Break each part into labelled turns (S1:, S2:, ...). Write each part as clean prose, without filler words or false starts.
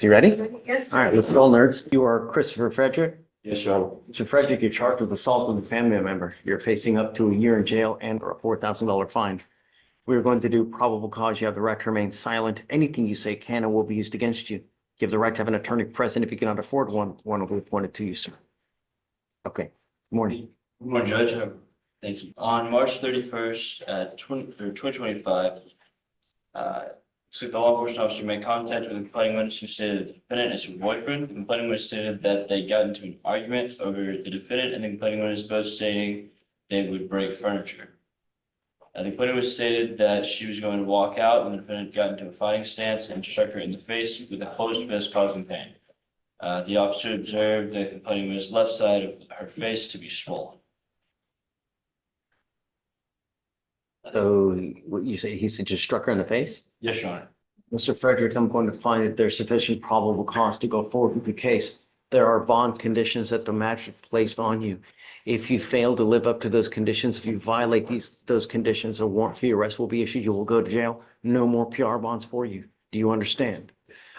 S1: You ready?
S2: Yes.
S1: All right, let's go, nerds. You are Christopher Frederick.
S3: Yes, Your Honor.
S1: Mr. Frederick, you're charged with assault on a family member. You're facing up to a year in jail and or a $4,000 fine. We're going to do probable cause. You have the right to remain silent. Anything you say can and will be used against you. You have the right to have an attorney present. If you cannot afford one, one will be appointed to you, sir. Okay. Morning.
S3: Good morning, Judge. Thank you. On March 31st, 2025, so the law enforcement officer made contact with the complaining witness who stated the defendant is her boyfriend. The complaining witness stated that they got into an argument over the defendant and the complaining witness both stating they would break furniture. The complainant witness stated that she was going to walk out and the defendant got into a fighting stance and struck her in the face with a closed fist, causing pain. The officer observed the complaining witness' left side of her face to be swollen.
S1: So what you say, he said just struck her in the face?
S3: Yes, Your Honor.
S1: Mr. Frederick, I'm going to find that there's sufficient probable cause to go forward with the case. There are bond conditions that the magistrate placed on you. If you fail to live up to those conditions, if you violate those conditions, a warrant for your arrest will be issued. You will go to jail. No more PR bonds for you. Do you understand?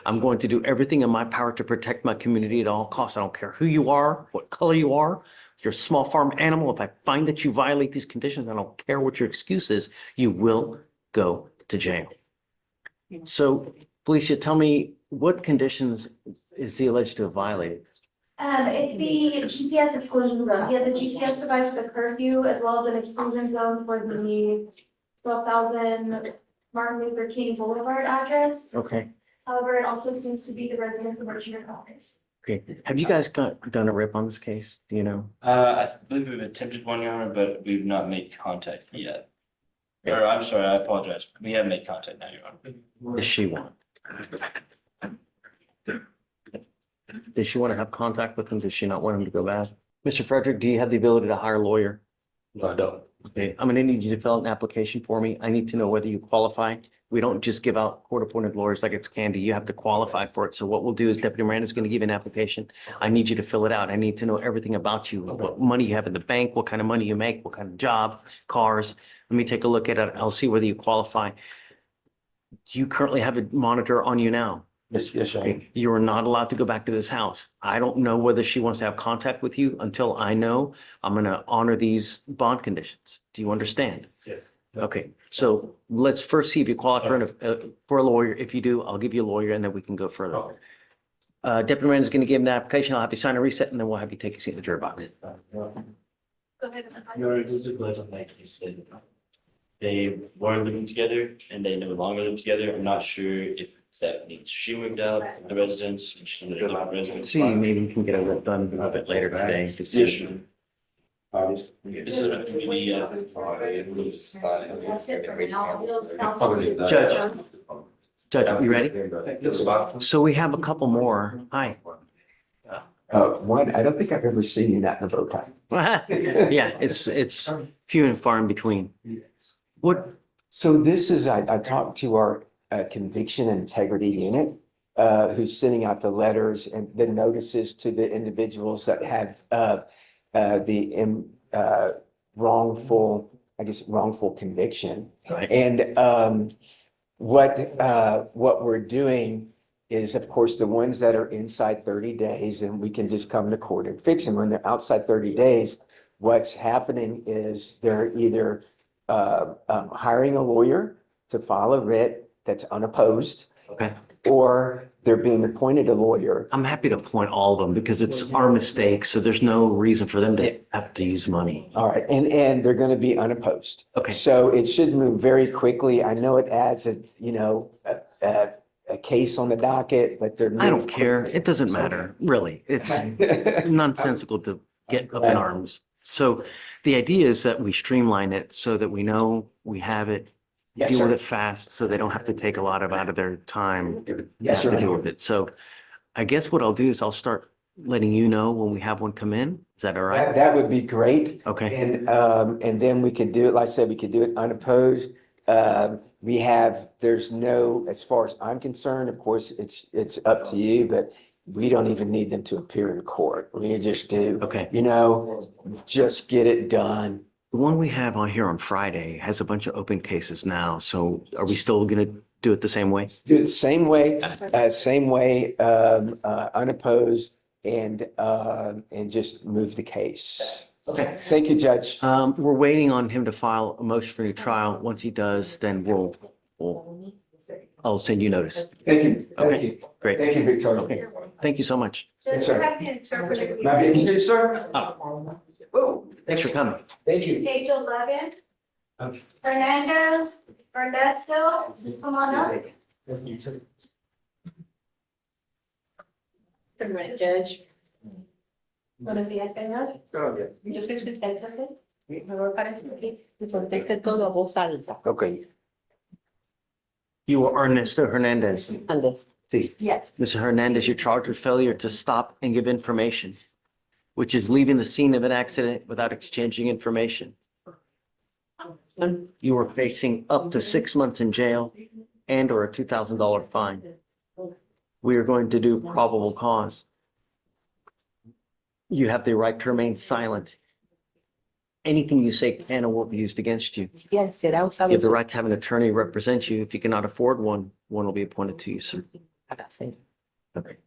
S1: I'm going to do everything in my power to protect my community at all costs. I don't care who you are, what color you are. You're a small farm animal. If I find that you violate these conditions, I don't care what your excuse is, you will go to jail. So, Felicia, tell me, what conditions is he alleged to have violated?
S2: It's the GPS exclusion zone. He has a GPS device with a curfew as well as an exclusion zone for the 12,000 Martin Luther King Boulevard address.
S1: Okay.
S2: However, it also seems to be the residence of Richard Comics.
S1: Okay. Have you guys done a rip on this case? Do you know?
S3: I believe we've attempted one, Your Honor, but we've not made contact yet. Or I'm sorry, I apologize. We have made contact now, Your Honor.
S1: What does she want? Does she want to have contact with him? Does she not want him to go back? Mr. Frederick, do you have the ability to hire a lawyer?
S3: No, I don't.
S1: Okay, I'm gonna need you to fill out an application for me. I need to know whether you qualify. We don't just give out court-appointed lawyers like it's candy. You have to qualify for it. So what we'll do is Deputy Miranda's gonna give you an application. I need you to fill it out. I need to know everything about you, what money you have in the bank, what kind of money you make, what kind of job, cars. Let me take a look at it. I'll see whether you qualify. Do you currently have a monitor on you now?
S3: Yes, Your Honor.
S1: Okay, you are not allowed to go back to this house. I don't know whether she wants to have contact with you until I know. I'm gonna honor these bond conditions. Do you understand?
S3: Yes.
S1: Okay, so let's first see if you qualify for a lawyer. If you do, I'll give you a lawyer and then we can go further. Deputy Miranda is gonna give him an application. I'll have you sign a reset and then we'll have you take a seat in the jury box.
S2: Go ahead.
S3: Your Honor, this is like you said. They were living together and they no longer live together. I'm not sure if that means she moved out of the residence and she lived in the residence.
S1: See, maybe we can get it done a little bit later today. to see.
S3: Yes, Your Honor. This is a committee.
S1: Judge, you ready? So we have a couple more. Hi.
S4: One, I don't think I've ever seen you not in a bow tie.
S1: Yeah, it's few and far in between. What,
S4: So this is, I talked to our conviction and integrity unit, who's sending out the letters and the notices to the individuals that have the wrongful conviction.
S1: Right.
S4: And what we're doing is, of course, the ones that are inside 30 days, and we can just come to court and fix them. When they're outside 30 days, what's happening is they're either hiring a lawyer to file a writ that's unopposed,
S1: okay,
S4: or they're being appointed a lawyer.
S1: I'm happy to appoint all of them because it's our mistake, so there's no reason for them to have to use money.
S4: All right, and they're going to be unopposed.
S1: Okay.
S4: So it should move very quickly. I know it adds a case on the docket, but they're.
S1: I don't care. It doesn't matter, really. It's nonsensical to get up in arms. So the idea is that we streamline it so that we know we have it,
S4: Yes,
S1: deal with
S4: sir.
S1: it fast, so they don't have to take a lot out of their time
S4: Yes,
S1: to
S4: sir.
S1: deal with it. So I guess what I'll do is I'll start letting you know when we have one come in. Is that all right?
S4: That would be great.
S1: Okay.
S4: And then we could do it, like I said, we could do it unopposed. There's no, as far as I'm concerned, of course, it's up to you, but we don't even need them to appear in court. We just do.
S1: Okay.
S4: Just get it done.
S1: The one we have on here on Friday has a bunch of open cases now. So are we still going to Do it the same way?
S4: Do it the same way, unopposed and just move the case.
S1: Okay.
S4: Thank you, Judge.
S1: We're waiting on him to file a motion for new trial. Once he does, then I'll send you notice.
S4: Thank you. Thank
S1: Okay,
S4: you.
S1: great.
S4: Thank you, Victoria.
S1: Okay, thank you so much.
S4: Yes, sir.
S2: Have the interpreter.
S4: May I be excused, sir?
S1: Oh, thanks for coming.
S4: Thank you.
S2: Page 11.
S4: Okay.
S2: Hernandez, Ernesto, come on up.
S5: Permanent judge.
S2: Buenos días, señor.
S5: Yo soy su intérprete. Me parece que conteste todo a voz alta.
S4: Okay.
S1: You are Ernesto Hernandez.
S5: Andes.
S4: Sí.
S5: Yes.
S1: Mr. Hernandez, you're charged with failure to stop and give information, which is leaving the scene of an accident without exchanging information. You are facing up to 6 months in jail and or a $2,000 fine. We are going to do probable cause. You have the right to remain silent. Anything you say can or will be used against you.
S5: Yes, será usado.
S1: You have the right to have an attorney represent you. If you cannot afford one, one will be appointed to you, sir.
S5: Para hacer.
S1: Okay.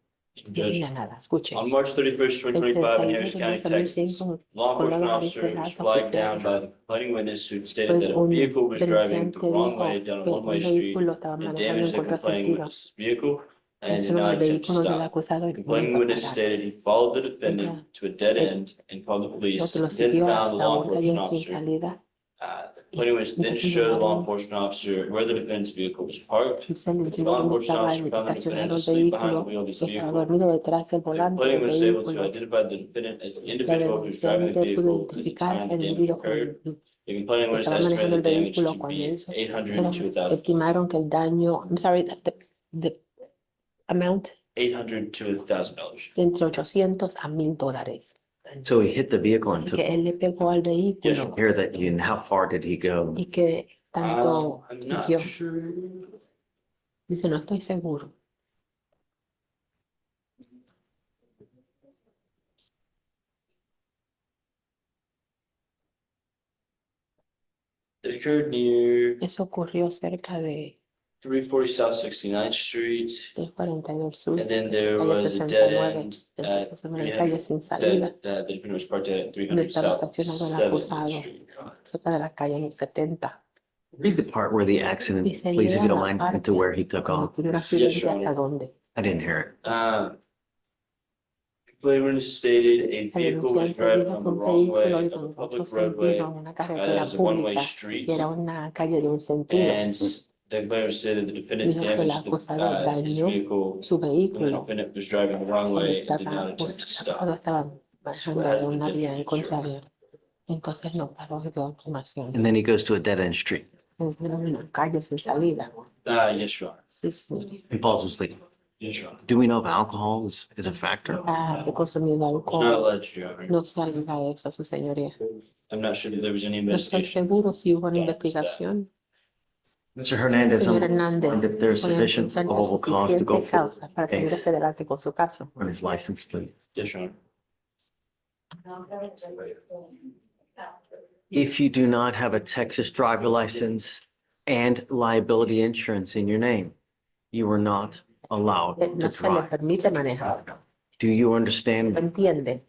S5: No
S3: Judge,
S5: diga nada, escuche.
S3: on March 31st, 2025 in Harris County, Texas, law enforcement officer was flagged down by the complaining witness who stated that a vehicle was driving the wrong way down a one-way street and damaged the complaining witness' vehicle and did not attempt to stop. The complaining witness stated he followed the defendant to a dead end and called the police,
S5: Lo
S3: then
S5: siguió
S3: found the
S5: hasta
S3: law
S5: una calle
S3: enforcement
S5: sin
S3: officer.
S5: salida.
S3: The complaining witness then showed the law enforcement officer where the defendant's vehicle was parked.
S5: Se le
S3: The law
S5: enseñó dónde
S3: enforcement
S5: estaba
S3: officer found the defendant
S5: estacionado el
S3: asleep behind the
S5: vehículo,
S3: wheel of his
S5: que estaba
S3: vehicle.
S5: dormido detrás del
S3: The
S5: volante
S3: complaining
S5: del
S3: was able to
S5: vehículo.
S3: identify the defendant as the
S5: La
S3: individual who was driving the
S5: denunciante pudo
S3: vehicle at the
S5: identificar
S3: time the
S5: el
S3: damage
S5: individuo
S3: occurred.
S5: con
S3: The complaining
S5: que
S3: witness
S5: estaba manejando
S3: estimated
S5: el
S3: the damage
S5: vehículo
S3: to
S5: cuando
S3: be
S5: hizo.
S3: 800 to 1,000.
S5: Estimaron que el daño, I'm sorry, the amount
S3: $800 to $1,000.
S5: de entre 800 a $1,000.
S1: So he hit the vehicle and
S5: Así
S1: took,
S5: que él le pegó al
S3: Yes,
S5: vehículo
S1: hear that, and how far did he go?
S5: y que tanto
S3: I'm not
S5: siguió.
S3: sure.
S5: Dice, no estoy seguro.
S3: It occurred near
S5: Eso ocurrió cerca de
S3: 340 South 69th Street.
S5: 342 Sur,
S3: And then there
S5: calle
S3: was a dead
S5: 69,
S3: end
S5: entonces
S3: at
S5: sobre la calle
S3: 300
S5: sin salida,
S3: that the defendant was parked at
S5: donde
S3: 300
S5: estaba
S3: South
S5: estacionado el
S3: 7th
S5: acusado,
S3: Street.
S5: cerca de la calle 70.
S1: Read the part where the accident,
S5: Dice,
S1: please, if you
S5: lea
S1: don't
S5: la
S1: mind,
S5: parte
S1: into where he took
S5: cuando
S1: off.
S5: ocurrió el
S3: Yes,
S5: accidente
S3: Your Honor.
S5: hasta dónde.
S1: I didn't hear it.
S3: Complainant stated a
S5: El
S3: vehicle was
S5: denunciante
S3: driving
S5: dijo
S3: on
S5: que
S3: the
S5: un
S3: wrong way
S5: vehículo
S3: of
S5: iba
S3: a
S5: en otro
S3: public roadway,
S5: sentido en una carretera
S3: as a one-way
S5: pública,
S3: street.
S5: que era una calle de un sentido.
S3: And the complainant said that the defendant
S5: Dijo que el
S3: damaged
S5: acusador
S3: his
S5: dañó
S3: vehicle
S5: su
S3: when the
S5: vehículo
S3: defendant was driving the wrong
S5: cuando
S3: way and did
S5: estaba
S3: not attempt to
S5: acusado,
S3: stop.
S5: estaba manejando
S3: As
S5: en
S3: the
S5: una vía en
S3: difference, Your
S5: contraria. Entonces no paró y dio información.
S1: And then he goes to a dead end street
S5: Es de una calle sin salida.
S3: Yes, Your Honor.
S5: Sí, sí.
S1: and falls asleep.
S3: Yes, Your Honor.
S1: Do we know if alcohol is a factor?
S5: Ha consumido
S3: It's not
S5: alcohol.
S3: alleged, Your Honor.
S5: No se alega eso, su señoría.
S3: I'm not sure that there was any
S5: No estoy
S3: investigation.
S5: seguro si hubo una
S3: Yeah,
S5: investigación.
S1: Mr. Hernandez,
S5: Señor
S1: I'm
S5: Hernández,
S1: informed that there's
S5: puede
S1: sufficient
S5: encontrar
S1: probable cause to go
S5: suficiente
S1: forward
S5: causa para seguir
S1: case.
S5: hacia adelante con su caso.
S1: on his license, please.
S3: Yes, Your Honor.
S1: If you do not have a Texas driver license and liability insurance in your name, you are not allowed to
S5: No se le
S1: drive.
S5: permite manejar.
S1: Do you
S5: ¿Lo
S1: understand?
S5: entiende?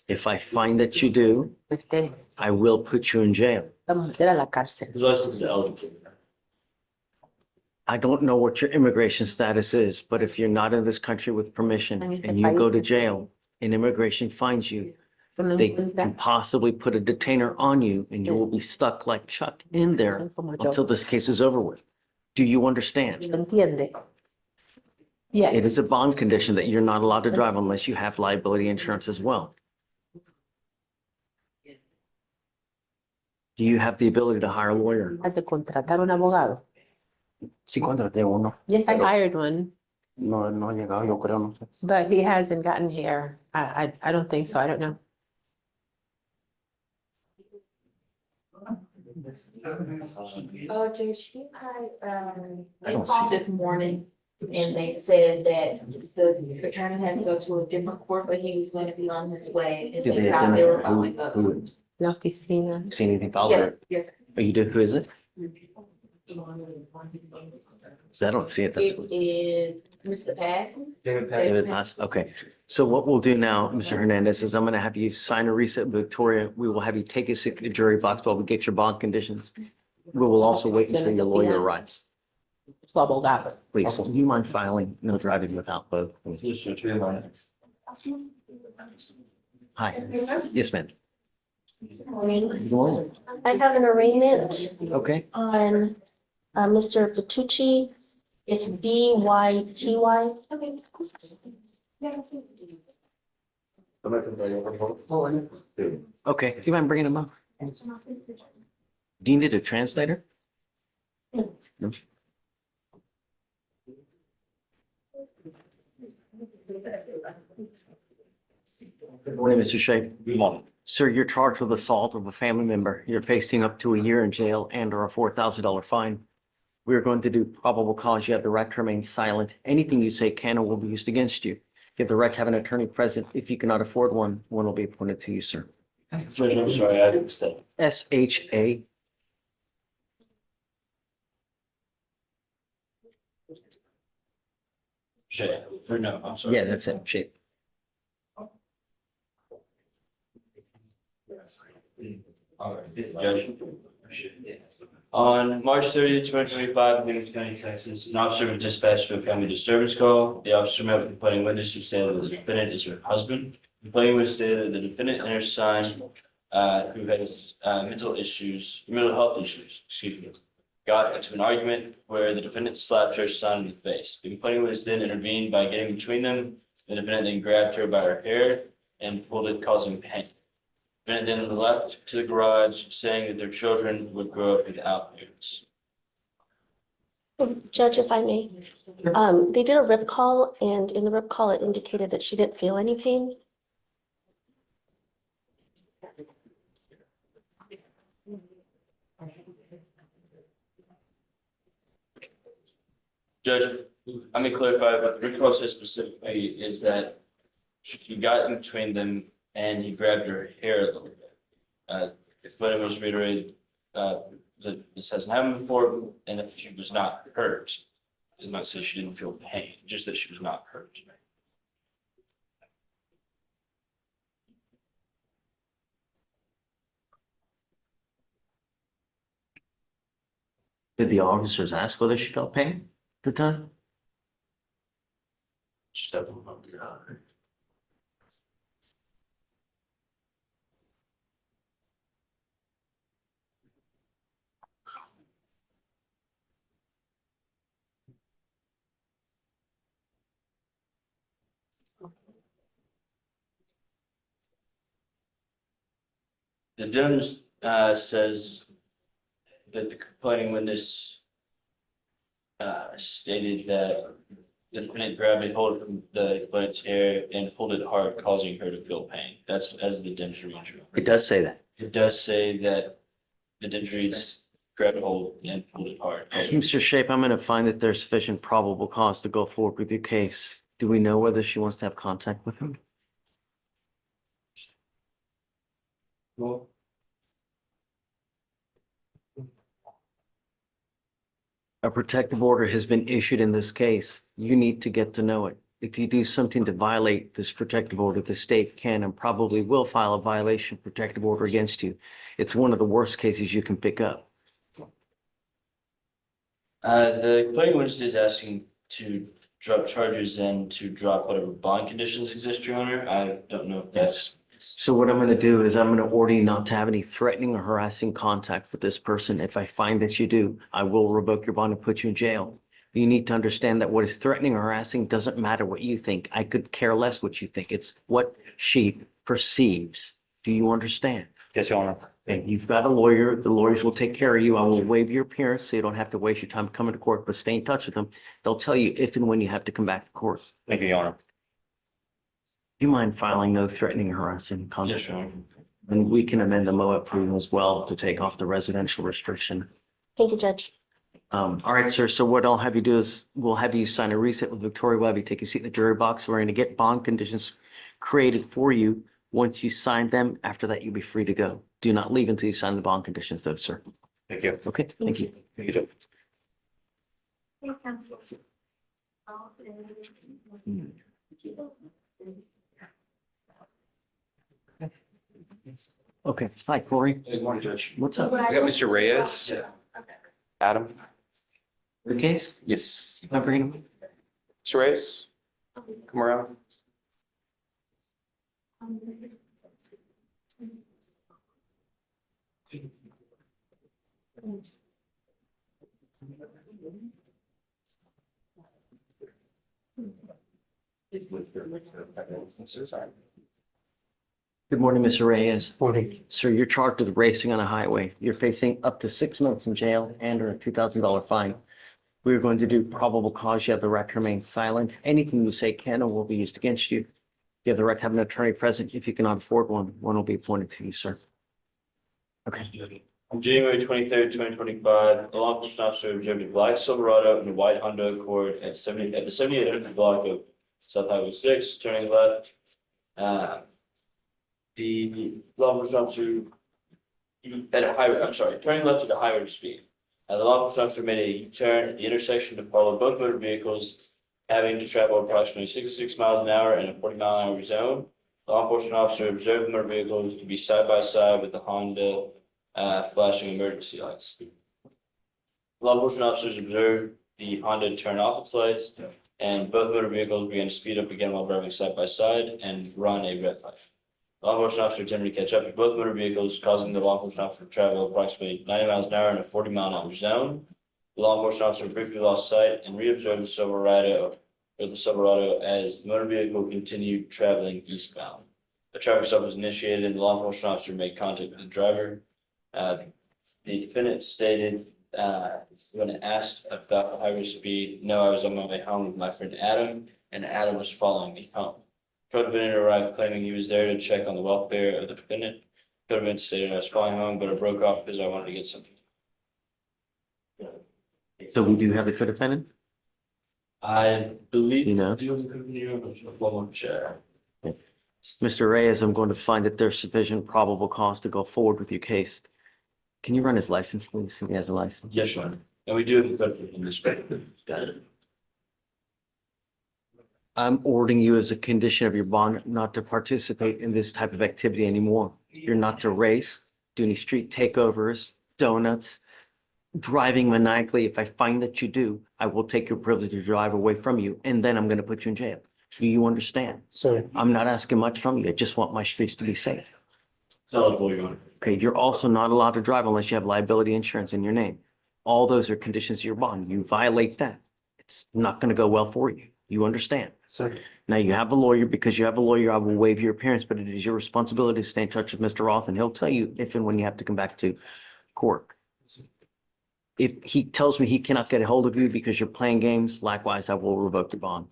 S1: If I find that you do,
S5: Usted
S1: I will put you in jail.
S5: vamos a meter a la cárcel.
S3: His license is eligible.
S1: I don't know what your immigration status is, but if you're not in this country with permission and you go to jail and immigration finds you,
S5: Uno
S1: they
S5: encuentra
S1: can possibly put a detainer on you and you will be stuck like Chuck in there
S5: como yo.
S1: until this case is over with. Do you understand?
S5: ¿Lo entiende?
S1: It
S5: Yes.
S1: is a bond condition that you're not allowed to drive unless you have liability insurance as well. Do you have the ability to hire a lawyer?
S5: Has de contratar un abogado.
S6: Sí, contraté uno.
S5: Yes, I
S6: Pero-
S5: hired one,
S6: No, no ha llegado, yo creo, no sé.
S5: but he hasn't gotten here. I don't think so. I don't know.
S7: Oh, Judge,
S1: I
S7: they
S1: don't
S7: called
S1: see
S7: this morning and they said that the attorney had to go to a different court, but he was gonna be on his way. And
S1: Did
S7: they
S1: they
S7: thought they were
S1: identify
S7: following up.
S1: who
S5: La oficina.
S1: see anything filed
S7: Yes,
S1: or,
S7: yes.
S1: oh, you do, who is it? I don't see it. That's
S7: It is Mr. Pass.
S1: David Pass. Okay. So what we'll do now, Mr. Hernandez, is I'm going to have you sign a reset with Victoria. We will have you take a seat in the jury box while we get your bond conditions. We will also wait until your lawyer arrives.
S5: Só abogada.
S1: Please, do you mind filing no driving without both?
S3: Yes, Judge. We have our next.
S1: Hi. Yes, ma'am.
S8: Morning.
S1: Good morning.
S8: I have an arraignment
S1: Okay.
S8: on Mr. Bertucci. It's BYTY.
S2: Okay.
S1: Okay. Do you mind bringing him up? Do you need a translator? No? Good morning, Mr. Shea.
S3: Good morning.
S1: Sir, you're charged with assault of a family member. You're facing up to a year in jail and or a $4,000 fine. We're going to do probable cause. You have the right to remain silent. Anything you say can or will be used against you. You have the right to have an attorney present. If you cannot afford one, one will be appointed to you, sir.
S3: Judge, I'm sorry, I didn't step.
S1: SHA.
S3: Shay, or no, I'm sorry.
S1: Yeah, that's it. Shape.
S3: Judge. On March 30th, 2025, in Williams County, Texas, an officer was dispatched to a family disturbance call. The officer met with the complaining witness who stated that the defendant is her husband. The complaining witness stated that the defendant and her son, who has mental health issues, got into an argument where the defendant slapped her son in the face. The complaining witness then intervened by getting between them. The defendant then grabbed her by her hair and pulled it, causing pain. The defendant then left to the garage, saying that their children would grow up without parents.
S8: Judge, if I may, they did a rip call, and in the rip call, it indicated that she didn't feel any pain.
S3: Judge, let me clarify, what the recall says specifically is that she got in between them and he grabbed her hair a little bit. The defendant was reiterated, that this hasn't happened before and that she was not hurt. It does not say she didn't feel pain, just that she was not hurt.
S1: Did the officers ask whether she felt pain at the time?
S3: Just have them up your honor. The Jones says that the complaining witness stated that the defendant grabbed a hold of the complainant's hair and pulled it hard, causing her to feel pain. That's as the injury.
S1: It does say that.
S3: It does say that the injuries grabbed a hold and pulled it hard.
S1: Mr. Shape, I'm going to find that there's sufficient probable cause to go forward with your case. Do we know whether she wants to have contact with him?
S3: Well,
S1: A protective order has been issued in this case. You need to get to know it. If you do something to violate this protective order, the state can and probably will file a violation of protective order against you. It's one of the worst cases you can pick up.
S3: the complaining witness is asking to drop charges and to drop whatever bond conditions exist, Your Honor. I don't know if that's.
S1: So what I'm going to do is I'm going to order you not to have any threatening or harassing contact with this person. If I find that you do, I will revoke your bond and put you in jail. You need to understand that what is threatening or harassing doesn't matter what you think. I could care less what you think. It's what she perceives. Do you understand?
S6: Yes, Your Honor.
S1: And you've got a lawyer. The lawyers will take care of you. I will waive your appearance so you don't have to waste your time coming to court, but stay in touch with them. They'll tell you if and when you have to come back to court.
S6: Thank you, Your Honor.
S1: Do you mind filing no threatening or harassing conduct?
S3: Yes, Your Honor.
S1: And we can amend the MOA for you as well to take off the residential restriction.
S8: Thank you, Judge.
S1: All right, sir. So what I'll have you do is we'll have you sign a reset with Victoria. We'll have you take a seat in the jury box. We're going to get bond conditions created for you. Once you sign them, after that, you'll be free to go. Do not leave until you sign the bond conditions though, sir.
S6: Thank you.
S1: Okay, thank you.
S6: Thank you, Judge.
S1: Okay, hi, Corey.
S3: Good morning, Judge.
S1: What's up?
S9: We got Mr. Reyes.
S3: Yeah.
S9: Adam.
S1: The case?
S9: Yes.
S1: Can I bring him?
S9: Mr. Reyes, come around.
S1: Good morning, Mr. Reyes.
S6: Morning.
S1: Sir, you're charged with racing on a highway. You're facing up to 6 months in jail and or a $2,000 fine. We're going to do probable cause. You have the right to remain silent. Anything you say can or will be used against you. You have the right to have an attorney present. If you cannot afford one, one will be appointed to you, sir. Okay.
S3: On January 23rd, 2025, a law enforcement officer observed a black Silverado and a white Honda Accord at the 7800 block of South Highway 6, turning left. The law enforcement officer turning left at a high rate of speed. The law enforcement officer made a U-turn at the intersection to follow both motor vehicles having to travel approximately 66 miles an hour in a 40-mile-an-hour zone. The law enforcement officer observed the motor vehicles to be side by side with the Honda flashing emergency lights. Law enforcement officers observed the Honda turn off its lights, and both motor vehicles began to speed up again while driving side by side and run a red light. Law enforcement officer attempted to catch up with both motor vehicles, causing the law enforcement officer to travel approximately 90 miles an hour in a 40-mile-an-hour zone. The law enforcement officer briefly lost sight and reobserved the Silverado as the motor vehicle continued traveling eastbound. A traffic stop was initiated and the law enforcement officer made contact with the driver. The defendant stated, when asked about the high rate of speed, "No, I was on my way home with my friend Adam, and Adam was following me home." Co-defendant arrived claiming he was there to check on the welfare of the defendant. Co-defendant stated, "I was flying home, but I broke off because I wanted to get something."
S1: So we do have a co-defendant?
S3: I believe.
S1: You know.
S3: One more check.
S1: Mr. Reyes, I'm going to find that there's sufficient probable cause to go forward with your case. Can you run his license, please? He has a license.
S3: Yes, Your Honor. And we do have the co-defendant in this. Got it.
S1: I'm ordering you as a condition of your bond not to participate in this type of activity anymore. You're not to race, do any street takeovers, donuts, driving maniacally. If I find that you do, I will take your privilege to drive away from you, and then I'm going to put you in jail. Do you understand?
S6: Sir.
S1: I'm not asking much from you. I just want my streets to be safe.
S3: Eligible, Your Honor.
S1: Okay, you're also not allowed to drive unless you have liability insurance in your name. All those are conditions of your bond. You violate that, it's not going to go well for you. You understand?
S6: Sir.
S1: Now, you have a lawyer. Because you have a lawyer, I will waive your appearance, but it is your responsibility to stay in touch with Mr. Roth, and he'll tell you if and when you have to come back to court. If he tells me he cannot get a hold of you because you're playing games, likewise, I will revoke the bond.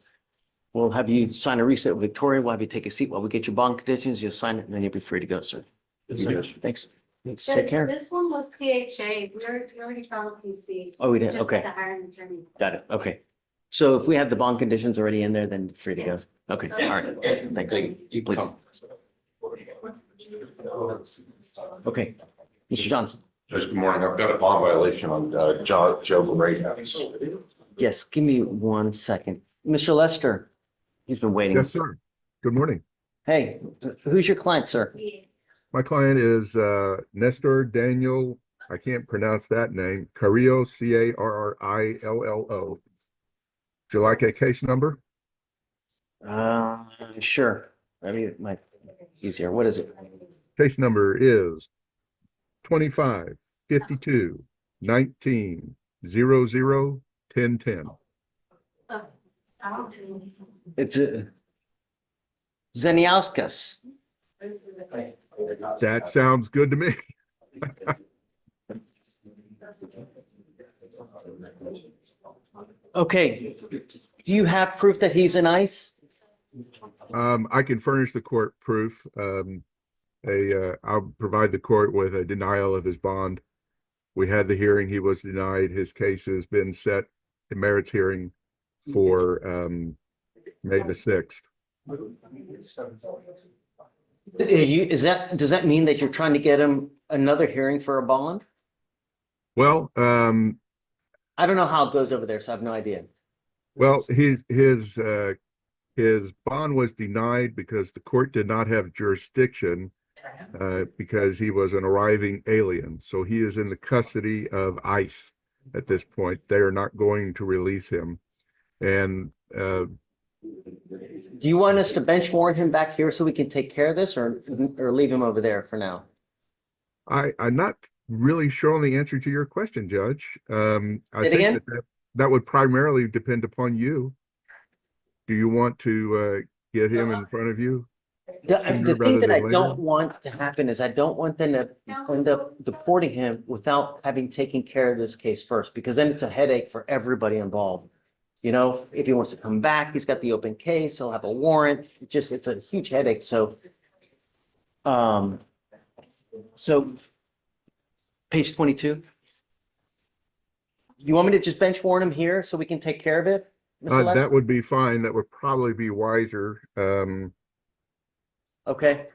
S1: We'll have you sign a reset with Victoria. We'll have you take a seat while we get your bond conditions. You'll sign it, and then you'll be free to go, sir.
S3: Yes, sir.
S1: Thanks. Thanks. Take care.
S2: This one was PHA. We already found PC.
S1: Oh, we did?
S2: Just
S1: Okay.
S2: the hiring attorney.
S1: Got it. Okay. So if we have the bond conditions already in there, then free to go. Okay, all right. Thanks.
S9: You
S1: Please.
S9: come.
S1: Okay. Mr. Johnson.
S10: Just good morning. I've got a bond violation on Joe Greathouse.
S1: Yes, give me 1 second. Mr. Lester, he's been waiting.
S11: Yes, sir. Good morning.
S1: Hey, who's your client, sir?
S11: My client is Nestor Daniel, I can't pronounce that name, Carrillo, Carrillo. Would you like a case number?
S1: Sure. I mean, it might be easier. What is it?
S11: Case number is 25 52 19 00 1010.
S1: It's Zeniauskas.
S11: That sounds good to me.
S1: Okay. Do you have proof that he's in ICE?
S11: I can furnish the court proof. I'll provide the court with a denial of his bond. We had the hearing. He was denied. His case has been set, the merits hearing, for May the 6th.
S1: Does that mean that you're trying to get him another hearing for a bond?
S11: Well,
S1: I don't know how it goes over there, so I have no idea.
S11: Well, his bond was denied because the court did not have jurisdiction because he was an arriving alien. So he is in the custody of ICE at this point. They are not going to release him. And
S1: Do you want us to bench warrant him back here so we can take care of this, or leave him over there for now?
S11: I'm not really sure on the answer to your question, Judge. I
S1: Say it
S11: think
S1: again?
S11: that would primarily depend upon you. Do you want to get him in front of you?
S1: The
S11: Sooner
S1: thing
S11: rather
S1: that I
S11: than
S1: don't
S11: later?
S1: want to happen is I don't want them to end up deporting him without having taken care of this case first, because then it's a headache for everybody involved. You know, if he wants to come back, he's got the open case, he'll have a warrant. It's a huge headache. So page 22. You want me to just bench warrant him here so we can take care of it? Mr. Lester?
S11: That would be fine. That would probably be wiser.
S1: Okay.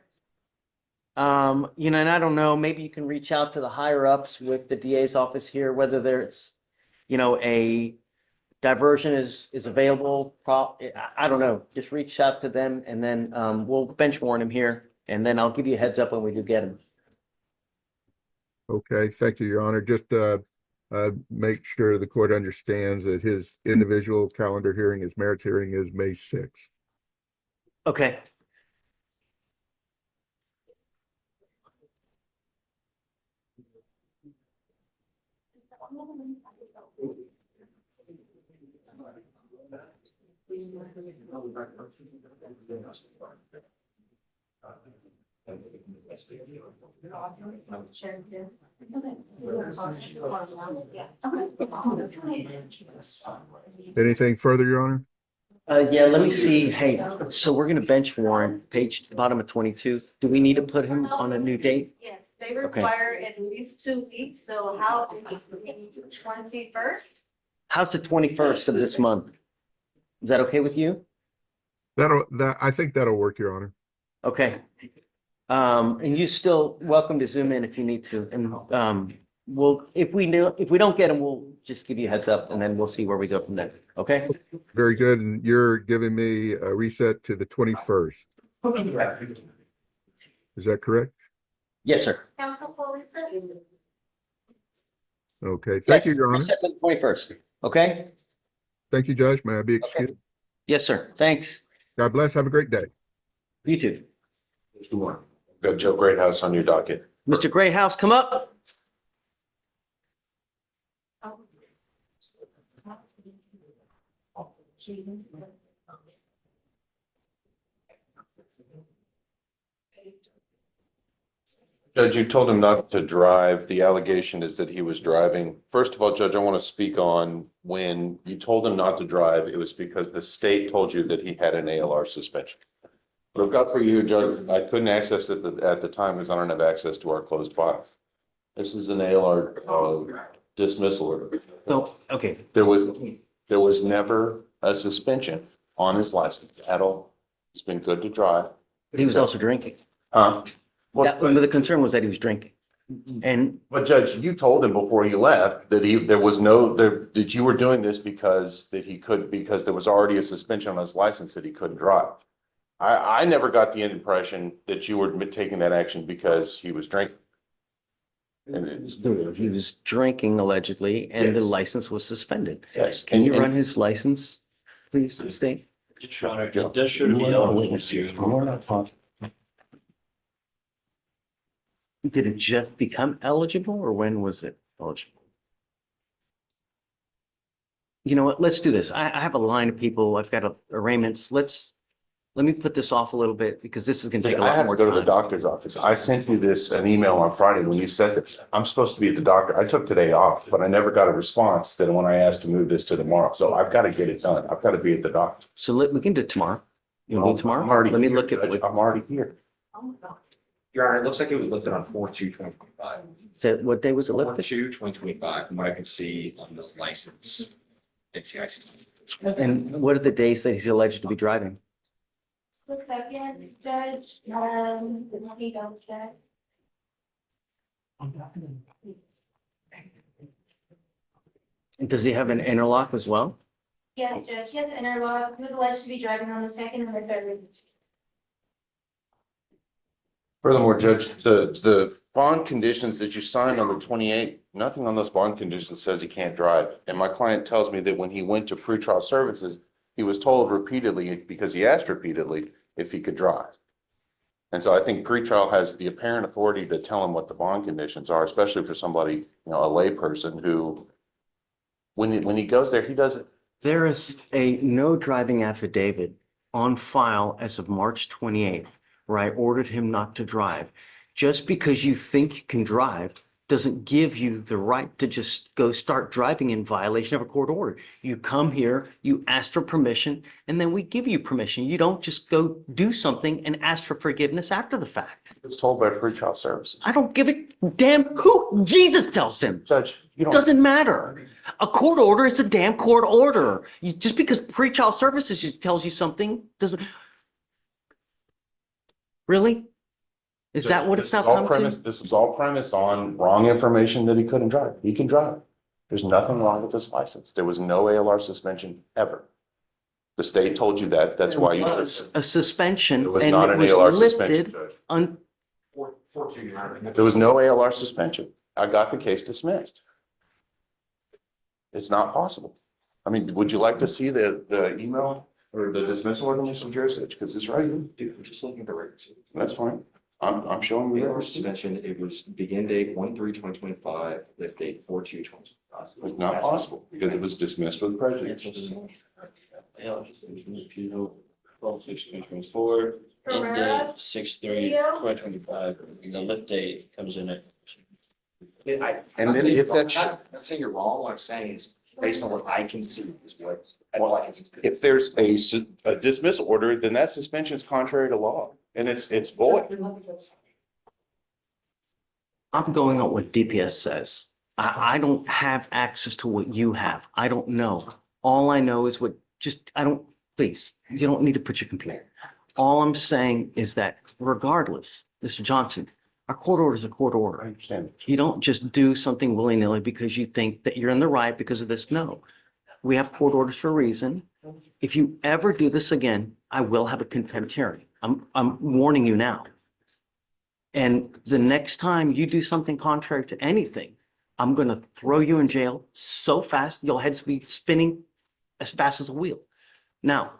S1: And I don't know, maybe you can reach out to the higher ups with the DA's office here, whether there's, a diversion is available. I don't know. Just reach out to them and then we'll bench warrant him here, and then I'll give you a heads up when we do get him.
S11: Okay, thank you, Your Honor. Just make sure the court understands that his individual calendar hearing, his merits hearing is May 6th.
S1: Okay.
S11: Anything further, Your Honor?
S1: Yeah, let me see. Hey, so we're gonna bench warrant bottom of 22. Do we need to put him on a new date?
S2: Yes, they require at least 2 weeks, so how is the 21st?
S1: How's the 21st of this month? Is that okay with you?
S11: I think that'll work, Your Honor.
S1: Okay. And you still welcome to zoom in if you need to. And if we don't get him, we'll just give you a heads up and then we'll see where we go from there. Okay?
S11: Very good. And you're giving me a reset to the 21st. Is that correct?
S1: Yes, sir.
S2: Council Foley,
S11: Okay. Thank you,
S1: Yes,
S11: Your Honor.
S1: reset to the 21st. Okay?
S11: Thank you, Judge. May I be excused?
S1: Yes, sir. Thanks.
S11: God bless. Have a great day.
S1: You too.
S10: Got Joe Greathouse on your docket.
S1: Mr. Greathouse, come up.
S10: Judge, you told him not to drive. The allegation is that he was driving. First of all, Judge, I want to speak on when you told him not to drive, it was because the state told you that he had an ALR suspension. What I've got for you, Judge, I couldn't access it at the time because I don't have access to our closed files. This is an ALR dismissal order.
S1: So, okay.
S10: There was never a suspension on his license at all. He's been good to drive.
S1: But he was also drinking.
S10: Well,
S1: The concern was that he was drinking. And
S10: but Judge, you told him before you left that that you were doing this because there was already a suspension on his license that he couldn't drive. I never got the impression that you were taking that action because he was drinking.
S1: he was drinking allegedly, and the
S10: Yes.
S1: license was suspended.
S10: Yes.
S1: Can you
S10: And-
S1: run his license, please, state?
S3: Your Honor, it does show to be eligible to.
S1: Did it just become eligible, or when was it eligible? You know what? Let's do this. I have a line of people. I've got arraignments. Let me put this off a little bit because this is going to take a
S10: I
S1: lot
S10: have to
S1: more
S10: go to the
S1: time.
S10: doctor's office. I sent you an email on Friday when you said this. I'm supposed to be at the doctor. I took today off, but I never got a response then when I asked to move this to tomorrow. So I've got to get it done. I've got to be at the doctor.
S1: So we can do it tomorrow. You want to do tomorrow?
S10: I'm already
S1: Let me
S10: here,
S1: look at,
S10: Judge. I'm already here.
S12: Your Honor, it looks like it was lifted on 4/2/2025.
S1: said, what day was it lifted?
S12: 4/2/2025, from what I can see on the license. NCIC.
S1: And what are the days that he's alleged to be driving?
S2: The second, Judge, let me double check.
S1: Does he have an interlock as well?
S2: Yes, Judge, he has an interlock. He was alleged to be driving on the second and the third.
S10: Furthermore, Judge, the bond conditions that you signed on the 28th, nothing on those bond conditions says he can't drive. And my client tells me that when he went to pretrial services, he was told repeatedly, because he asked repeatedly, if he could drive. And so I think pretrial has the apparent authority to tell him what the bond conditions are, especially for somebody, you know, a layperson who, when he goes there, he doesn't.
S1: There is a no driving affidavit on file as of March 28th, where I ordered him not to drive. Just because you think you can drive doesn't give you the right to just go start driving in violation of a court order. You come here, you ask for permission, and then we give you permission. You don't just go do something and ask for forgiveness after the fact.
S10: It's told by pretrial services.
S1: I don't give a damn who Jesus tells him.
S10: Judge, you don't.
S1: Doesn't matter. A court order is a damn court order. Just because pretrial services just tells you something doesn't. Really? Is that what it's now come to?
S10: This was all premised on wrong information that he couldn't drive. He can drive. There's nothing wrong with this license. There was no ALR suspension ever. The state told you that. That's why you.
S1: It was a suspension
S10: It was
S1: and
S10: not
S1: it
S10: an
S1: was
S10: ALR suspension,
S1: lifted
S10: Judge.
S1: on.
S10: There was no ALR suspension. I got the case dismissed. It's not possible. I mean, would you like to see the email or the dismissal order, Mr. Jurisich? Because it's right here.
S12: Dude, I'm just looking at the records.
S10: That's fine. I'm showing
S12: The
S10: you.
S12: ALR suspension, it was begin date 1/3/2025, lift date 4/2/2025.
S10: It's not possible because it was dismissed with prejudice.
S3: 12/6/2024, end date 6/3/2025, and the lift date comes in at.
S10: And then if that,
S12: I'm not saying you're wrong, what I'm saying is based on what I can see is what I can see.
S10: if there's a dismissal order, then that suspension is contrary to law and it's void.
S1: I'm going on what DPS says. I don't have access to what you have. I don't know. All I know is please, you don't need to put your computer. All I'm saying is that regardless, Mr. Johnson, a court order is a court
S10: I
S1: order.
S10: understand.
S1: You don't just do something willy-nilly because you think that you're in the right because of this. No. We have court orders for a reason. If you ever do this again, I will have a contempt hearing. I'm warning you now. And the next time you do something contrary to anything, I'm going to throw you in jail so fast, your head's be spinning as fast as a wheel. Now,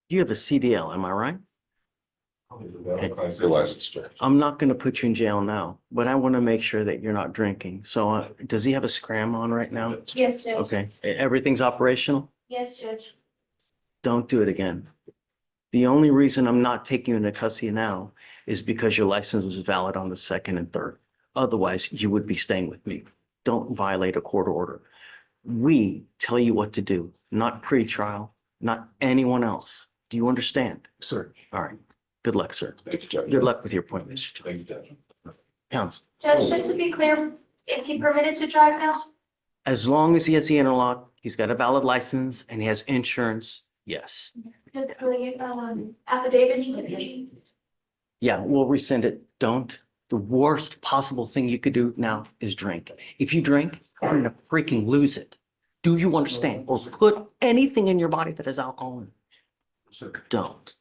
S1: you have a CDL, am I right? I'm not going to put you in jail now, but I want to make sure that you're not drinking. So does he have a scram on right now?
S2: Yes, Judge.
S1: Okay, everything's operational?
S2: Yes, Judge.
S1: Don't do it again. The only reason I'm not taking you into custody now is because your license was valid on the second and third. Otherwise, you would be staying with me. Don't violate a court order. We tell you what to do, not pre-trial, not anyone else. Do you understand?
S10: Sir.
S1: All right. Good luck, sir.
S10: Thank you, Judge.
S1: Good luck with your appointment, Mr. Johnson.
S10: Thank you, Judge.
S1: Counsel,
S2: Judge, just to be clear, is he permitted to drive now?
S1: as long as he has the interlock, he's got a valid license and he has insurance, yes.
S2: Does the affidavit need to be?
S1: Yeah, we'll rescind it. Don't. The worst possible thing you could do now is drink. If you drink, you're gonna freaking lose it. Do you understand? Or put anything in your body that has alcohol in it. Don't.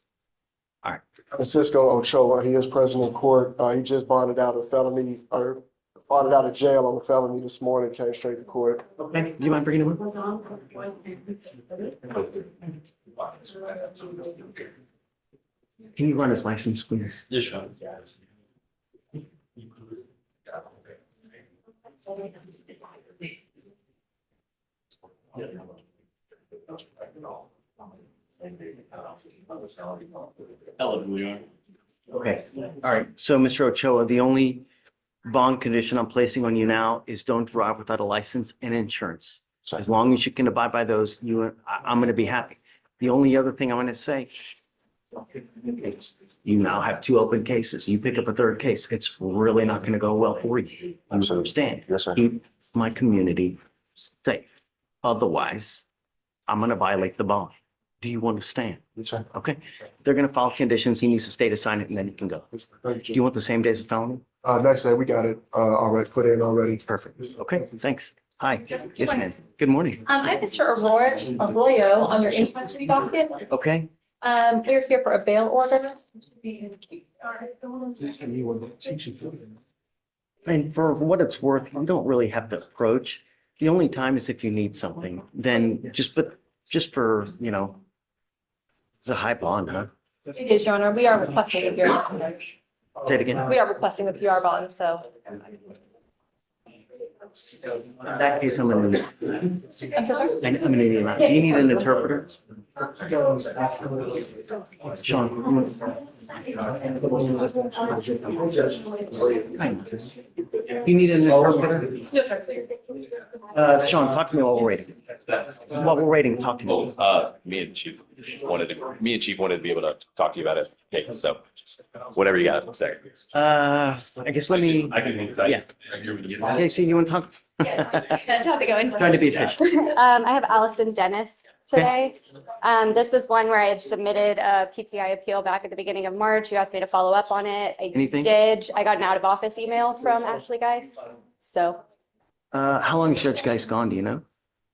S13: Francisco Ochoa, he is present in court. He just bonded out a felony, or bonded out of jail on a felony this morning, came straight to court.
S1: Okay, you mind bringing him in? Can you run his license, please?
S3: Yes, Sean.
S1: Okay, all right. So Mr. Ochoa, the only bond condition I'm placing on you now is don't drive without a license and insurance. So as long as you can abide by those, I'm going to be happy. The only other thing I want to say, You now have two open cases. You pick up a third case. It's really not going to go well for you. You understand?
S6: Yes, sir.
S1: Keep my community safe. Otherwise, I'm going to violate the bond. Do you understand?
S6: Yes, sir.
S1: Okay. They're going to file conditions. He needs to stay to sign it and then he can go. Do you want the same day as a felony?
S13: Next day, we got it, already put in already.
S1: Perfect. Okay, thanks. Hi. Yes, ma'am. Good morning.
S14: I have Mr. Arroyo on your infantry docket.
S1: Okay.
S14: We're here for a bail order.
S1: And for what it's worth, you don't really have to approach. The only time is if you need something, then just for, it's a high bond, huh?
S14: It is, Your Honor. We are requesting a PR.
S1: Say it again.
S14: We are requesting a PR bond, so.
S1: In that case, I'm gonna need,
S14: I'm so sorry.
S1: I'm gonna need, do you need an interpreter? Sean. You need an interpreter?
S14: No, sir.
S1: Sean, talk to me while we're waiting. While we're waiting, talk to me.
S12: Me and Chief wanted to be able to talk to you about it. Okay, so whatever you got to say.
S1: I guess let me,
S12: I can,
S1: yeah. Casey, you want to talk?
S15: Yes. How's it going?
S1: Trying to be efficient.
S15: I have Allison Dennis today. This was one where I had submitted a PTI appeal back at the beginning of March. You asked me to follow up on it. I
S1: Anything?
S15: did. I got an out of office email from Ashley Geis. So
S1: How long is Judge Geis gone, do you know?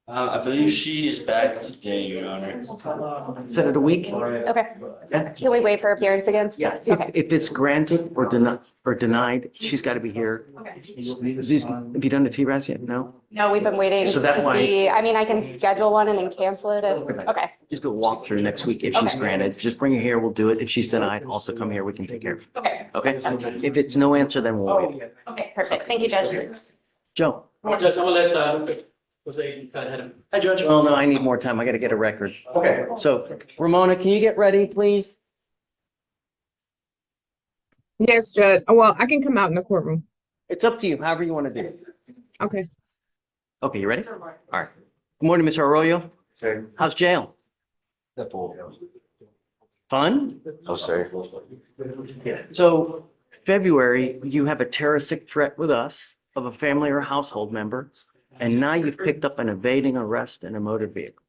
S3: I believe she is back today, Your Honor.
S1: Is it a week?
S15: okay.
S1: Yeah.
S15: Can we wait for appearance again?
S1: Yeah,
S15: Okay.
S1: if it's granted or denied, she's got to be here. Have you done the TRAS yet? No?
S15: No, we've been waiting to
S1: So that's why-
S15: see. I mean, I can schedule one and then cancel it if, okay.
S1: Just do a walkthrough next week if she's
S15: Okay.
S1: granted. Just bring her here, we'll do it. If she's denied, also come here, we can take care of it.
S15: Okay.
S1: Okay? If it's no answer, then we'll wait.
S15: Okay, perfect. Thank you, Judge.
S1: Joe?
S9: Judge, I'm gonna let, Jose kind of had him. Hi, Judge.
S1: Well, no, I need more time. I got to get a record.
S9: Okay.
S1: So Ramona, can you get ready, please?
S16: Yes, Judge. Oh, well, I can come out in the courtroom.
S1: It's up to you, however you want to do it.
S16: Okay.
S1: Okay, you ready? All right. Good morning, Mr. Arroyo. How's jail? Fun?
S6: I'll say.
S1: So February, you have a terroristic threat with us of a family or household member, and now you've picked up an evading arrest in a motor vehicle.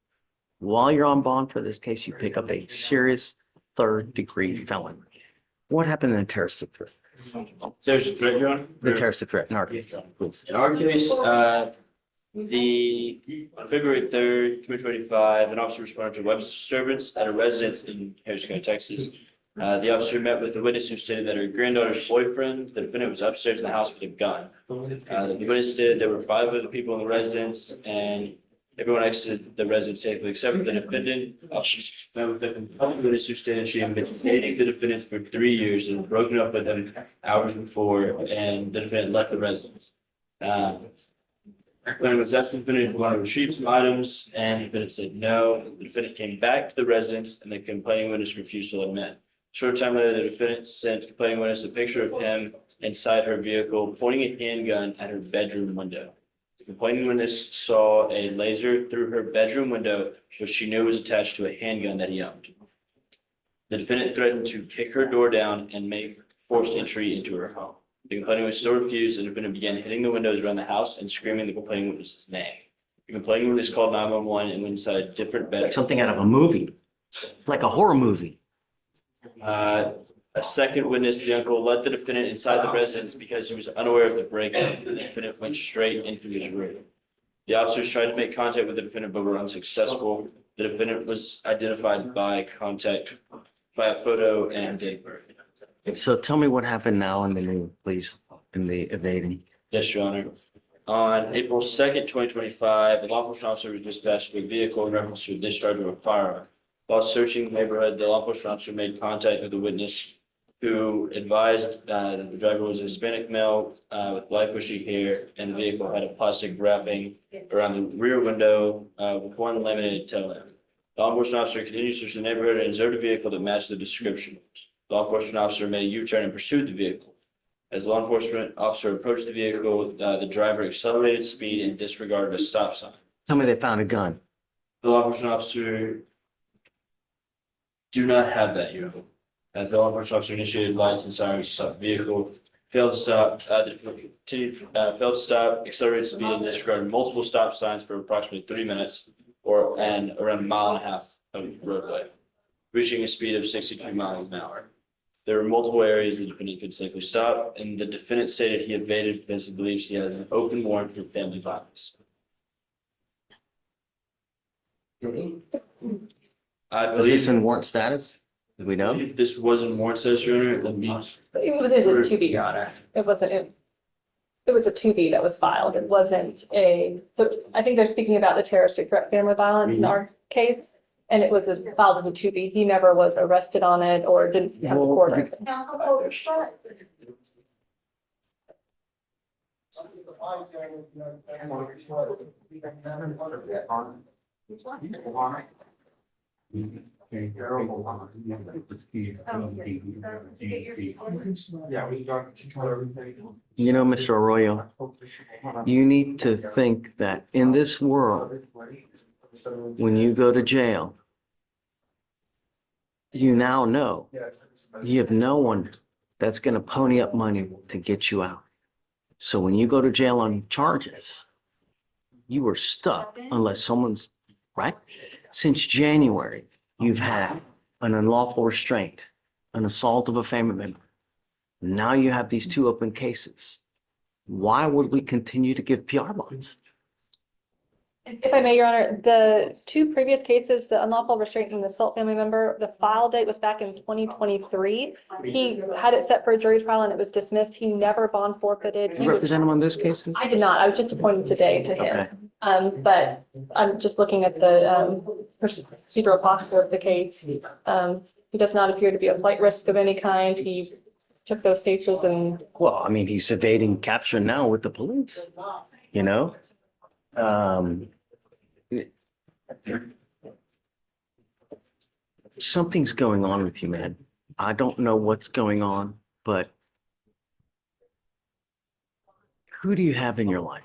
S1: While you're on bond for this case, you pick up a serious third-degree felony. What happened in a terroristic threat?
S3: There's a threat, Your Honor.
S1: The terroristic threat in our case, please.
S3: In our case, on February 3rd, 2025, an officer responded to a weapons disturbance at a residence in Harrison County, Texas. The officer met with the witness who stated that her granddaughter's boyfriend, the defendant, was upstairs in the house with a gun. The witness stated there were 5 other people in the residence and everyone exited the residence safely except for the defendant. Officer met with the witness who stated she had been dating the defendant for 3 years and broken up with him hours before, and the defendant left the residence. When it was asked the defendant if he wanted to retrieve some items, and the defendant said no. The defendant came back to the residence and the complaining witness refused to let him in. Short time later, the defendant sent complaining witness a picture of him inside her vehicle, pointing a handgun at her bedroom window. The complaining witness saw a laser through her bedroom window, which she knew was attached to a handgun that he owned. The defendant threatened to kick her door down and make forced entry into her home. The complaining witness still refused, and the defendant began hitting the windows around the house and screaming the complaining witness's name. The complaining witness called 911 and went inside a different bedroom.
S1: Like something out of a movie, like a horror movie.
S3: A second witness, the uncle, led the defendant inside the residence because he was unaware of the break-in. The defendant went straight into his room. The officers tried to make contact with the defendant but were unsuccessful. The defendant was identified by a photo and date of birth.
S1: So tell me what happened now in the new, please, in the evading.
S3: Yes, Your Honor. On April 2nd, 2025, a law enforcement officer was dispatched to a vehicle in reference to a discharge of a firearm. While searching the neighborhood, the law enforcement officer made contact with the witness who advised that the driver was a Hispanic male with light bushy hair, and the vehicle had a plastic wrapping around the rear window with one laminated tail lamp. The law enforcement officer continued to search the neighborhood and observed a vehicle that matched the description. The law enforcement officer made a U-turn and pursued the vehicle. As the law enforcement officer approached the vehicle, the driver accelerated speed and disregarded a stop sign.
S1: Tell me they found a gun.
S3: The law enforcement officer do not have that uniform. The law enforcement officer initiated license sirens to stop the vehicle, failed to stop, failed to stop, accelerated speed, and disregarded multiple stop signs for approximately 3 minutes and around a mile and a half of roadway, reaching a speed of 62 miles an hour. There were multiple areas the defendant could safely stop, and the defendant stated he evaded because he believes he had an open warrant for family violence. I
S1: Is this
S3: believe
S1: in warrant status? Do we know?
S3: this wasn't warrant status, Your Honor. Let me.
S14: It was a 2B, Your Honor. It wasn't, it was a 2B that was filed. It wasn't so I think they're speaking about the terroristic threat family violence in our case. And it was filed as a 2B. He never was arrested on it or didn't have the court.
S1: You know, Mr. Arroyo, you need to think that in this world, when you go to jail, you now know you have no one that's going to pony up money to get you out. So when you go to jail on charges, you are stuck unless someone's right. Since January, you've had an unlawful restraint, an assault of a family member. Now you have these 2 open cases. Why would we continue to give PR bonds?
S14: If I may, Your Honor, the 2 previous cases, the unlawful restraint and the assault family member, the file date was back in 2023. He had it set for a jury trial and it was dismissed. He never bond forfeited.
S1: You represent him on those cases?
S14: I did not. I was just appointed today to him.
S1: Okay.
S14: But I'm just looking at the procedural posture of the case. He does not appear to be a flight risk of any kind. He took those cases and.
S1: Well, I mean, he's evading capture now with the police, you know? Something's going on with you, man. I don't know what's going on, but who do you have in your life?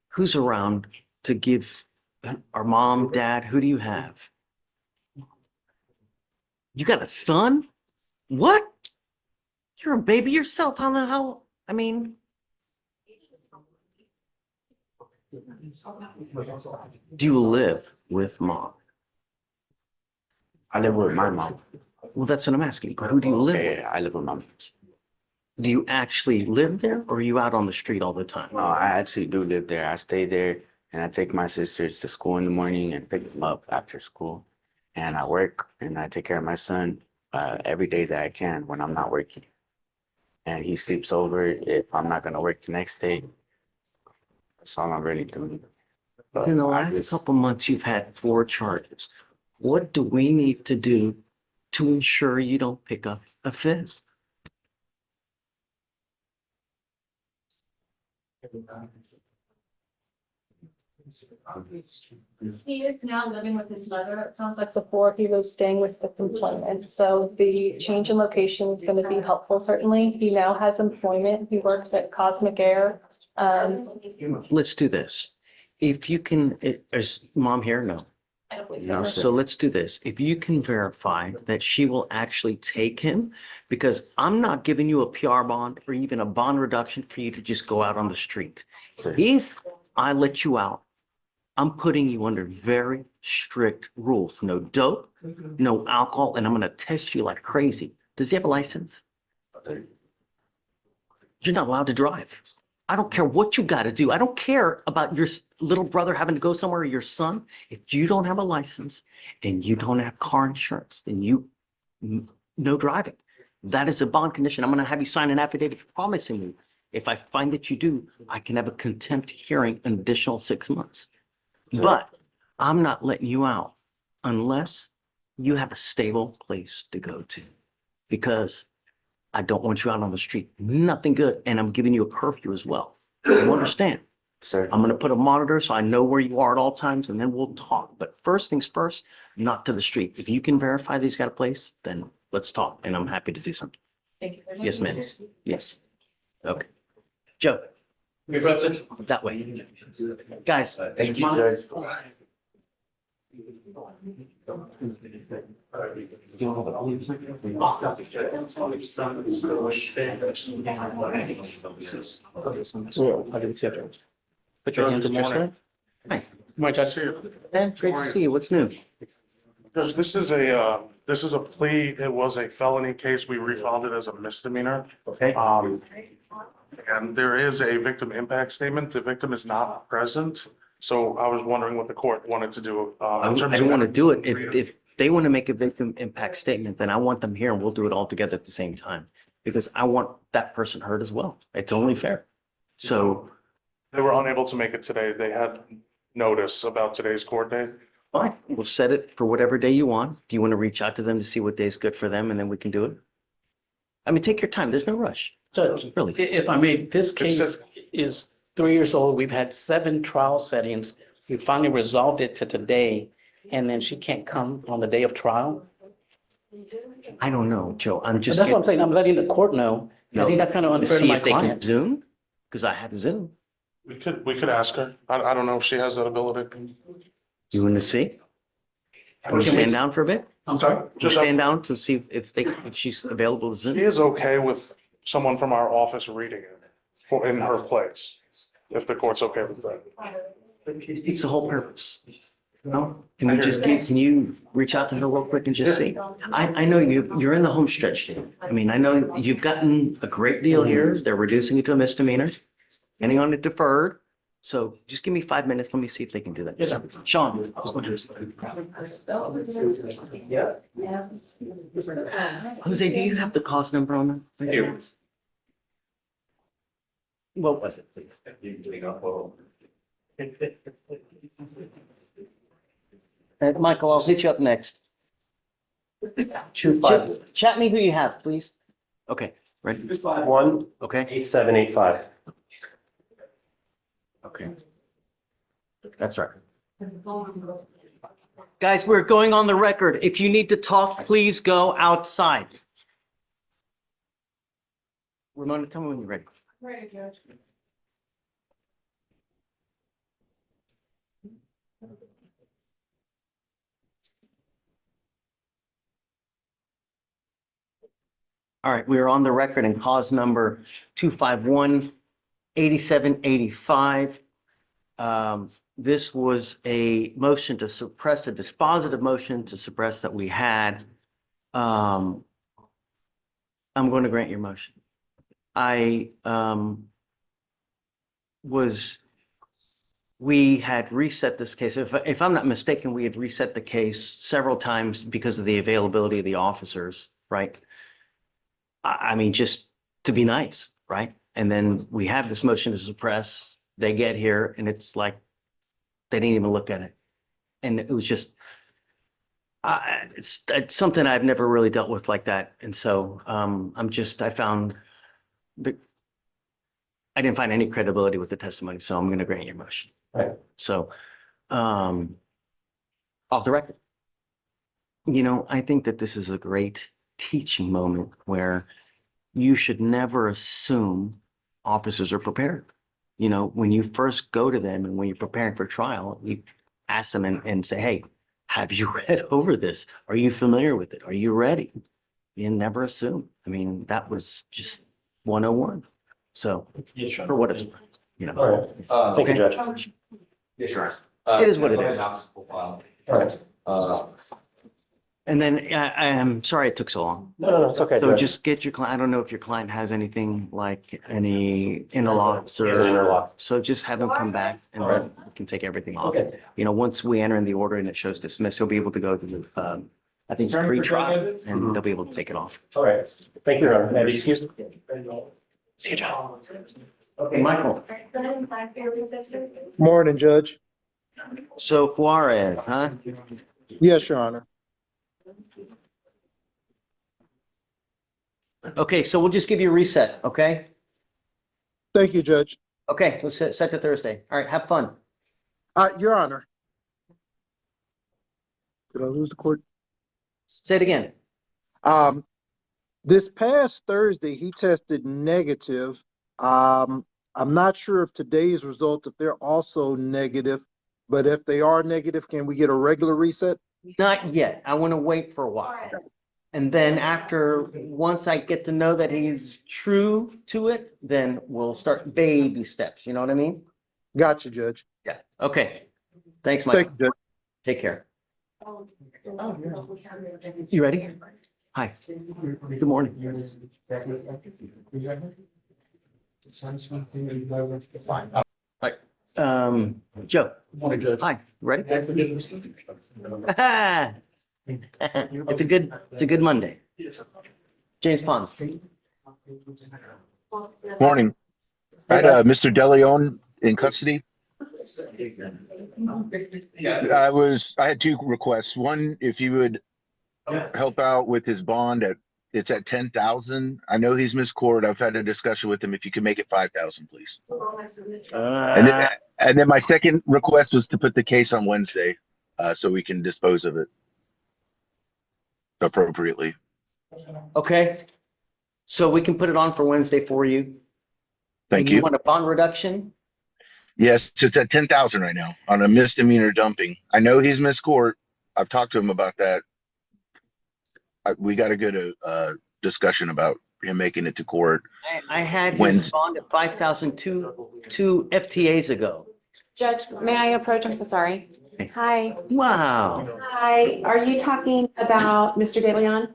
S1: Who's around to give our mom, dad? Who do you have? You got a son? What? You're a baby yourself. How the hell? I mean, do you live with mom?
S6: I live with my mom.
S1: Well, that's what I'm asking. Who do you live with?
S6: Yeah, I live with my mom.
S1: Do you actually live there or are you out on the street all the time?
S6: No, I actually do live there. I stay there and I take my sisters to school in the morning and pick them up after school. And I work and I take care of my son every day that I can when I'm not working. And he sleeps over if I'm not going to work the next day. That's all I'm really doing. But
S1: In the last couple months, you've had 4 charges. What do we need to do to ensure you don't pick up a 5th?
S14: He is now living with his mother. It sounds like before he was staying with the employment. So the change in location is going to be helpful, certainly. He now has employment. He works at Cosmic Air.
S1: Let's do this. If you can, is mom here? No.
S14: I don't believe
S6: No,
S14: so.
S6: sir.
S1: So let's do this. If you can verify that she will actually take him, because I'm not giving you a PR bond or even a bond reduction for you to just go out on the street.
S6: Sir.
S1: If I let you out, I'm putting you under very strict rules. No dope, no alcohol, and I'm going to test you like crazy. Does he have a license? You're not allowed to drive. I don't care what you got to do. I don't care about your little brother having to go somewhere or your son. If you don't have a license and you don't have car insurance, then no driving. That is a bond condition. I'm going to have you sign an affidavit promising me. If I find that you do, I can have a contempt hearing an additional 6 months. But I'm not letting you out unless you have a stable place to go to, because I don't want you out on the street. Nothing good. And I'm giving you a curfew as well. You understand?
S6: Sir.
S1: I'm going to put a monitor so I know where you are at all times, and then we'll talk. But first things first, not to the street. If you can verify that he's got a place, then let's talk. And I'm happy to do something.
S14: Thank you very much.
S1: Yes, ma'am. Yes. Okay. Joe, that way. Guys.
S6: Thank you, Judge.
S1: Put your hands on your side. Hi.
S9: My judge.
S1: Dan, great to see you. What's new?
S17: Judge, this is a plea. It was a felony case. We refiled it as a misdemeanor.
S1: Okay.
S17: And there is a victim impact statement. The victim is not present. So I was wondering what the court wanted to do.
S1: I don't want to do it. If they want to make a victim impact statement, then I want them here and we'll do it all together at the same time. Because I want that person heard as well. It's only fair. So
S17: They were unable to make it today. They had notice about today's court date.
S1: fine, we'll set it for whatever day you want. Do you want to reach out to them to see what day is good for them and then we can do it? I mean, take your time. There's no rush.
S9: Judge,
S1: Really.
S9: if I may, this case is 3 years old. We've had 7 trial settings. We finally resolved it to today, and then she can't come on the day of trial.
S1: I don't know, Joe. I'm
S9: But
S1: just.
S9: that's what I'm saying. I'm letting the court know. I think that's kind of unfair to
S1: See
S9: my
S1: if they can
S9: client.
S1: Zoom, because I have Zoom.
S17: We could ask her. I don't know if she has that ability.
S1: Do you want to see? Can we stand down for a bit?
S9: I'm sorry?
S1: Just stand down to see if she's available to
S17: She
S1: Zoom.
S17: is okay with someone from our office reading it in her place, if the court's okay with that.
S1: It's the whole purpose. No, can you reach out to her real quick and just see? I know you're in the home stretch, Jim. I mean, I know you've gotten a great deal here. They're reducing it to a misdemeanor, ending on it deferred. So just give me 5 minutes. Let me see if they can do that.
S9: Yes, sir.
S1: Sean. Jose, do you have the cause number on that?
S12: Here.
S1: What was it, please? Michael, I'll hit you up next.
S18: 25.
S1: Chat me who you have, please. Okay, ready?
S18: 251
S1: Okay,
S18: 8785.
S1: okay. That's right. Guys, we're going on the record. If you need to talk, please go outside. Ramona, tell me when you're ready.
S2: Ready, Judge.
S1: All right, we are on the record in cause number 251-8785. This was a motion to suppress, a dispositive motion to suppress that we had. I'm going to grant your motion. We had reset this case. If I'm not mistaken, we had reset the case several times because of the availability of the officers, right? I mean, just to be nice, right? And then we have this motion to suppress. They get here and it's like, they didn't even look at it. And it was just, it's something I've never really dealt with like that. And so I found that I didn't find any credibility with the testimony. So I'm going to grant your motion.
S18: Right.
S1: So off the record, I think that this is a great teaching moment where you should never assume officers are prepared. When you first go to them and when you're preparing for trial, you ask them and say, hey, have you read over this? Are you familiar with it? Are you ready? You never assume. I mean, that was just 101. So for what it's worth,
S18: All right. Thank you, Judge.
S12: Yes, sure.
S1: It is what it is.
S18: All right.
S1: And then I am sorry it took so long.
S18: No, it's okay,
S1: So
S18: Judge.
S1: just get your client, I don't know if your client has anything like any interlocks
S18: He has an
S1: or,
S18: interlock.
S1: so just have him come back and then we can take everything off.
S18: Okay.
S1: Once we enter in the order and it shows dismiss, he'll be able to go to the, I think, pre-trial and they'll be able to take it off.
S18: All right. Thank you, Your Honor. May I be excused?
S1: See you, John. Okay, Michael.
S2: Go ahead and sign for your sister.
S19: Morning, Judge.
S1: So Juarez, huh?
S19: Yes, Your Honor.
S1: Okay, so we'll just give you a reset, okay?
S19: Thank you, Judge.
S1: Okay, let's set to Thursday. All right, have fun.
S19: Your Honor. Did I lose the court?
S1: Say it again.
S19: This past Thursday, he tested negative. I'm not sure if today's results, if they're also negative. But if they are negative, can we get a regular reset?
S1: Not yet. I want to wait for a while. And then once I get to know that he's true to it, then we'll start baby steps. You know what I mean?
S19: Gotcha, Judge.
S1: Yeah. Okay. Thanks,
S19: Thank
S1: Mike.
S19: you, Judge.
S1: Take care. You ready? Hi. Good morning. Hi. Joe. Hi. Ready? It's a good Monday. James Pons.
S20: Morning. I had Mr. DeLeon in custody. I had two requests. One, if you would help out with his bond it's at 10,000. I know he's missed court. I've had a discussion with him. If you can make it 5,000, please. And then my second request was to put the case on Wednesday, so we can dispose of it appropriately.
S1: Okay. So we can put it on for Wednesday for you.
S20: Thank
S1: You
S20: you.
S1: want a bond reduction?
S20: Yes, it's at 10,000 right now on a misdemeanor dumping. I know he's missed court. I've talked to him about that. We got a good discussion about him making it to court.
S1: I had his
S20: Wednesday.
S1: bond at 5,000 two FTAs ago.
S15: Judge, may I approach? I'm so sorry. Hi.
S1: Wow.
S15: Hi, are you talking about Mr. DeLeon?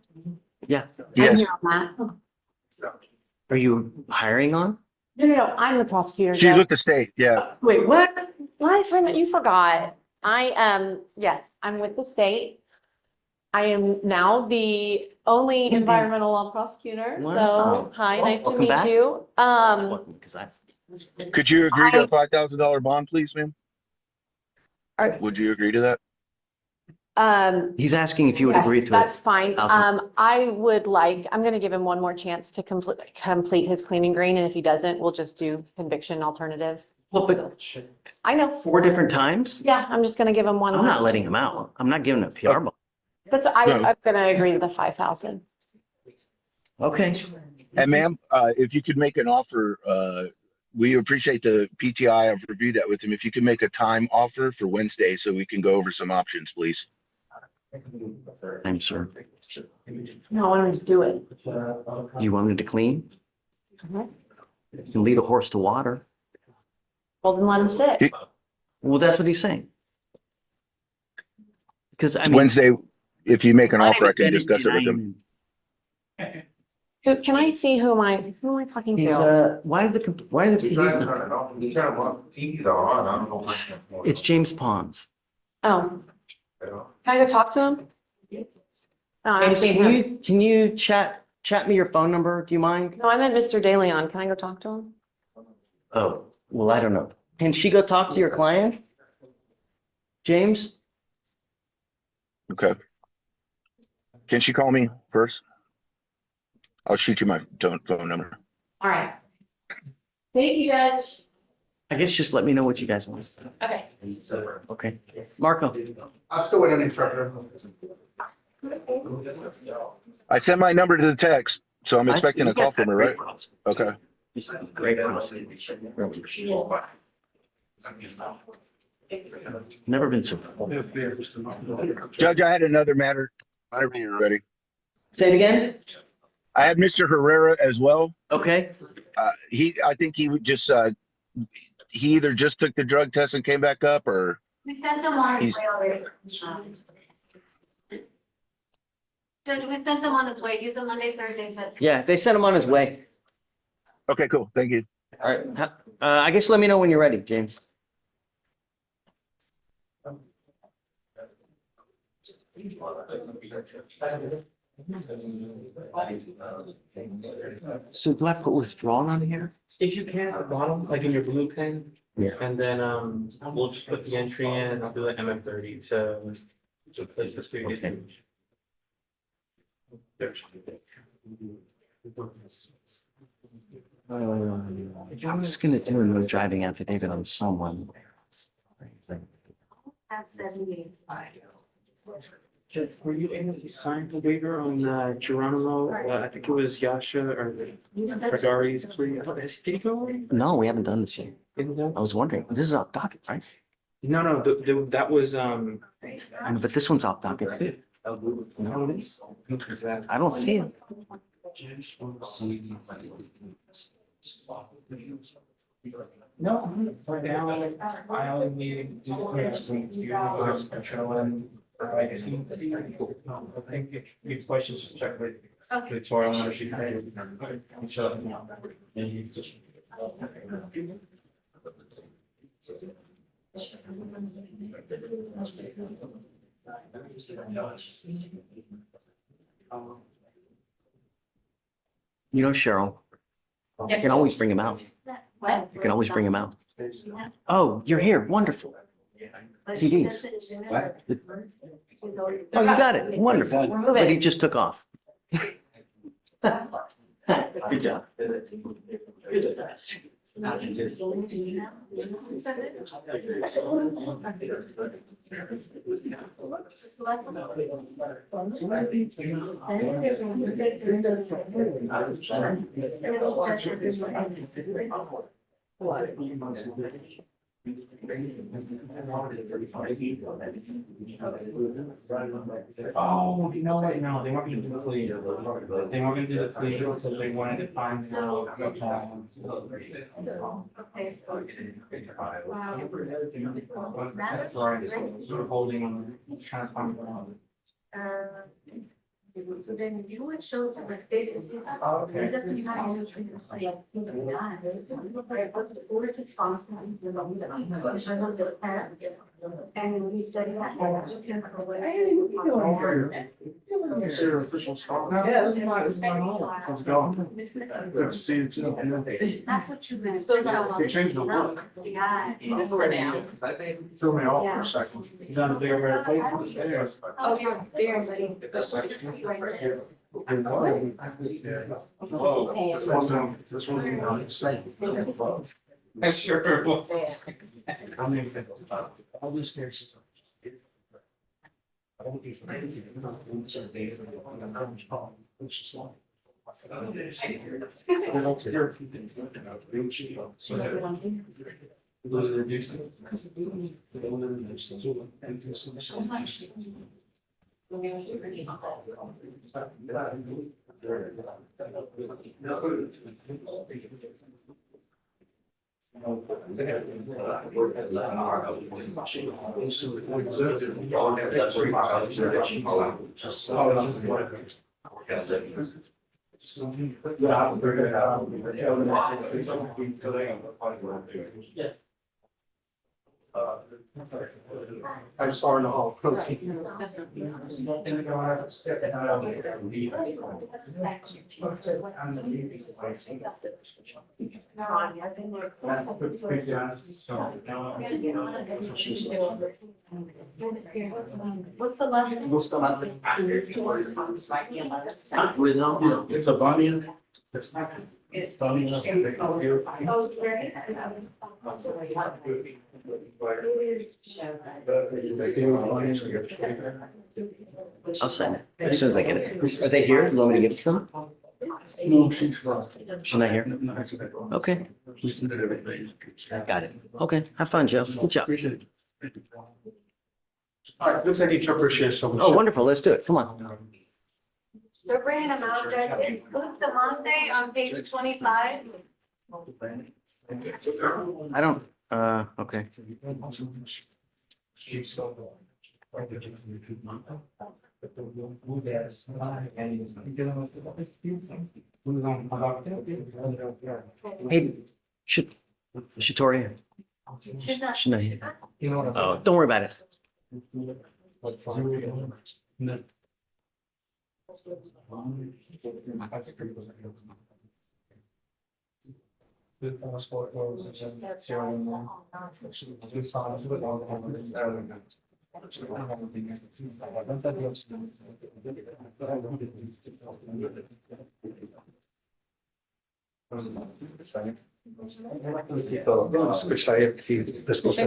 S1: Yeah.
S15: I'm
S20: Yes.
S15: here on that.
S1: Are you hiring on?
S15: No, I'm the prosecutor.
S20: She's
S15: Judge.
S20: with the state. Yeah.
S1: Wait, what?
S15: What? You forgot. Yes, I'm with the state. I am now the only environmental law prosecutor.
S1: Wow.
S15: So, hi, nice to
S1: Welcome
S15: meet
S1: back.
S15: you.
S1: Because
S20: Could you agree to a $5,000 bond, please, ma'am?
S15: Are-
S20: Would you agree to that?
S1: he's asking if you would
S15: Yes,
S1: agree to it.
S15: that's fine.
S1: Awesome.
S15: I'm gonna give him one more chance to complete his cleaning green, and if he doesn't, we'll just do conviction alternative.
S1: Well, but
S15: I know.
S1: 4 different times?
S15: Yeah, I'm just gonna give him one
S1: I'm not
S15: last.
S1: letting him out. I'm not giving a PR bond.
S20: No.
S15: I'm gonna agree to the 5,000.
S1: Okay.
S20: And ma'am, if you could make an offer, we appreciate the PTI. I've reviewed that with him. If you could make a time offer for Wednesday so we can go over some options, please.
S1: I'm sorry.
S15: No, I want him to do it.
S1: You want me to clean?
S15: Mhm.
S1: You can lead a horse to water.
S15: Well, then let him sit.
S1: Well, that's what he's saying. Because I mean,
S20: Wednesday, if you make an
S1: my name
S20: offer,
S1: is
S20: I can
S1: Dennis,
S20: discuss it
S1: and
S20: with him.
S15: Can I see who am I talking
S1: He's
S15: to?
S1: why is the TV's not? It's James Pons.
S15: Oh, can I go talk to him? No, I'm
S1: James,
S15: asking him.
S1: can you chat me your phone number? Do you mind?
S15: No, I meant Mr. DeLeon. Can I go talk to him?
S1: Oh, well, I don't know. Can she go talk to your client? James?
S20: Okay. Can she call me first? I'll shoot you my phone number.
S15: All right. Thank you, Judge.
S1: I guess just let me know what you guys want.
S15: Okay.
S1: Okay. Marco?
S17: I'm still waiting on the interpreter.
S20: I sent my number to the text, so I'm
S1: I-
S20: expecting
S1: you
S20: a call
S1: guys got
S20: from her,
S1: great
S20: right?
S1: pros.
S20: Okay.
S1: Great pros. Never been so.
S20: Judge, I had another matter. Whenever you're ready.
S1: Say it again?
S20: I had Mr. Herrera as well.
S1: Okay.
S20: I think he would just, he either just took the drug test and came back up, or
S2: We sent him on his
S20: He's-
S2: way already. Judge, we sent him on his way. He's a Monday, Thursday test.
S1: Yeah, they sent him on his way.
S20: okay, cool. Thank you.
S1: All right. I guess let me know when you're ready, James. So do I put withdrawn on here?
S18: If you can, at the bottom, like in your blue pen,
S1: Yeah.
S18: and then we'll just put the entry in, and I'll do an MM30 to place the previous
S1: Okay.
S18: image.
S1: I'm just gonna do a no driving affidavit on someone.
S2: That's 78.
S18: Judge, were you able to sign the waiver on Geronimo? I think it was Yasha or Regari's plea. Did he go already?
S1: No, we haven't done this yet.
S18: Isn't that?
S1: I was wondering, this is our docket, right?
S18: No, that was,
S1: I know, but this one's off docket too.
S18: no, it is.
S1: I don't see it.
S18: No, for now, I only need to do control and I see. I think if you have questions, just check with Victoria when she.
S1: You know, Cheryl, you can always bring him out.
S2: What?
S1: You can always bring him out. Oh, you're here. Wonderful. TVs. Oh, you got it. Wonderful. But he just took off. Good job.
S18: Oh, you know what? No, they weren't gonna do the plea. They weren't gonna do the plea because they wanted to find That's right. We're holding on, trying to find out.
S2: So then you would show to the vacancy.
S18: Okay.
S2: It doesn't have to be like, or just and we said that.
S17: It's your official spot now?
S18: Yeah, it's my home.
S17: How's it going? Good to see you too.
S2: That's what you've been.
S17: You changed the look.
S2: Yeah.
S14: Just for now.
S17: Threw me off for a second.
S18: He's on a bigger, better place than stairs.
S2: Oh, you're there, buddy.
S17: Whoa. This one.
S18: Sure.
S17: I mean, all these cases. I'm sorry to hold.
S2: What's the last?
S17: It's a bunny.
S2: It's funny. Oh, very.
S1: I'll send it as soon as I get it. Are they here? You want me to give it to them?
S17: No, she's not.
S1: She's not here? Okay, got it. Okay, have fun, Joe. Good job.
S17: All right, let's take each other share some.
S1: Oh, wonderful. Let's do it. Come on.
S2: We're bringing them out, Judge. It's Bustamante on page 25.
S1: I don't, okay. Hey, Shatori.
S2: She's not.
S1: She's not here. Oh, don't worry about it.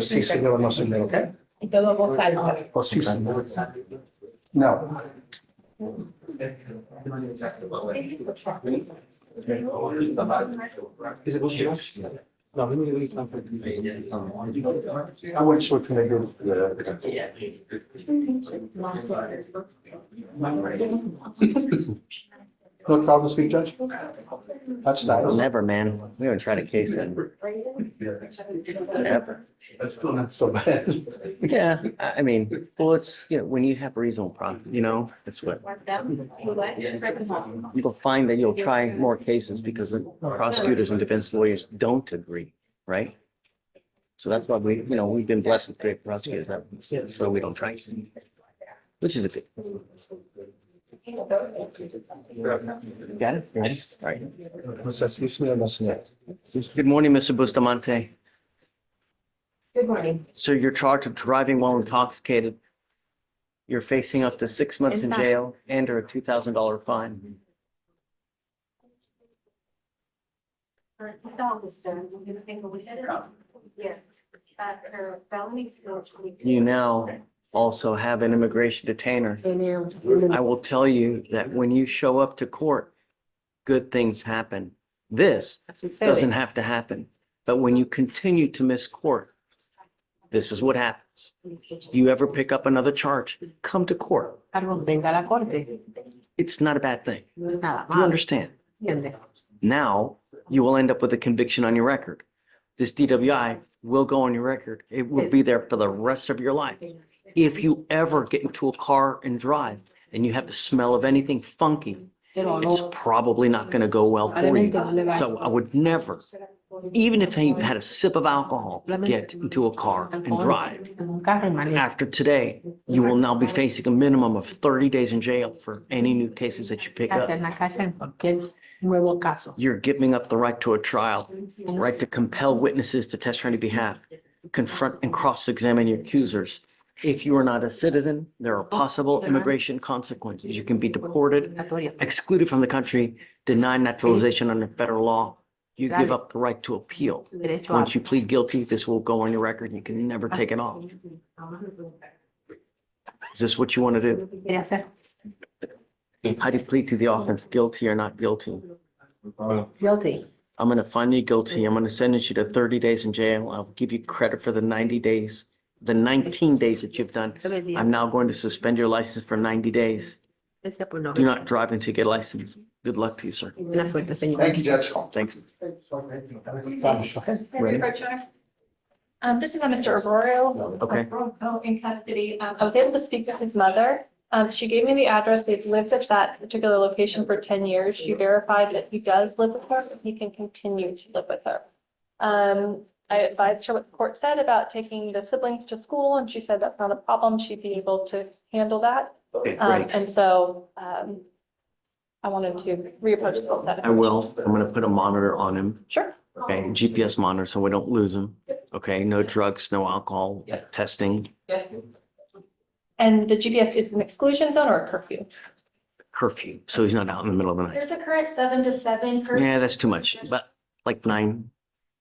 S19: Sí, señor, no, señor, ¿ok?
S5: Y todo en voz alta.
S19: Oh, sí, señor. No. I wouldn't switch when I did. No problem to speak, Judge? That's nice.
S1: Never, man. We haven't tried a case in ever.
S19: That's still not so bad.
S1: Yeah, I mean, well, it's, when you have reasonable problem, it's what, you'll find that you'll try more cases because the prosecutors and defense lawyers don't agree, right? So that's why we've been blessed with great prosecutors. That's why we don't try, which is a good. Got it? Yes. All right. Good morning, Mr. Bustamante.
S5: Good morning.
S1: So you're charged with driving while intoxicated. You're facing up to 6 months in jail and or a $2,000 fine. You now also have an immigration detainer. I will tell you that when you show up to court, good things happen. This doesn't have to happen. But when you continue to miss court, this is what happens. You ever pick up another charge, come to court. It's not a bad thing. You understand? Now you will end up with a conviction on your record. This DWI will go on your record. It will be there for the rest of your life. If you ever get into a car and drive and you have the smell of anything funky, it's probably not going to go well for you. So I would never, even if you've had a sip of alcohol, get into a car and drive. After today, you will now be facing a minimum of 30 days in jail for any new cases that you pick up. You're giving up the right to a trial, right to compel witnesses to testify on your behalf, confront and cross-examine your accusers. If you are not a citizen, there are possible immigration consequences. You can be deported, excluded from the country, denied naturalization under federal law. You give up the right to appeal. Once you plead guilty, this will go on your record and you can never take it off. Is this what you want to do? How do you plead to the offense, guilty or not guilty?
S5: Guilty.
S1: I'm going to find you guilty. I'm going to sentence you to 30 days in jail. I'll give you credit for the 90 days, the 19 days that you've done. I'm now going to suspend your license for 90 days. Do not drive until you get a license. Good luck to you, sir.
S19: Thank you, Judge.
S1: Thanks.
S14: This is Mr. Arroyo.
S1: Okay.
S14: In custody. I was able to speak with his mother. She gave me the address. They've lived at that particular location for 10 years. She verified that he does live with her, but he can continue to live with her. I advised her what the court said about taking the siblings to school, and she said that's not a problem. She'd be able to handle that.
S1: Okay, great.
S14: And so I wanted to reapproach that.
S1: I will. I'm going to put a monitor on him.
S14: Sure.
S1: Okay, GPS monitor so we don't lose him. Okay, no drugs, no alcohol, testing,
S14: Yes. And the GPS is an exclusion zone or a curfew?
S1: curfew. So he's not out in the middle of the night.
S2: There's a current 7 to 7 curfew.
S1: Yeah, that's too much, but like 9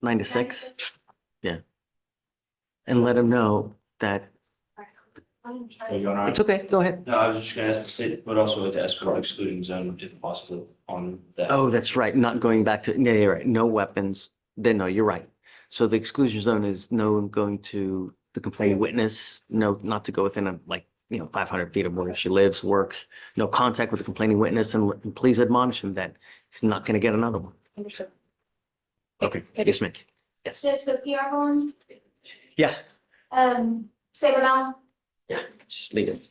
S1: to 6. Yeah. And let him know that it's okay. Go ahead.
S3: No, I was just gonna ask the state, but also to ask for excluding zone if possible on that.
S1: Oh, that's right. Not going back to, yeah, you're right. No weapons. Then no, you're right. So the exclusion zone is no going to the complaining witness, no, not to go within 500 feet of where she lives, works, no contact with the complaining witness, and please admonish him that he's not going to get another one.
S14: Understood.
S1: Okay, yes, ma'am. Yes.
S2: Judge, the PR ones,
S1: Yeah,
S2: say it now.
S1: yeah, just leave it.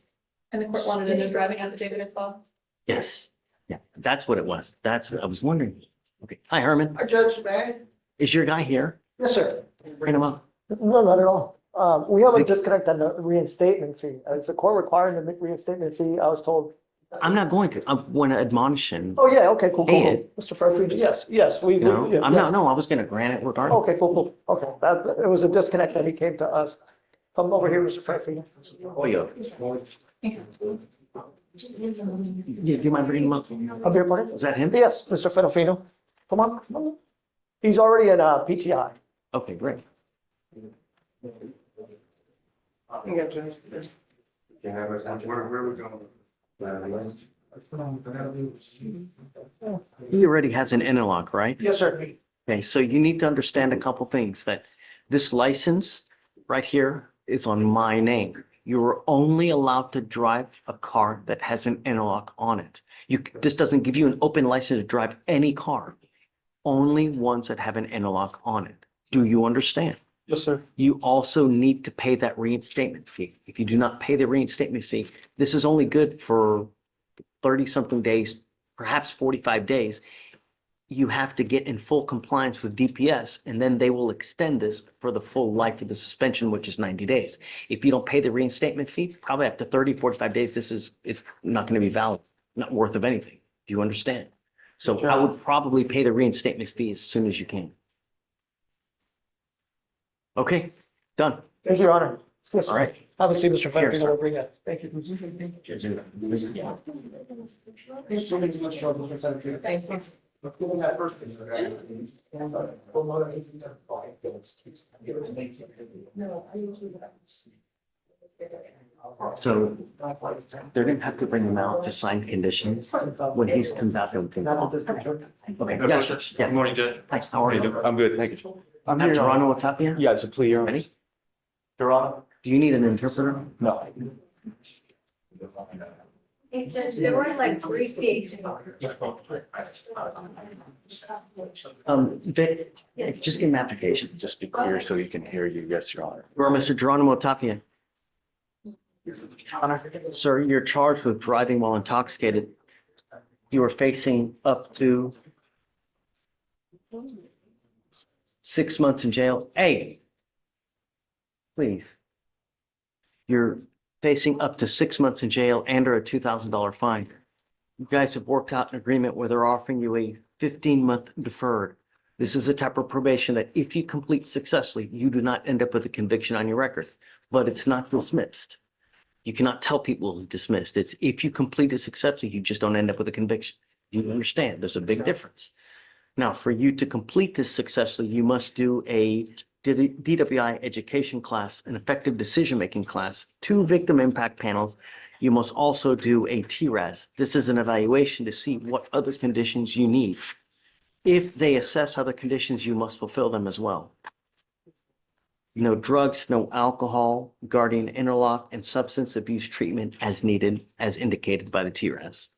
S14: And the court wanted a no driving affidavit as well.
S1: Yes, yeah, that's what it was. That's what I was wondering. Okay, hi, Herman.
S19: Judge, man.
S1: Is your guy here?
S21: Yes, sir.
S1: Bring him up.
S21: No, not at all. We have a disconnect on the reinstatement fee. Is the court requiring the reinstatement fee? I was told.
S1: I'm not going to. I want to admonish him.
S21: Oh, yeah, okay, cool,
S1: Pay
S21: cool.
S1: it.
S21: Mr. Fairfield, yes, we.
S1: No,
S21: yeah,
S1: I'm
S21: yes.
S1: not. No, I was going to grant it regardless.
S21: Okay, cool. Okay, it was a disconnect that he came to us. Come over here, Mr. Fairfield.
S1: Oh, yeah. Yeah, do you mind bringing him up?
S21: Up here, pardon?
S1: Is that him?
S21: Yes, Mr. Fedofino. Come on. He's already in PTI.
S1: Okay, great.
S17: Where are we going?
S1: He already has an interlock, right?
S21: Yes, sir.
S1: Okay, so you need to understand a couple things, that this license right here is on my name. You are only allowed to drive a car that has an interlock on it. This doesn't give you an open license to drive any car, only ones that have an interlock on it. Do you understand?
S21: Yes, sir.
S1: You also need to pay that reinstatement fee. If you do not pay the reinstatement fee, this is only good for 30-something days, perhaps 45 days. You have to get in full compliance with DPS, and then they will extend this for the full life of the suspension, which is 90 days. If you don't pay the reinstatement fee, probably after 30, 45 days, this is not going to be valid, not worth of anything. Do you understand? So I would probably pay the reinstatement fee as soon as you can. Okay, done.
S21: Thank you, Your Honor. Yes,
S1: All right.
S21: Obviously, Mr.
S1: Here,
S21: Fenner,
S1: sir.
S21: will bring it. Thank you.
S5: Thank you.
S1: So they're gonna have to bring him out to sign conditions when he's comes out. Okay, yes, Judge. Yeah.
S12: Good morning, Judge.
S1: Hi, how are you?
S12: I'm good, thank you.
S21: I'm
S1: I'm
S21: here, Your Honor.
S1: Geronimo Tapia.
S12: Yeah, it's a plea, Your Honor.
S1: Ready?
S21: Your Honor.
S1: Do you need an interpreter?
S12: No.
S2: Hey, Judge, there were like 3 stages.
S1: Vic, just give him application.
S12: Just be clear so you can hear you. Yes, Your Honor.
S1: You are Mr. Geronimo Tapia. Sir, you're charged with driving while intoxicated. You are facing up to 6 months in jail. Hey, please. You're facing up to 6 months in jail and or a $2,000 fine. You guys have worked out an agreement where they're offering you a 15-month deferred. This is a type of probation that if you complete successfully, you do not end up with a conviction on your record, but it's not dismissed. You cannot tell people it's dismissed. It's if you complete it successfully, you just don't end up with a conviction. You understand? There's a big difference. Now, for you to complete this successfully, you must do a DWI education class, an effective decision-making class, 2 victim impact panels. You must also do a TRAS. This is an evaluation to see what other conditions you need. If they assess other conditions, you must fulfill them as well. No drugs, no alcohol, guardian interlock, and substance abuse treatment as needed, as indicated by the TRAS.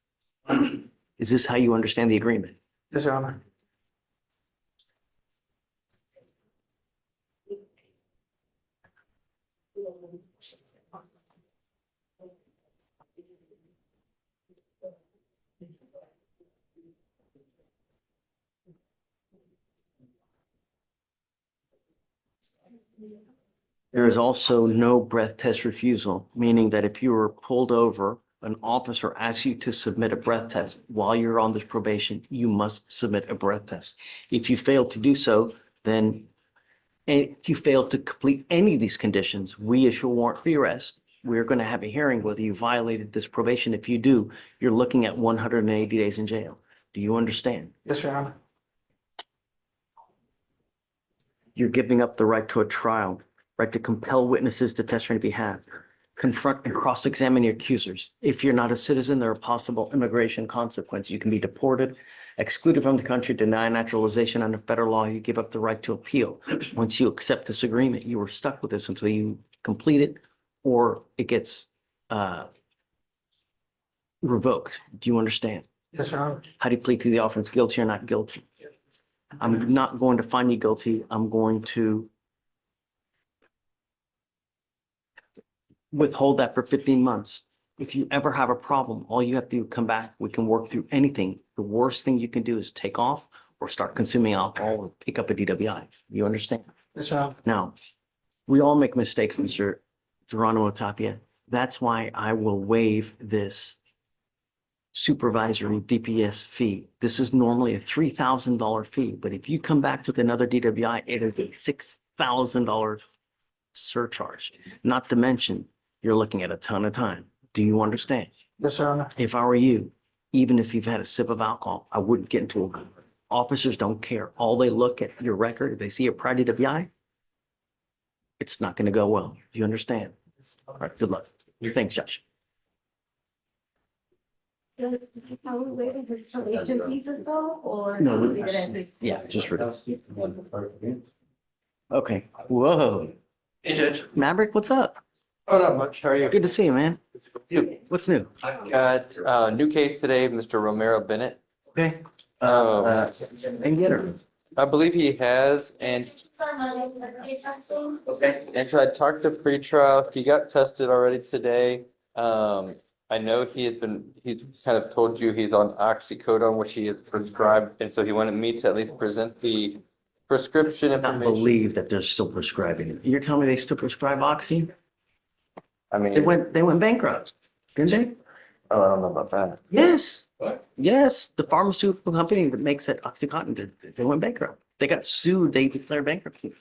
S1: Is this how you understand the agreement?
S21: Yes, Your Honor.
S1: There is also no breath test refusal, meaning that if you were pulled over, an officer asks you to submit a breath test while you're on this probation, you must submit a breath test. If you fail to do so, then if you fail to complete any of these conditions, we issue a warrant for your arrest. We're going to have a hearing whether you violated this probation. If you do, you're looking at 180 days in jail. Do you understand?
S21: Yes, Your Honor.
S1: You're giving up the right to a trial, right to compel witnesses to testify on your behalf, confront and cross-examine your accusers. If you're not a citizen, there are possible immigration consequences. You can be deported, excluded from the country, denied naturalization under federal law. You give up the right to appeal. Once you accept this agreement, you are stuck with this until you complete it or it gets revoked. Do you understand?
S21: Yes, Your Honor.
S1: How do you plead to the offense, guilty or not guilty? I'm not going to find you guilty. I'm going to withhold that for 15 months. If you ever have a problem, all you have to do, come back. We can work through anything. The worst thing you can do is take off or start consuming alcohol or pick up a DWI. You understand?
S21: Yes, Your Honor.
S1: Now, we all make mistakes, Mr. Geronimo Tapia. That's why I will waive this supervisory DPS fee. This is normally a $3,000 fee, but if you come back with another DWI, it is a $6,000 surcharge. Not to mention, you're looking at a ton of time. Do you understand?
S21: Yes, Your Honor.
S1: If I were you, even if you've had a sip of alcohol, I wouldn't get into it. Officers don't care. All they look at your record, if they see a prior DWI, it's not going to go well. Do you understand? All right, good luck. Thanks, Josh.
S2: Are we waiting for Judicial Junkies as well, or?
S1: No,
S2: leave it as is?
S1: Yeah, just reduce. Okay, whoa.
S12: Hey, Judge.
S1: Maverick, what's up?
S12: Oh, not much. How are you?
S1: Good to see you, man.
S12: You.
S1: What's new?
S12: I've got new case today, Mr. Romero Bennett.
S1: Okay. And get her.
S12: I believe he has, and
S1: Okay.
S12: so I talked to pretrial. He got tested already today. I know he's kind of told you he's on oxycodone, which he is prescribed, and so he wanted me to at least present the prescription
S1: I can't
S12: information.
S1: believe that they're still prescribing it. You're telling me they still prescribe Oxy?
S12: I
S1: They
S12: mean,
S1: went bankrupt, didn't they?
S12: oh, I don't know about that.
S1: Yes.
S12: What?
S1: Yes, the pharmaceutical company that makes that OxyContin, they went bankrupt. They got sued, they declared bankruptcy.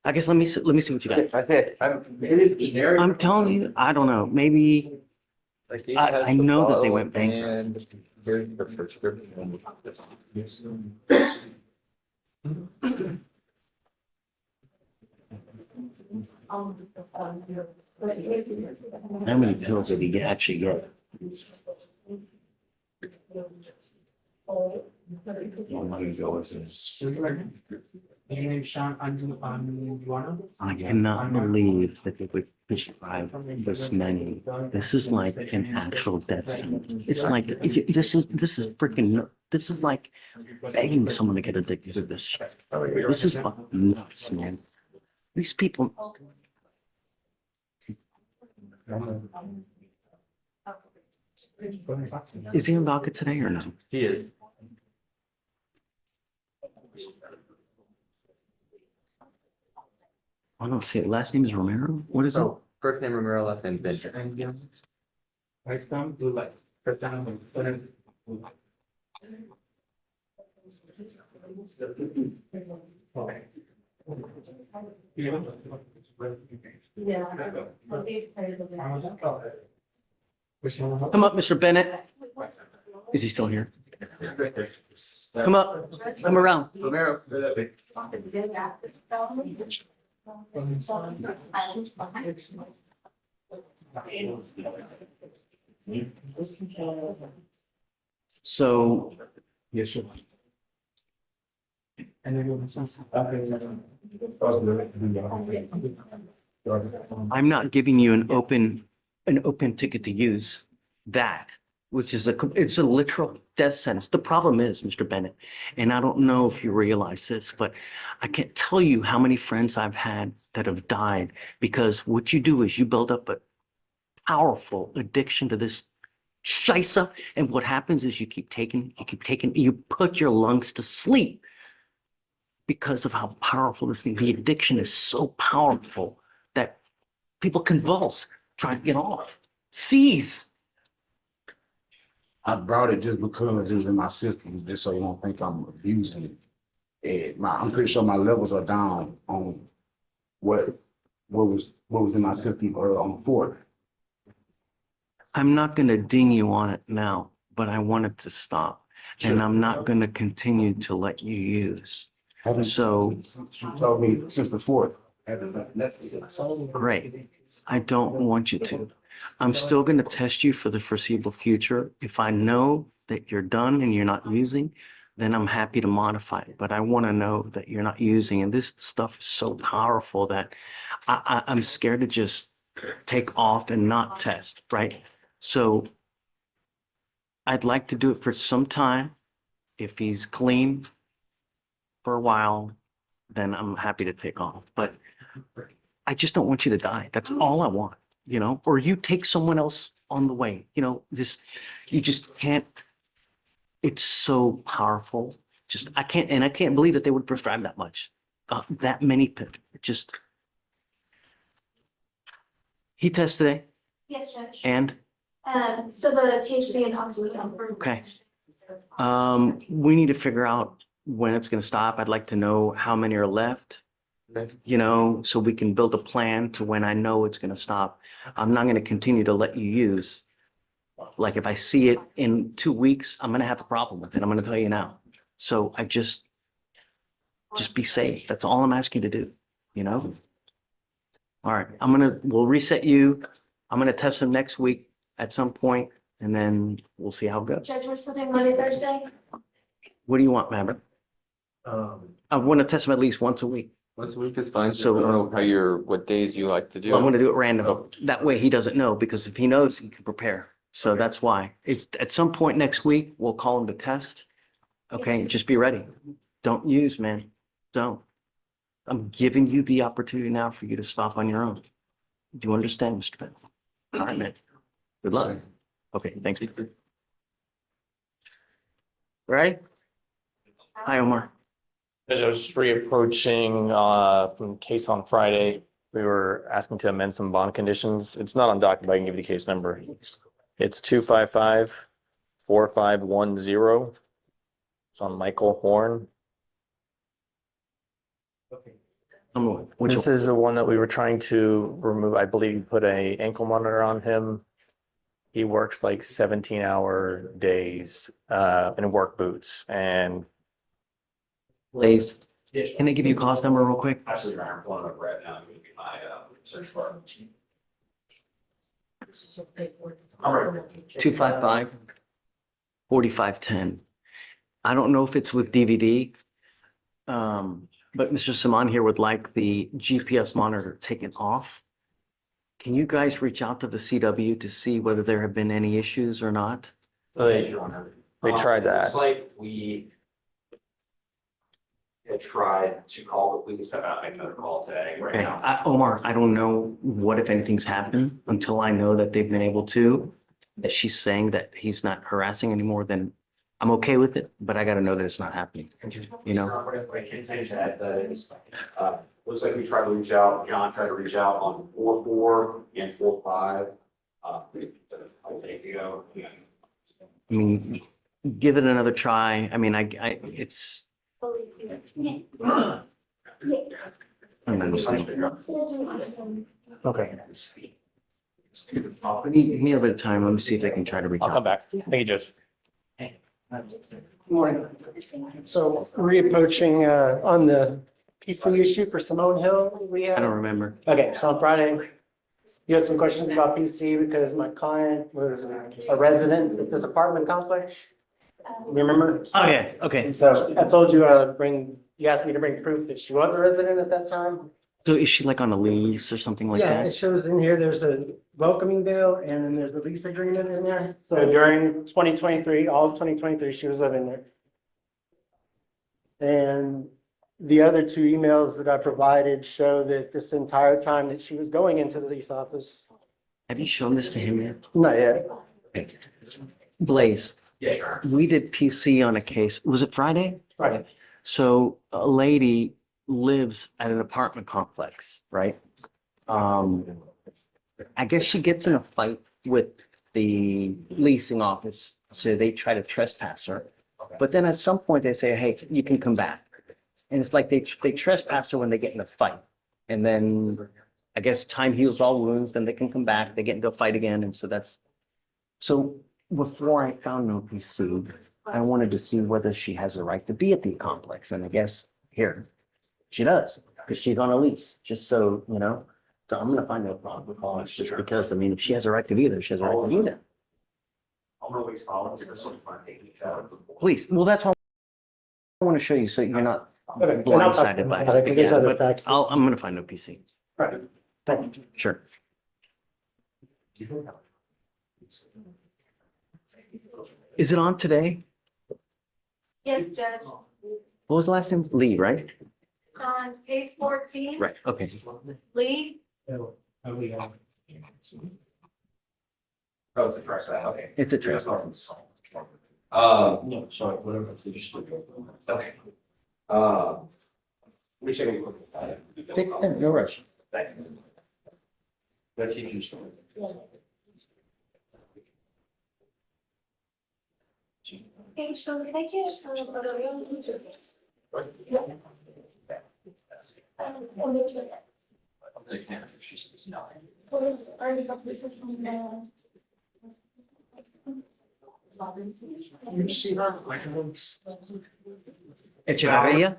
S1: I guess let me see what you got.
S12: I think maybe generic.
S1: I'm telling you, I don't know, maybe,
S12: Like he
S1: I
S12: has the
S1: know that they
S12: bottle
S1: went bankrupt.
S12: and here's the prescription.
S1: How many pills did he actually get?
S18: His name's Sean Anjuana.
S1: I cannot believe that they would prescribe this many. This is like an actual death sentence. It's like, this is freaking, this is like begging someone to get addicted to this shit. This is fucking nuts, man. These people. Is he on docket today or no?
S12: He is.
S1: I don't see it. Last name is Romero? What is it?
S12: Oh, first name Romero, last name Benjamin.
S18: Right down to like, right down. Okay.
S1: Come up, Mr. Bennett. Is he still here? Come up. Come around.
S12: Romero.
S1: So
S18: Yes, sir.
S1: I'm not giving you an open ticket to use that, which is it's a literal death sentence. The problem is, Mr. Bennett, and I don't know if you realize this, but I can't tell you how many friends I've had that have died because what you do is you build up a powerful addiction to this shisa, and what happens is you keep taking, you put your lungs to sleep because of how powerful this thing, the addiction is so powerful that people convulse, trying to get off, seize.
S4: I brought it just because it was in my system, just so you don't think I'm abusing it. I'm pretty sure my levels are down on what was in my system on the 4th.
S1: I'm not going to ding you on it now, but I want it to stop.
S4: Sure.
S1: And I'm not going to continue to let you use. So
S4: You told me since the 4th.
S1: great. I don't want you to. I'm still going to test you for the foreseeable future. If I know that you're done and you're not using, then I'm happy to modify it. But I want to know that you're not using. And this stuff is so powerful that I'm scared to just take off and not test, right? So I'd like to do it for some time. If he's clean for a while, then I'm happy to take off. But I just don't want you to die. That's all I want, you know, or you take someone else on the way, you know, you just can't, it's so powerful. Just, I can't believe that they would prescribe that much, that many, just. He tests today
S2: Yes, Judge.
S1: and,
S2: So the THC and oxycodone.
S1: okay. We need to figure out when it's going to stop. I'd like to know how many are left, you know, so we can build a plan to when I know it's going to stop. I'm not going to continue to let you use. Like if I see it in 2 weeks, I'm going to have a problem with it. I'm going to tell you now. So I just be safe. That's all I'm asking you to do, you know? All right, we'll reset you. I'm going to test him next week at some point. and then we'll see how it goes.
S2: Judge, we're still doing Monday, Thursday?
S1: What do you want, Maverick? I want to test them at least once a week.
S12: Once a week is fine.
S1: So-
S12: So I don't know how what days you like to do.
S1: I'm gonna do it random. That way he doesn't know, because if he knows, he can prepare. So that's why. It's at some point next week, we'll call him to test. Okay, just be ready. Don't use, man. Don't. I'm giving you the opportunity now for you to stop on your own. Do you understand, Mr. Penn? All right, man. Good luck. Okay, thanks. Right? Hi, Omar.
S7: As I was reapproaching from the case on Friday, we were asking to amend some bond conditions. It's not on docket, but I can give you the case number. It's 255-4510. It's on Michael Horn. This is the one that we were trying to remove. I believe you put a ankle monitor on him. He works like 17-hour days in work boots, and
S1: Please. Can I give you a cause number real quick?
S18: Absolutely, I'm pulling up right now. Give me my search bar. All right.
S1: 255-4510. I don't know if it's with DVD. But Mr. Saman here would like the GPS monitor taken off. Can you guys reach out to the CW to see whether there have been any issues or not?
S7: they tried that.
S18: It's like we had tried to call the police. I'm not making another call today right
S1: Okay,
S18: now.
S1: Omar, I don't know what, if anything's happened until I know that they've been able to, that she's saying that he's not harassing anymore, then I'm okay with it, but I gotta know that it's not happening, you know?
S18: I can say that, looks like we tried to reach out, John tried to reach out on 4-4 and 4-5. A day ago.
S1: I mean, give it another try. I mean, it's. I'm understanding.
S7: Okay.
S1: Give me a bit of time. Let me see if I can try to reach
S7: I'll
S1: out.
S7: come back. Thank you, Judge.
S21: Morning. So reapproaching on the PC issue for Simone Hill, we
S1: I don't
S21: have.
S1: remember.
S21: Okay, so on Friday, you had some questions about PC because my client was a resident at this apartment complex. Remember?
S1: Oh, yeah, okay.
S21: So I told you, you asked me to bring proof that she was a resident at that time.
S1: So is she like on a lease or something like
S21: Yeah, it
S1: that?
S21: shows in here, there's a welcoming bill and then there's a lease agreement in there. So during 2023, all of 2023, she was living there. And the other two emails that I provided show that this entire time that she was going into the lease office.
S1: Have you shown this to him yet?
S21: Not yet.
S1: Okay. Blaze, we did PC on a case. Was it Friday?
S21: Right.
S1: So a lady lives at an apartment complex, right? I guess she gets in a fight with the leasing office, so they try to trespass her. But then at some point they say, hey, you can come back. And it's like they trespass her when they get in a fight. And then I guess time heals all wounds, then they can come back, they get into a fight again. And so so before I found no PC, I wanted to see whether she has a right to be at the complex. And I guess here, she does, because she's on a lease, just so, you know. So I'm gonna find no problem with calling, just because, I mean, if she has a right to be there, she has a right to be there.
S18: I'm always following this one.
S1: Please, well, that's why I want to show you, so you're not
S21: Okay, and I'll talk
S1: blindsided by
S21: about it, 'cause there's
S1: it.
S21: other
S1: But
S21: facts.
S1: I'm gonna find no PC.
S21: Right. Thank you.
S1: Sure. Is it on today?
S2: Yes, Judge.
S1: What was the last name? Lee, right?
S2: On page 14.
S1: Right, okay.
S2: Lee,
S18: Oh, it's a trespass, okay.
S1: It's a trespass.
S18: No, sorry, whatever. Okay. Let me check it.
S1: No rush.
S18: Thanks. That's teaching story.
S2: page, can I get
S18: You see her?
S1: Echevarria?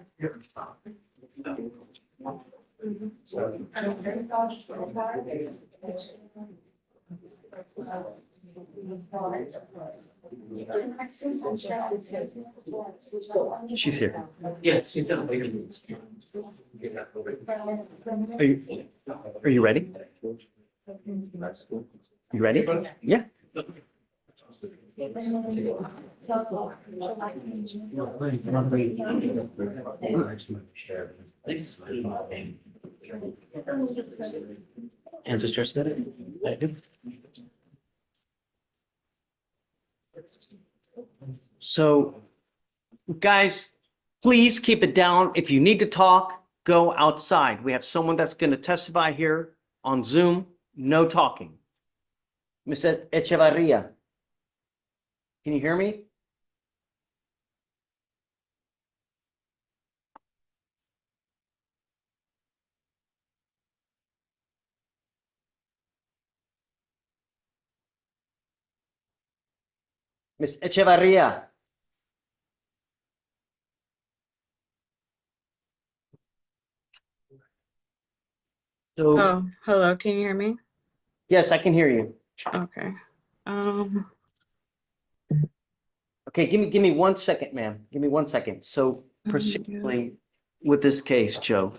S1: She's here.
S9: Yes, she's in the waiting
S1: Are you ready? You ready? Yeah.
S9: And sister said it. I do.
S1: So, guys, please keep it down. If you need to talk, go outside. We have someone that's going to testify here on Zoom. No talking. Mr. Echevarria, can you hear me? Ms. Echevarria. So,
S16: Oh, hello, can you hear me?
S1: yes, I can hear you.
S16: Okay.
S1: Okay, give me 1 second, ma'am. Give me 1 second. So procedurally, with this case, Joe,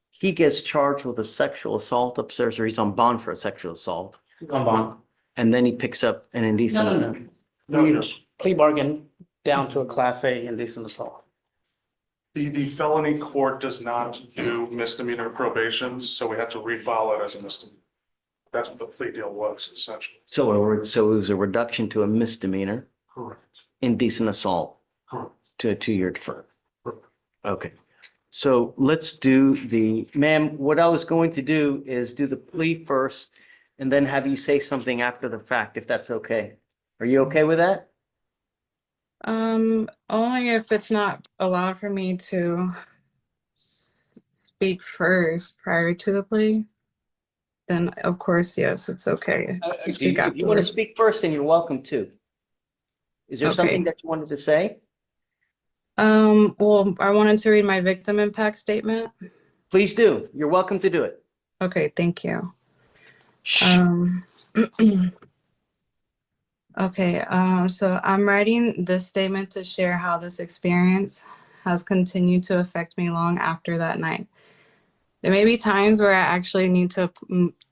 S1: he gets charged with a sexual assault upstairs, or he's on bond for a sexual assault.
S9: On bond.
S1: And then he picks up an indecent.
S9: No. Plea bargain down to a class A indecent assault.
S17: The felony court does not do misdemeanor probations, so we have to refile it as a misdemeanor. That's what the plea deal was essentially.
S1: So it was a reduction to a misdemeanor,
S17: Correct.
S1: indecent assault,
S17: Correct.
S1: to a 2-year defer.
S17: Correct.
S1: Okay. So let's do ma'am, what I was going to do is do the plea first and then have you say something after the fact, if that's okay. Are you okay with that?
S16: Only if it's not allowed for me to speak first prior to the plea, then of course, yes, it's okay to speak
S1: If you want to
S16: afterwards.
S1: speak first, then you're welcome to. Is there
S16: Okay.
S1: something that you wanted to say?
S16: Well, I wanted to read my victim impact statement.
S1: Please do. You're welcome to do it.
S16: Okay, thank you. Okay, so I'm writing this statement to share how this experience has continued to affect me long after that night. There may be times where I actually need to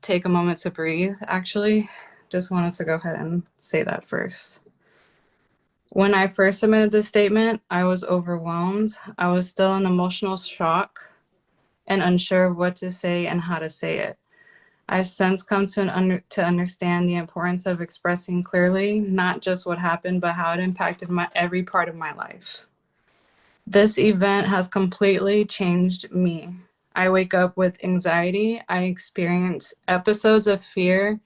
S16: take a moment to breathe, actually. Just wanted to go ahead and say that first. When I first submitted this statement, I was overwhelmed. I was still in emotional shock and unsure of what to say and how to say it. I've since come to understand the importance of expressing clearly, not just what happened, but how it impacted every part of my life. This event has completely changed me. I wake up with anxiety. I experience episodes of fear,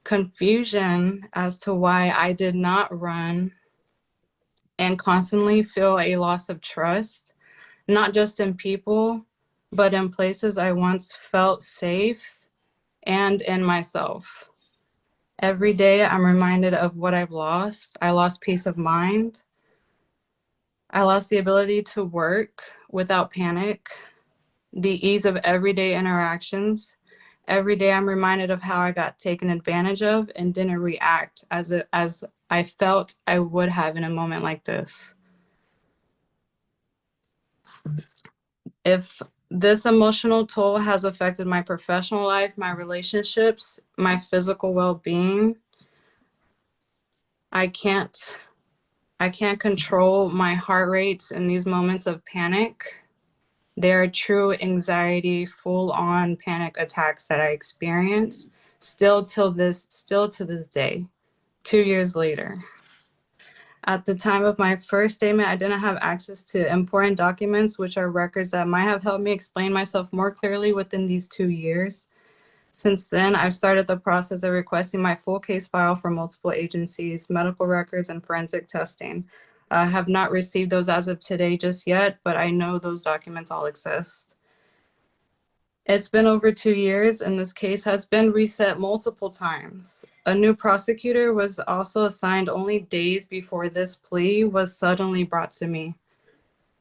S16: confusion as to why I did not run, and constantly feel a loss of trust, not just in people, but in places I once felt safe and in myself. Every day I'm reminded of what I've lost. I lost peace of mind. I lost the ability to work without panic, the ease of everyday interactions. Every day I'm reminded of how I got taken advantage of and didn't react as I felt I would have in a moment like this. If this emotional toll has affected my professional life, my relationships, my physical well-being, I can't control my heart rates in these moments of panic. They are true anxiety, full-on panic attacks that I experience still to this day, 2 years later. At the time of my first statement, I didn't have access to important documents, which are records that might have helped me explain myself more clearly within these 2 years. Since then, I've started the process of requesting my full case file from multiple agencies, medical records, and forensic testing. I have not received those as of today just yet, but I know those documents all exist. It's been over 2 years, and this case has been reset multiple times. A new prosecutor was also assigned only days before this plea was suddenly brought to me.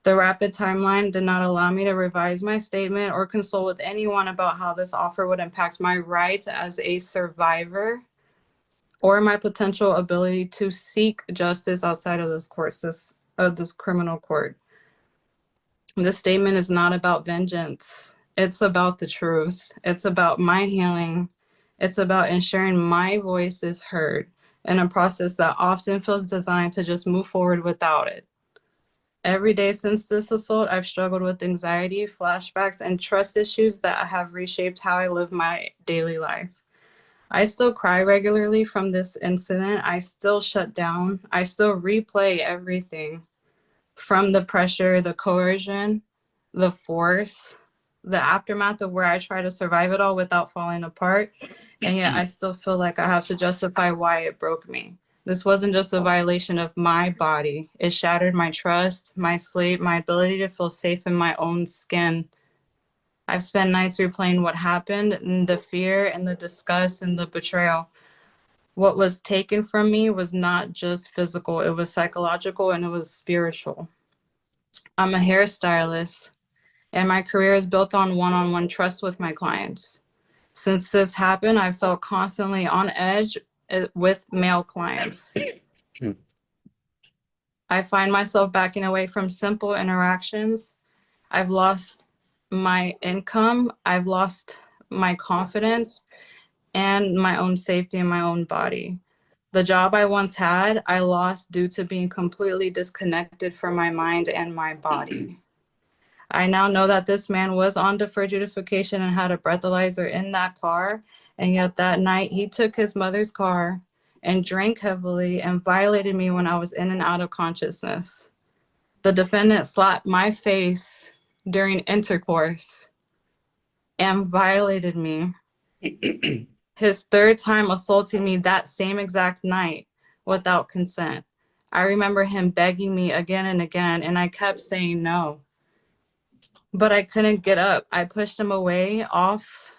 S16: The rapid timeline did not allow me to revise my statement or consult with anyone about how this offer would impact my rights as a survivor. or my potential ability to seek justice outside of this criminal court. This statement is not about vengeance. It's about the truth. It's about my healing. It's about ensuring my voice is heard in a process that often feels designed to just move forward without it. Every day since this assault, I've struggled with anxiety, flashbacks, and trust issues that have reshaped how I live my daily life. I still cry regularly from this incident. I still shut down. I still replay everything from the pressure, the coercion, the force, the aftermath of where I try to survive it all without falling apart. And yet I still feel like I have to justify why it broke me. This wasn't just a violation of my body. It shattered my trust, my sleep, my ability to feel safe in my own skin. I've spent nights replaying what happened, and the fear and the disgust and the betrayal. What was taken from me was not just physical, it was psychological and it was spiritual. I'm a hairstylist, and my career is built on one-on-one trust with my clients. Since this happened, I felt constantly on edge with male clients. I find myself backing away from simple interactions. I've lost my income. I've lost my confidence and my own safety in my own body. The job I once had, I lost due to being completely disconnected from my mind and my body. I now know that this man was on deferred adjudication and had a breathalyzer in that car. And yet that night he took his mother's car and drank heavily and violated me when I was in and out of consciousness. The defendant slapped my face during intercourse and violated me. His third time assaulting me that same exact night without consent. I remember him begging me again and again, and I kept saying no. But I couldn't get up. I pushed him away off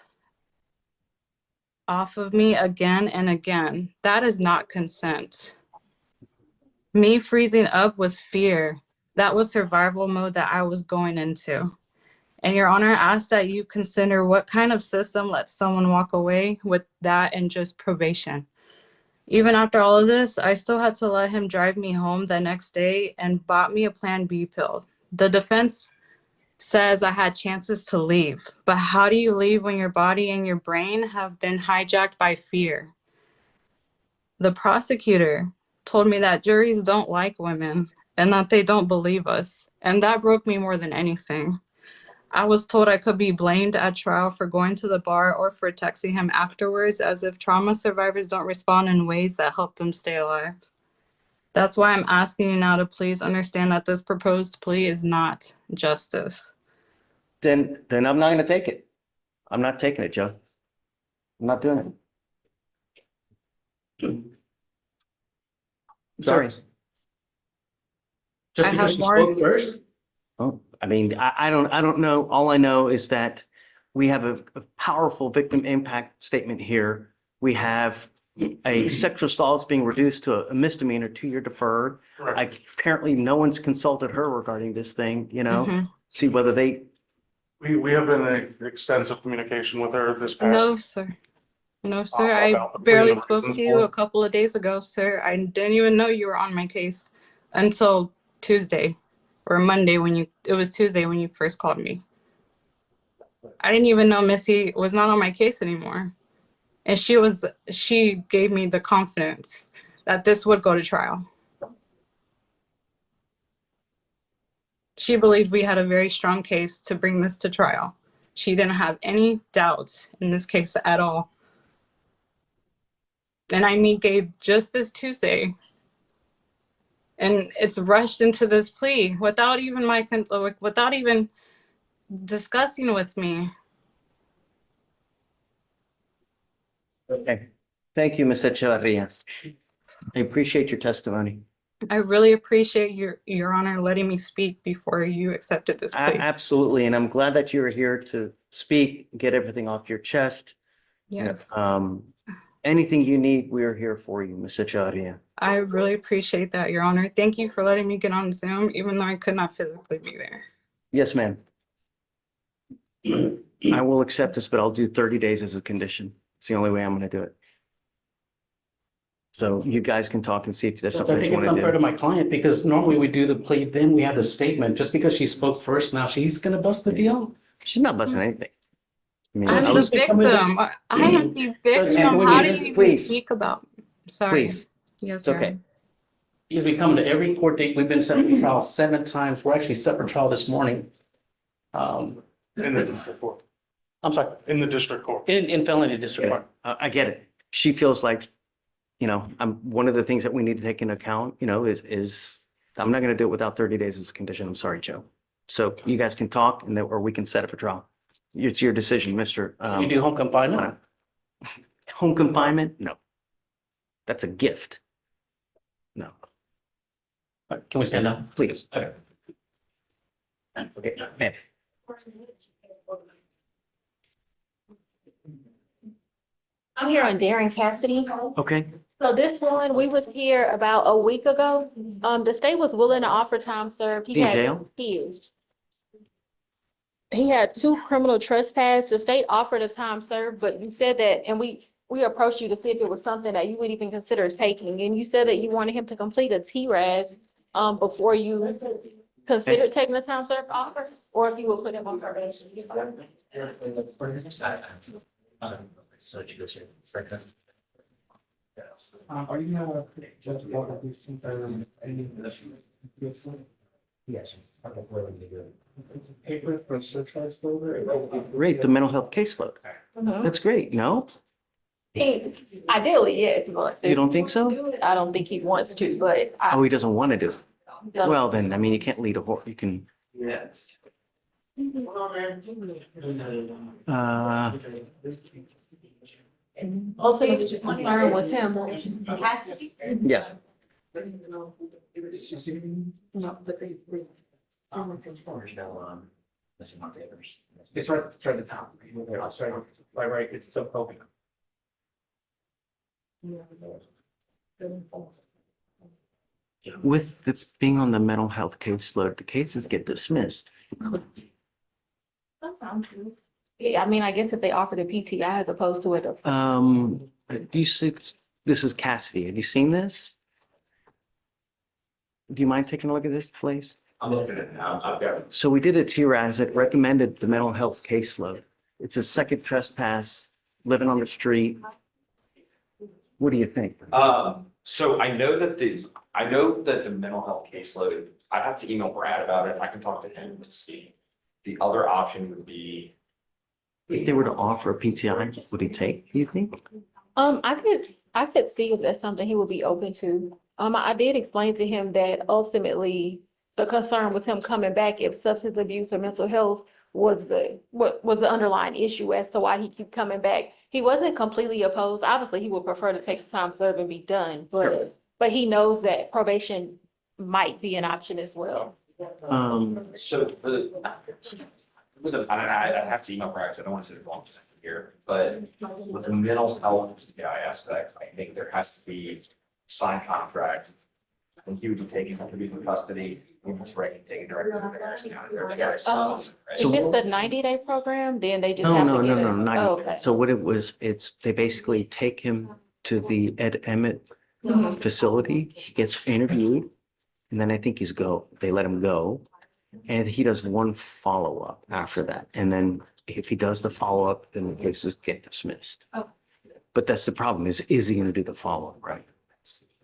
S16: of me again and again. That is not consent. Me freezing up was fear. That was survival mode that I was going into. And Your Honor, I ask that you consider what kind of system lets someone walk away with that and just probation. Even after all of this, I still had to let him drive me home the next day and bought me a Plan B pill. The defense says I had chances to leave, but how do you leave when your body and your brain have been hijacked by fear? The prosecutor told me that juries don't like women and that they don't believe us, and that broke me more than anything. I was told I could be blamed at trial for going to the bar or for texting him afterwards, as if trauma survivors don't respond in ways that help them stay alive. That's why I'm asking you now to please understand that this proposed plea is not justice.
S1: Then I'm not gonna take it. I'm not taking it, Joe. I'm not doing it. Sorry.
S9: Just
S16: I
S9: because
S16: have
S9: she
S16: more-
S9: spoke first?
S1: Oh, I mean, I don't know. All I know is that we have a powerful victim impact statement here. We have a sexual assault that's being reduced to a misdemeanor, 2-year deferred. Apparently, no one's consulted her regarding this thing, see whether they.
S17: We have been in extensive communication with her this past.
S16: No, sir. No, sir. I
S17: about the plea
S16: barely
S17: and the
S16: spoke
S17: reasons
S16: to you
S17: for
S16: a couple of days ago, sir. I didn't even know you were on my case until Tuesday or Monday it was Tuesday when you first called me. I didn't even know Missy was not on my case anymore. And she gave me the confidence that this would go to trial. She believed we had a very strong case to bring this to trial. She didn't have any doubts in this case at all. And I meet Gabe just this Tuesday. And it's rushed into this plea without even discussing with me.
S1: Okay. Thank you, Ms. Echevarria. I appreciate your testimony.
S16: I really appreciate your Honor letting me speak before you accepted this plea.
S1: Absolutely. And I'm glad that you were here to speak, get everything off your chest.
S16: Yes.
S1: Anything you need, we're here for you, Ms. Echevarria.
S16: I really appreciate that, Your Honor. Thank you for letting me get on Zoom, even though I could not physically be there.
S1: Yes, ma'am. I will accept this, but I'll do 30 days as a condition. It's the only way I'm going to do it. So you guys can talk and see if there's
S9: I
S1: something that
S9: think
S1: you
S9: it's
S1: want
S9: unfair
S1: to
S9: to
S1: do.
S9: my client because normally we do the plea, then we have the statement. Just because she spoke first, now she's gonna bust the deal?
S1: She's not busting anything. I mean,
S16: I'm
S1: I
S16: the
S1: was,
S16: victim. I am the victim. How do you even
S1: Please.
S16: speak about? Sorry.
S1: please,
S16: Yes,
S1: it's
S16: Your
S1: okay.
S16: Honor.
S9: He's been coming to every court date. We've been set for trial 7 times. We're actually set for trial this morning.
S17: In the district court,
S9: I'm sorry,
S17: in the district court.
S9: in felony district court.
S1: I get it. She feels like, one of the things that we need to take into account, is I'm not going to do it without 30 days as a condition. I'm sorry, Joe. So you guys can talk and then, or we can set it for trial. It's your decision, Mr.
S9: Can you do home confinement?
S1: Home confinement? No. That's a gift. No,
S9: Can we stand up?
S1: please.
S9: Okay.
S1: Okay, ma'am.
S8: I'm here on Darren Cassidy.
S1: Okay,
S8: So this one, we was here about a week ago. The state was willing to offer time served.
S1: Is he in jail?
S8: He is. He had 2 criminal trespass. The state offered a time served, but you said that, and we approached you to see if it was something that you would even consider taking. And you said that you wanted him to complete a TRAS before you considered taking the time served offer, or if you would put him on probation.
S18: Are you gonna judge what these any? Yes. Okay, really good. Paper for surcharge folder.
S1: great. The mental health caseload.
S8: Mhm.
S1: That's great. No,
S8: Ideally, yes, but.
S1: you don't think so?
S8: I don't think he wants to, but
S1: Oh, he doesn't want to do it. Well, then, I mean, you can't lead a horse. You can,
S18: Yes.
S8: also your concern was him.
S1: yeah.
S8: No, but they.
S18: It's right at the top. Right, it's still open.
S1: With the being on the mental health caseload, the cases get dismissed.
S8: Yeah, I mean, I guess if they offered a PTI as opposed to it.
S1: Do you see, this is Cassidy. Have you seen this? Do you mind taking a look at this, please?
S18: I'm looking at it now. I've got it.
S1: So we did a TRAS that recommended the mental health caseload. It's a second trespass, living on the street. What do you think?
S22: So I know that the mental health caseload, I'd have to email Brad about it. I can talk to him to see. The other option would be.
S1: If they were to offer a PTI, would he take, do you think?
S8: I could see if that's something he would be open to. I did explain to him that ultimately the concern was him coming back if substance abuse or mental health was the underlying issue as to why he keep coming back. He wasn't completely opposed. Obviously, he would prefer to take the time served and be done, but he knows that probation might be an option as well.
S22: So I have to email Brad, 'cause I don't want to say the wrong thing here, but with the mental health PTI aspect, I think there has to be signed contract. And he would be taken, if he's in custody, he was taken directly to the Harris County. Or the Harris County, right?
S8: If it's the 90-day program, then they just
S1: No,
S8: have
S1: no,
S8: to
S1: no,
S8: get
S1: no,
S8: it.
S1: not.
S8: Oh, okay.
S1: So what it was, they basically take him to the Ed Emmett
S8: Mhm.
S1: facility. He gets interviewed, and then I think they let him go. And he does one follow-up after that. And then if he does the follow-up, then the cases get dismissed.
S8: Oh.
S1: But that's the problem is he going to do the follow-up, right?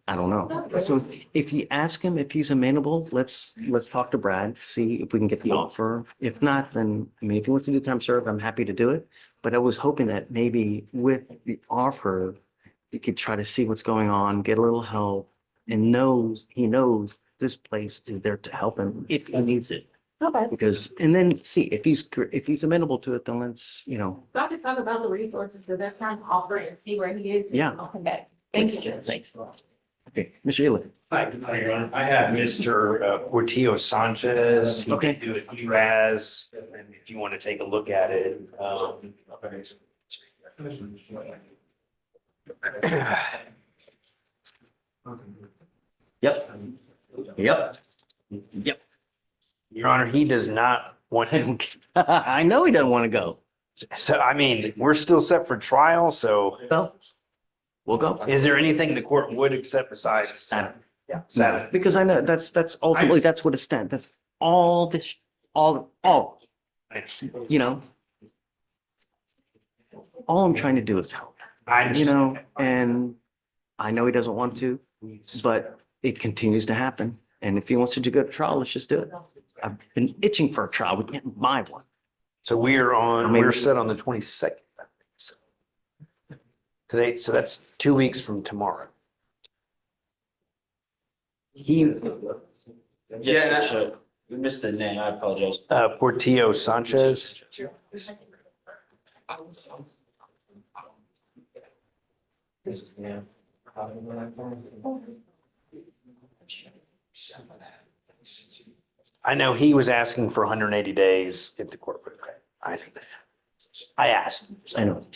S1: I don't know. So if you ask him if he's amenable, let's talk to Brad, see if we can get the offer. If not, then, I mean, if he wants to do time served, I'm happy to do it. But I was hoping that maybe with the offer, you could try to see what's going on, get a little help, and he knows this place is there to help him if he needs it.
S8: Okay.
S1: Because, and then see if he's amenable to it, then let's,
S8: So I can talk about the resources that they're trying to offer and see where he is. and
S1: Yeah.
S8: I'll come back. Thank you.
S1: Thanks. Okay, Mr. Ely.
S23: Hi, Your Honor. I have Mr. Portillo Sanchez. He
S1: Okay.
S23: can do it ERAS, and if you want to take a look at it.
S1: Yep.
S23: Your Honor, he does not want him.
S1: I know he doesn't want to go.
S23: So, I mean, we're still set for trial, so.
S1: Well, we'll go.
S22: Is there anything the court would accept besides?
S1: Saturday.
S22: Yeah, Saturday.
S1: Because I know that's ultimately, that's what it stands. That's all this, all, you know. All I'm trying to do is help, you know, and I know he doesn't want to, but it continues to happen. And if he wants to go to trial, let's just do it. I've been itching for a trial. We can't buy one.
S22: So we're set on the 22nd. Today, so that's 2 weeks from tomorrow.
S3: Yeah, we missed the name. I apologize.
S22: Portillo Sanchez. I know he was asking for 180 days if the court would. I asked.
S1: I know.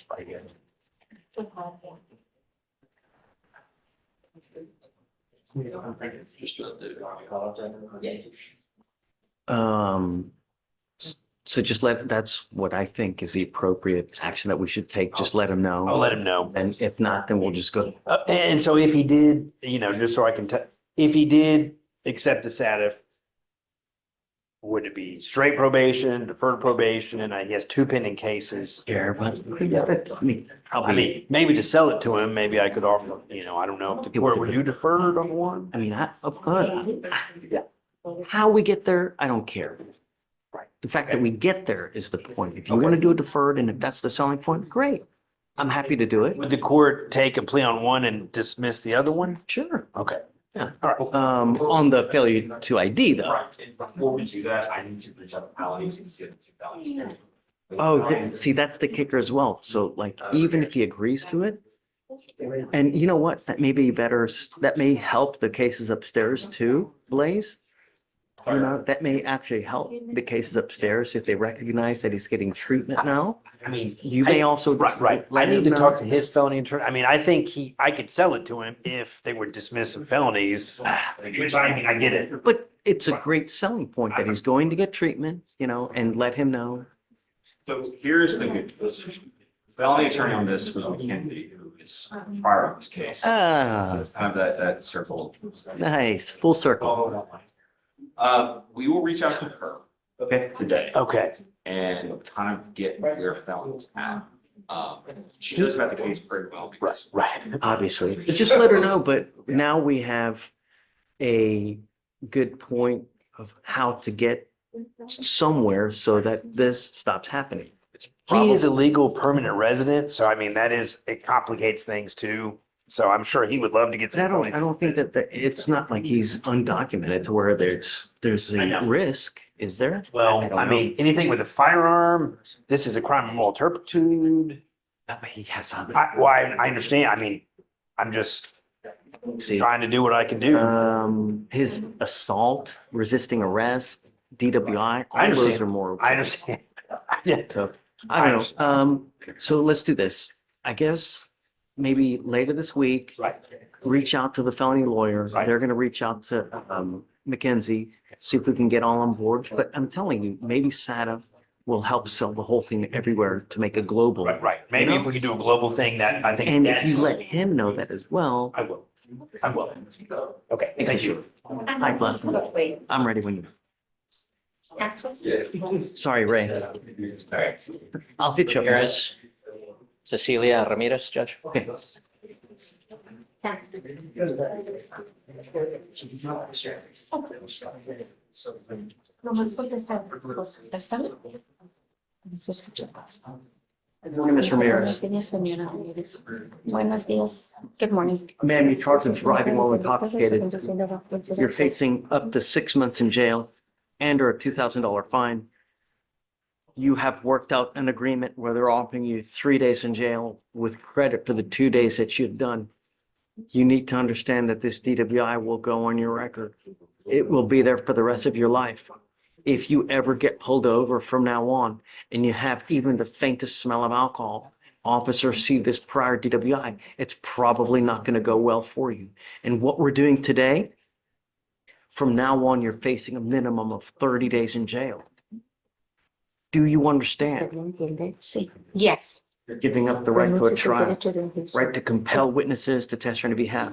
S1: So just that's what I think is the appropriate action that we should take. Just let him know.
S22: I'll let him know.
S1: And if not, then we'll just go.
S22: And so if he did, just so I can tell, if he did accept the SATF, would it be straight probation, deferred probation, and he has 2 pending cases?
S1: Yeah, but I mean,
S22: Maybe to sell it to him, maybe I could offer, I don't know if the court would do deferred on one.
S1: I mean, how we get there, I don't care.
S22: Right.
S1: The fact that we get there is the point. If you want to do a deferred and if that's the selling point, great. I'm happy to do it.
S22: Would the court take a plea on one and dismiss the other one?
S1: Sure.
S22: Okay.
S1: Yeah. All right. On the failure to ID though.
S22: Right. And before we do that, I need to reach out to felonies and see if the 2 felonies.
S1: Oh, see, that's the kicker as well. So like, even if he agrees to it, and you know what, that may be better, that may help the cases upstairs too, Blaze. That may actually help the cases upstairs if they recognize that he's getting treatment now.
S22: I mean,
S1: You may also.
S22: Right. I need to talk to his felony attorney. I mean, I think I could sell it to him if they would dismiss some felonies, which I get it.
S1: But it's a great selling point that he's going to get treatment, and let him know.
S22: So here's the good news. Felony attorney on this was Mackenzie, who is prior on this case. So it's kind of that circle.
S1: Nice, full circle.
S22: We will reach out to her.
S1: Okay.
S22: Today. Okay. And kind of get where felons at. She knows about the case pretty well because.
S1: Right. Obviously, just let her know, but now we have a good point of how to get somewhere so that this stops happening.
S22: He is a legal permanent resident, so I mean, it complicates things too. So I'm sure he would love to get some.
S1: I don't think that it's not like he's undocumented to where there's a risk, is there?
S22: Well, I mean, anything with a firearm, this is a crime of moral turpitude.
S1: He has something.
S22: I understand. I mean, I'm just trying to do what I can do.
S1: His assault, resisting arrest, DWI,
S22: I
S1: all those
S22: understand.
S1: are more.
S22: I understand.
S1: So, I don't know. So let's do this. I guess maybe later this week.
S22: Right.
S1: Reach out to the felony lawyer.
S22: Right.
S1: They're going to reach out to Mackenzie, see if we can get all on board. But I'm telling you, maybe SATA will help sell the whole thing everywhere to make a global.
S22: Right. Maybe if we could do a global thing that I think.
S1: And if you let him know that as well.
S22: I will. Okay, thank you.
S1: Hi, bless. I'm ready when you. Sorry, Ray. I'll hit you.
S7: Ramirez. Cecilia Ramirez, Judge.
S1: Okay. Good morning, Ms. Ramirez.
S15: Buenos días. Good morning.
S1: Ma'am, you're charged with driving while intoxicated. You're facing up to 6 months in jail and or a $2,000 fine. You have worked out an agreement where they're offering you 3 days in jail with credit for the 2 days that you've done. You need to understand that this DWI will go on your record. It will be there for the rest of your life. If you ever get pulled over from now on and you have even the faintest smell of alcohol, officers see this prior DWI, it's probably not going to go well for you. And what we're doing today, from now on, you're facing a minimum of 30 days in jail. Do you understand?
S15: Yes.
S1: You're giving up the right to a trial, right to compel witnesses to testify on your behalf,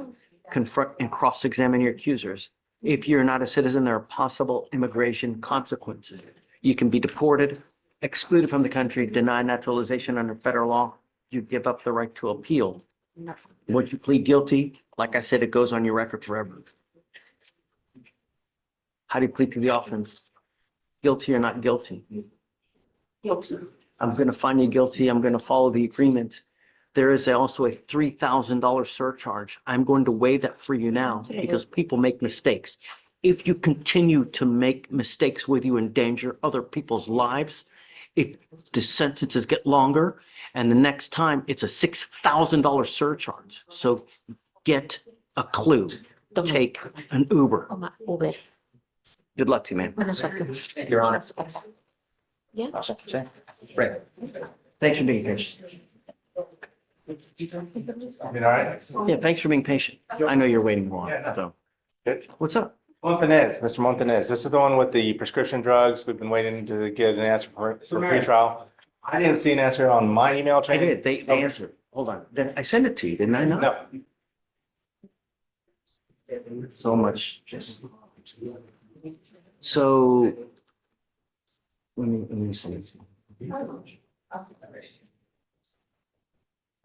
S1: confront and cross-examine your accusers. If you're not a citizen, there are possible immigration consequences. You can be deported, excluded from the country, denied naturalization under federal law. You give up the right to appeal. Once you plead guilty, like I said, it goes on your record forever. How do you plead to the offense? Guilty or not guilty? Guilty. I'm going to find you guilty. I'm going to follow the agreement. There is also a $3,000 surcharge. I'm going to waive that for you now because people make mistakes. If you continue to make mistakes with you endanger other people's lives, if the sentences get longer and the next time it's a $6,000 surcharge. So get a clue. Take an Uber. Good luck to you, man. Your Honor.
S8: Yeah.
S1: Right. Thanks for being patient. Yeah, thanks for being patient. I know you're waiting long, so. What's up?
S10: Mr. Montanez, this is the one with the prescription drugs. We've been waiting to get an answer for pretrial. I didn't see an answer on my email chain.
S1: I did. They answered. Hold on. Then I sent it to you, didn't I?
S10: No.
S1: So much just. So. Let me see.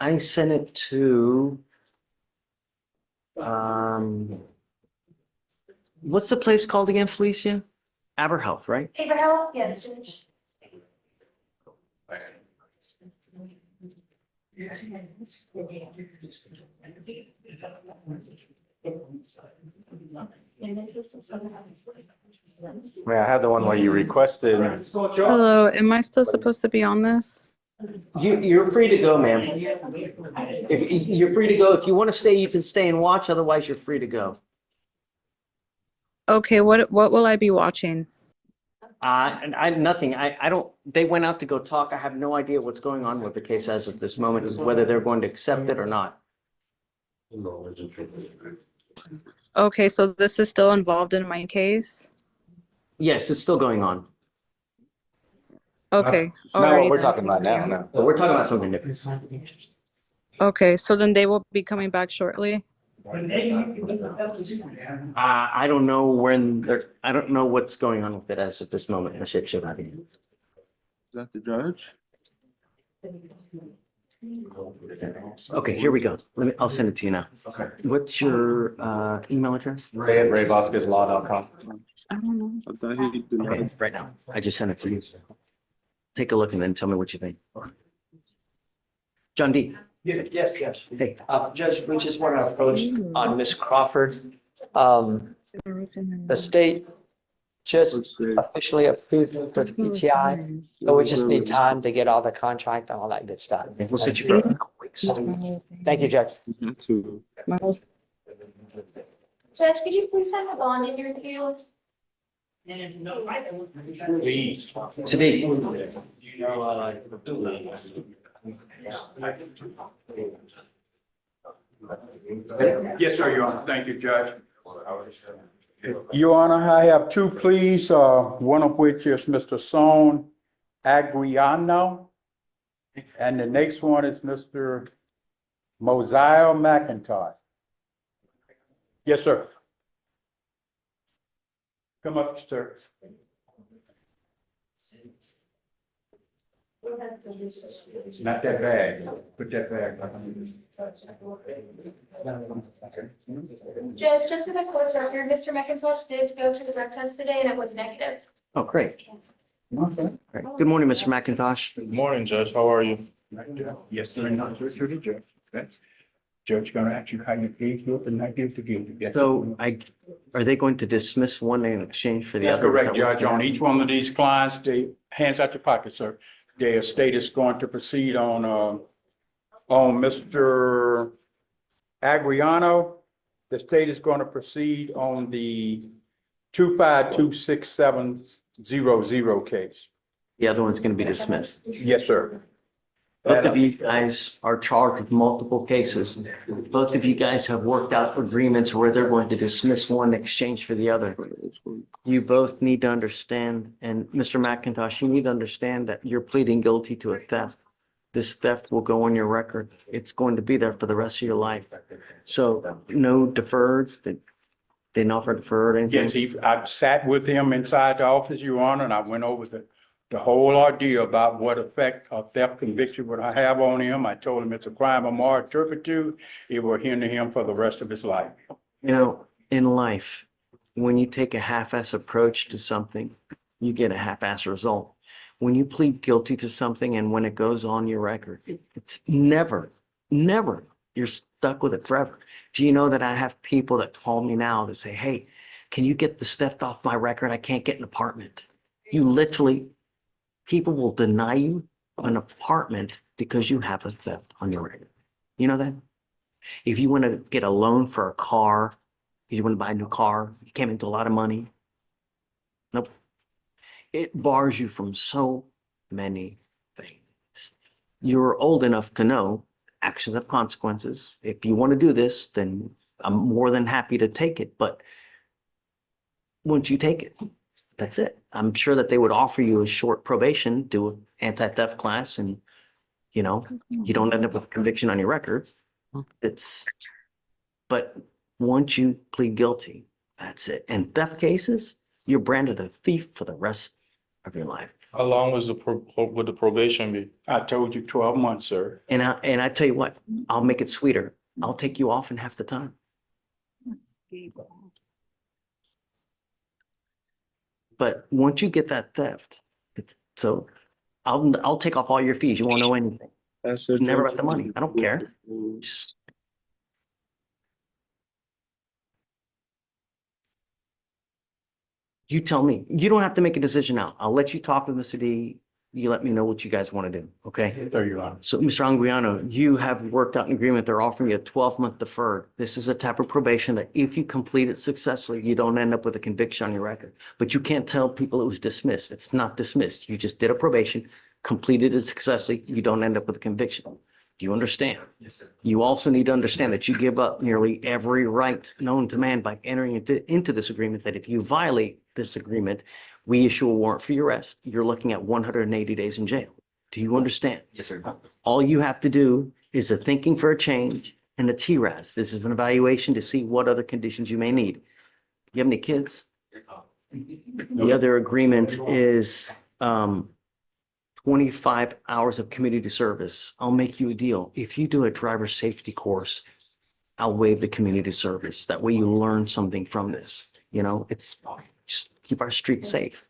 S1: I sent it to. What's the place called again, Felicia? AberHealth, right?
S2: Abraham, yes, Judge.
S10: I had the one where you requested.
S16: Hello, am I still supposed to be on this?
S1: You're free to go, ma'am. If you're free to go, if you want to stay, you can stay and watch. Otherwise, you're free to go.
S16: Okay, what will I be watching?
S1: And nothing. I don't. They went out to go talk. I have no idea what's going on with the case as of this moment, whether they're going to accept it or not.
S16: Okay, so this is still involved in my case?
S1: Yes, it's still going on.
S16: Okay.
S10: Not what we're
S16: alrighty
S10: talking
S16: then.
S10: about now, no.
S1: But we're talking about something different.
S16: Okay, so then they will be coming back shortly?
S1: I don't know when they're. I don't know what's going on with it as of this moment. Is
S19: that the judge?
S1: Okay, here we go. I'll send it to you now. Okay. What's your email address?
S10: RayVasquezLaw.com.
S16: I don't know.
S19: I thought he did.
S1: Okay, right now. I just sent it to you. Take a look and then tell me what you think. John D.
S9: Yes.
S1: Hey.
S9: Judge, we just want to approach on Ms. Crawford. The state just officially approved it for the PTI, but we just need time to get all the contract and all that good stuff.
S1: We'll sit you for
S9: Thank you, Judge.
S2: Judge, could you please send a bond interview?
S9: Please.
S1: Today.
S11: Yes, sir, Your Honor. Thank you, Judge. Your Honor, I have two pleas, one of which is Mr. Son Agriano, and the next one is Mr. Mosiah McIntosh. Yes, sir. Come up, sir. Not that bag. Put that bag.
S2: Judge, just for the court's record, Mr. McIntosh did go to the drug test today and it was negative.
S1: Oh, great. Great. Good morning, Mr. McIntosh.
S11: Good morning, Judge. How are you? Yes, sir. Not sure to the judge. Okay. Judge gonna ask you how you plead guilty and not guilty guilty. Yes.
S1: So are they going to dismiss one in exchange for the
S11: That's
S1: other?
S11: correct, Judge. On each one of these clients, they, hands out your pocket, sir. The estate is going to proceed on Mr. Agriano. The state is going to proceed on the 2526700 case.
S1: The other one's going to be dismissed.
S11: Yes, sir.
S1: Both of you guys are charged with multiple cases. Both of you guys have worked out agreements where they're going to dismiss one in exchange for the other. You both need to understand, and Mr. McIntosh, you need to understand that you're pleading guilty to a theft. This theft will go on your record. It's going to be there for the rest of your life. So no deferreds, they didn't offer deferred anything?
S11: Yes, I sat with him inside the office, Your Honor, and I went over the whole ordeal about what effect a theft conviction would have on him. I told him it's a crime of moral turpitude. It will hinder him for the rest of his life.
S1: You know, in life, when you take a half-ass approach to something, you get a half-ass result. When you plead guilty to something and when it goes on your record, it's never, you're stuck with it forever. Do you know that I have people that call me now that say, hey, can you get this theft off my record? I can't get an apartment. You literally, people will deny you an apartment because you have a theft on your record. You know that? If you want to get a loan for a car, if you want to buy a new car, you came into a lot of money. Nope. It bars you from so many things. You're old enough to know actions have consequences. If you want to do this, then I'm more than happy to take it. But once you take it, that's it. I'm sure that they would offer you a short probation, do an anti-theft class, and you don't end up with a conviction on your record. But once you plead guilty, that's it. And theft cases, you're branded a thief for the rest of your life.
S11: How long would the probation be? I told you 12 months, sir.
S1: And I tell you what, I'll make it sweeter. I'll take you off in half the time. But once you get that theft, so I'll take off all your fees. You won't know anything. Never about the money. I don't care. Just you tell me. You don't have to make a decision now. I'll let you talk with Mr. D. You let me know what you guys want to do, okay?
S11: There you are.
S1: So, Mr. Anguiano, you have worked out an agreement. They're offering you a 12-month deferred. This is a type of probation that if you complete it successfully, you don't end up with a conviction on your record. But you can't tell people it was dismissed. It's not dismissed. You just did a probation, completed it successfully. You don't end up with a conviction. Do you understand?
S22: Yes, sir.
S1: You also need to understand that you give up nearly every right known to man by entering into this agreement, that if you violate this agreement, we issue a warrant for your arrest. You're looking at 180 days in jail. Do you understand?
S22: Yes, sir.
S1: All you have to do is a thinking for a change and a TRAS. This is an evaluation to see what other conditions you may need. You have any kids? The other agreement is 25 hours of community service. I'll make you a deal. If you do a driver safety course, I'll waive the community service. That way you learn something from this. It's just keep our streets safe.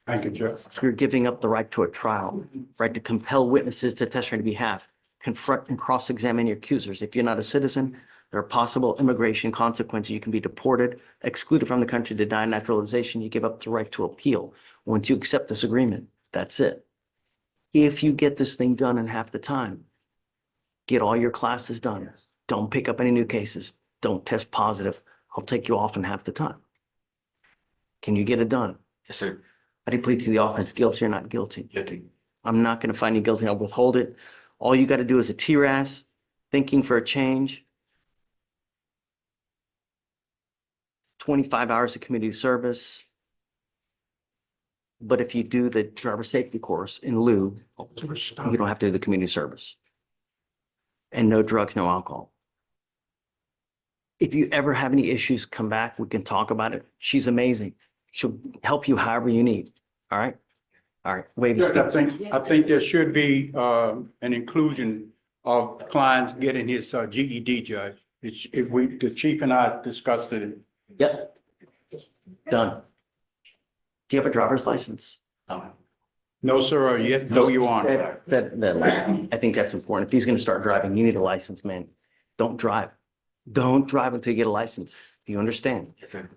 S11: Thank you, Jeff.
S1: You're giving up the right to a trial, right to compel witnesses to testify on your behalf, confront and cross-examine your accusers. If you're not a citizen, there are possible immigration consequences. You can be deported, excluded from the country, denied naturalization. You give up the right to appeal. Once you accept this agreement, that's it. If you get this thing done in half the time, get all your classes done. Don't pick up any new cases. Don't test positive. I'll take you off in half the time. Can you get it done?
S22: Yes, sir.
S1: I do plead to the offense, guilty or not guilty.
S22: Guilty.
S1: I'm not going to find you guilty. I'll withhold it. All you got to do is a TRAS, thinking for a change, 25 hours of community service. But if you do the driver safety course in lieu, you don't have to do the community service. And no drugs, no alcohol. If you ever have any issues, come back. We can talk about it. She's amazing. She'll help you however you need. All right? All right. Wave your
S11: Judge,
S1: speaks.
S11: I think there should be an inclusion of clients getting his GED, Judge. The chief and I discussed it.
S1: Yep. Done. Do you have a driver's license?
S11: No, sir, yet, no, you aren't.
S1: I think that's important. If he's going to start driving, you need a license, man. Don't drive. Don't drive until you get a license. Do you understand?
S22: Yes, sir.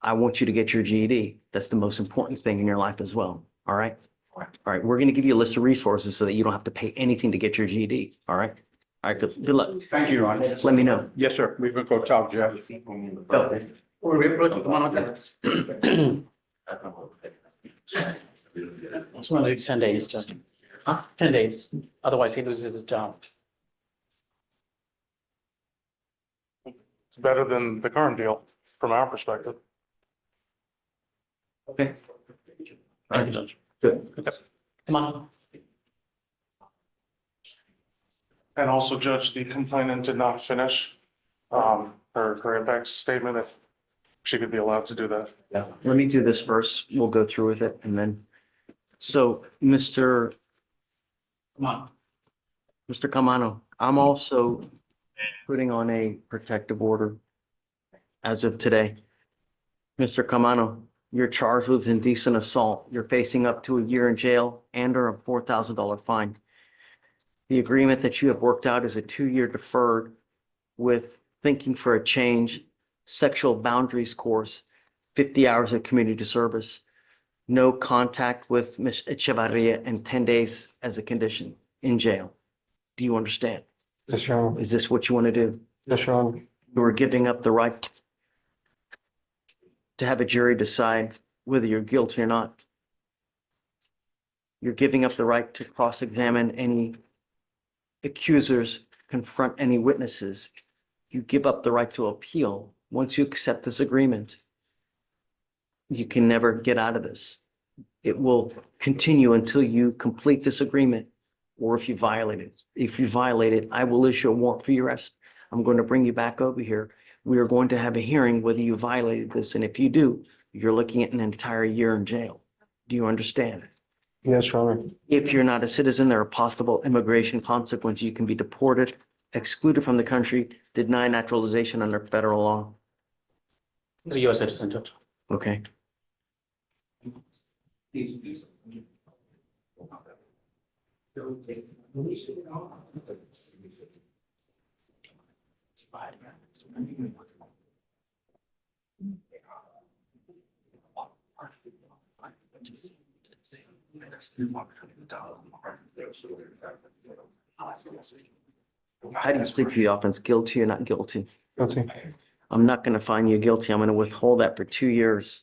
S1: I want you to get your GED. That's the most important thing in your life as well. All right? All right. We're going to give you a list of resources so that you don't have to pay anything to get your GED. All right? All right. Good luck.
S11: Thank you, Your Honor.
S1: Let me know.
S11: Yes, sir. We will go talk, Judge.
S1: Go.
S9: It's only 10 days, Justin. 10 days. Otherwise, he loses his job.
S17: It's better than the current deal from our perspective.
S1: Okay.
S9: Thank you, Judge.
S1: Good.
S9: Okay. Come on.
S17: And also, Judge, the complainant did not finish her impact statement, if she could be allowed to do that.
S1: Yeah. Let me do this first. We'll go through with it and then. So, Mr. Camano, I'm also putting on a protective order as of today. Mr. Camano, you're charged with indecent assault. You're facing up to a year in jail and or a $4,000 fine. The agreement that you have worked out is a 2-year deferred with thinking for a change, sexual boundaries course, 50 hours of community service, no contact with Ms. Echevarria, and 10 days as a condition in jail. Do you understand?
S12: Yes, Your Honor.
S1: Is this what you want to do?
S12: Yes, Your Honor.
S1: You are giving up the right to have a jury decide whether you're guilty or not. You're giving up the right to cross-examine any accusers, confront any witnesses. You give up the right to appeal. Once you accept this agreement, you can never get out of this. It will continue until you complete this agreement, or if you violate it. If you violate it, I will issue a warrant for your arrest. I'm going to bring you back over here. We are going to have a hearing whether you violated this, and if you do, you're looking at an entire year in jail. Do you understand?
S12: Yes, Your Honor.
S1: If you're not a citizen, there are possible immigration consequences. You can be deported, excluded from the country, denied naturalization under federal law.
S9: He's a U.S. citizen, Judge.
S1: Okay. How do you plead to the offense? Guilty or not guilty?
S12: Guilty.
S1: I'm not going to find you guilty. I'm going to withhold that for 2 years.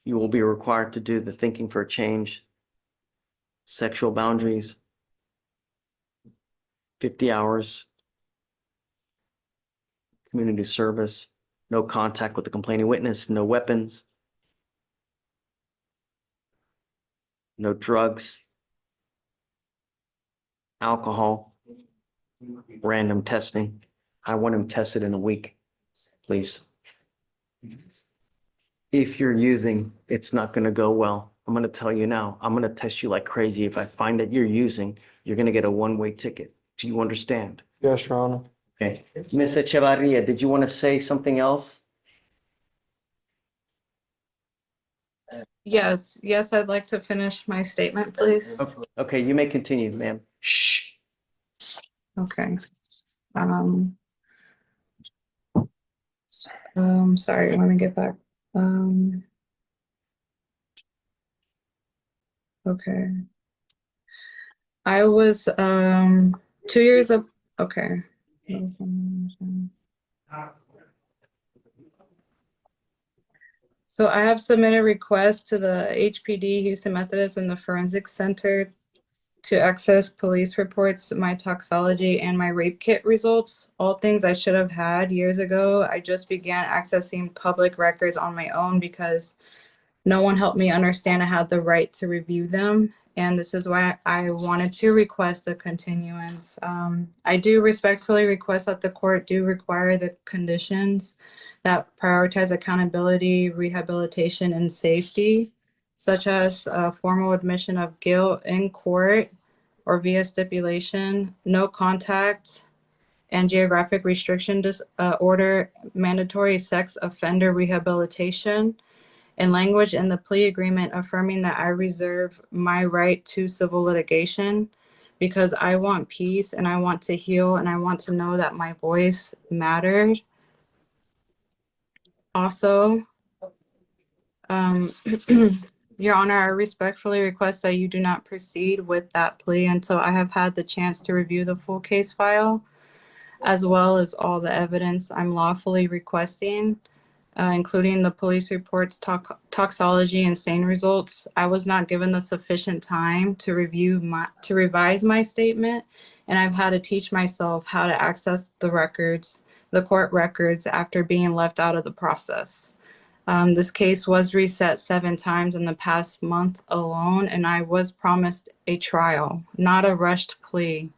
S1: You will be required to do the thinking for a change, sexual boundaries, 50 hours, community service, no contact with the complaining witness, no weapons, no drugs, alcohol, random testing. I want him tested in a week, please. If you're using, it's not going to go well. I'm going to tell you now, I'm going to test you like crazy. If I find that you're using, you're going to get a one-way ticket. Do you understand?
S12: Yes, Your Honor.
S1: Okay. Ms. Echevarria, did you want to say something else?
S16: Yes, I'd like to finish my statement, please.
S1: Okay, you may continue, ma'am. Shh.
S16: Okay. Sorry, let me get back. Okay. I was 2 years up. Okay. So I have submitted requests to the HPD, Houston Methodist, and the Forensic Center to access police reports, my toxology, and my rape kit results, all things I should have had years ago. I just began accessing public records on my own because no one helped me understand I had the right to review them. And this is why I wanted to request a continuance. I do respectfully request that the court do require the conditions that prioritize accountability, rehabilitation, and safety, such as formal admission of guilt in court or via stipulation, no contact, and geographic restriction order, mandatory sex offender rehabilitation, and language in the plea agreement affirming that I reserve my right to civil litigation because I want peace and I want to heal and I want to know that my voice mattered. Also, Your Honor, I respectfully request that you do not proceed with that plea until I have had the chance to review the full case file, as well as all the evidence I'm lawfully requesting, including the police reports, toxology, and stain results. I was not given the sufficient time to revise my statement, and I've had to teach myself how to access the records, the court records, after being left out of the process. This case was reset 7 times in the past month alone, and I was promised a trial, not a rushed plea.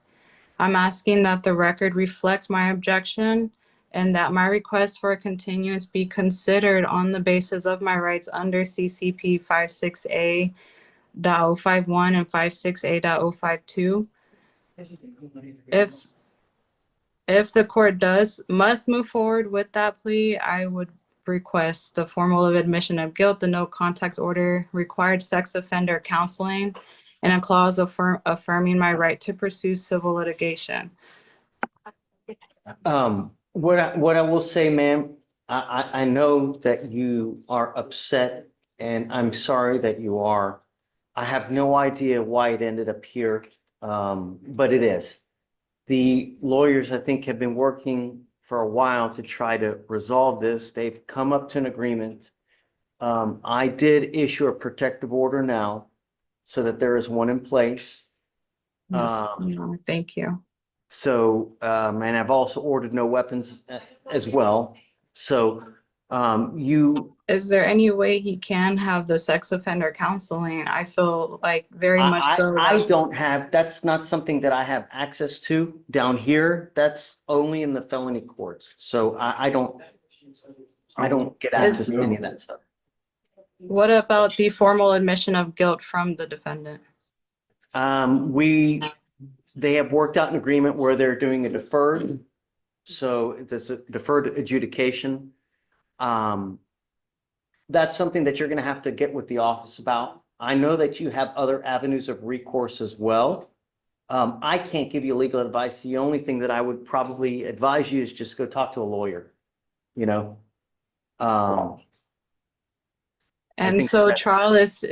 S16: I'm asking that the record reflect my objection and that my request for a continuance be considered on the basis of my rights under CCP 56A.051 and 56A.052. If the court must move forward with that plea, I would request the formal admission of guilt, the no contact order, required sex offender counseling, and a clause affirming my right to pursue civil litigation.
S1: What I will say, ma'am, I know that you are upset and I'm sorry that you are. I have no idea why it ended up here, but it is. The lawyers, I think, have been working for a while to try to resolve this. They've come up to an agreement. I did issue a protective order now so that there is one in place.
S16: Yes, thank you.
S1: So, and I've also ordered no weapons as well. So,
S16: Is there any way he can have the sex offender counseling? I feel like very much so.
S1: I don't have, that's not something that I have access to down here. That's only in the felony courts. So I don't get access to any of that stuff.
S16: What about the formal admission of guilt from the defendant?
S1: They have worked out an agreement where they're doing a deferred. So it's a deferred adjudication. That's something that you're going to have to get with the office about. I know that you have other avenues of recourse as well. I can't give you legal advice. The only thing that I would probably advise you is just go talk to a lawyer, you know?
S16: And so trial is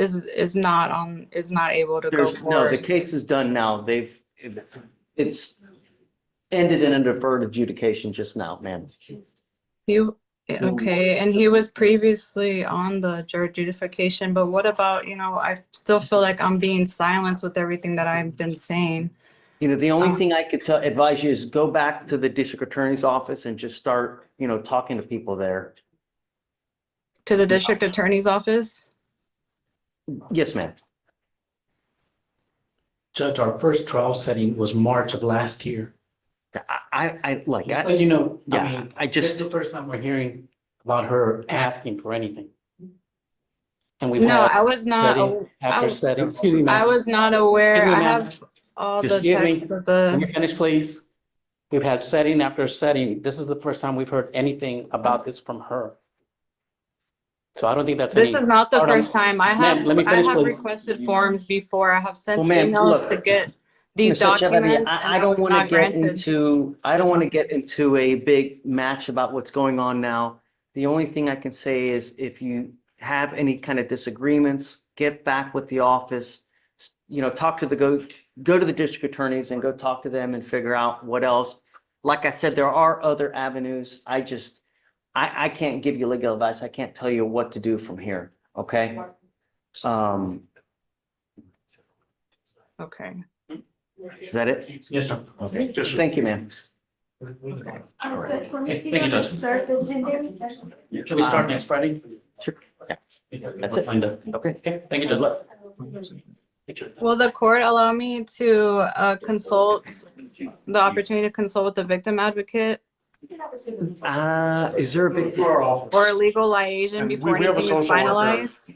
S16: not able to go
S1: No,
S16: forward.
S1: the case is done now. It's ended in a deferred adjudication just now, ma'am.
S16: Okay, and he was previously on the adjudication, but what about, I still feel like I'm being silenced with everything that I've been saying.
S1: The only thing I could advise you is go back to the district attorney's office and just start, talking to people there.
S16: To the district attorney's office?
S1: Yes, ma'am.
S9: Judge, our first trial setting was March of last year.
S1: This
S9: is the first time we're hearing about her asking for anything. And we've
S16: No,
S9: had
S16: I was not.
S9: setting after setting. Excuse me, ma'am.
S16: I was not aware.
S9: Excuse me,
S16: I
S9: ma'am.
S16: have all the
S9: Excuse me.
S16: texts of
S9: Can you
S16: the.
S9: finish, please? We've had setting after setting. This is the first time we've heard anything about this from her. So I don't think that's
S16: This
S9: any
S16: is not the
S9: part of-
S16: first time. I
S9: Ma'am, let me
S16: have
S9: finish, please.
S16: requested forms before. I have sent
S1: Well, ma'am,
S16: emails
S1: look,
S16: to get these
S1: Mr. Chevalier,
S16: documents, and
S1: I
S16: I
S1: don't
S16: was
S1: want to
S16: not
S1: get
S16: granted.
S1: I don't want to get into a big match about what's going on now. The only thing I can say is if you have any kind of disagreements, get back with the office, talk to go to the district attorneys and go talk to them and figure out what else. Like I said, there are other avenues. I can't give you legal advice. I can't tell you what to do from here. Okay.
S16: Okay.
S1: Is that it?
S9: Yes, sir.
S1: Okay. Thank you, ma'am.
S2: All right.
S9: Thank you, Judge. Can we start next Friday?
S1: Sure. Yeah.
S9: That's it. Okay. Thank you, Judge.
S16: Will the court allow me to consult, the opportunity to consult with the victim advocate
S1: Is there a big
S16: or a legal liaison
S17: And
S16: before
S17: we have a
S16: anything is
S17: social worker.
S16: finalized?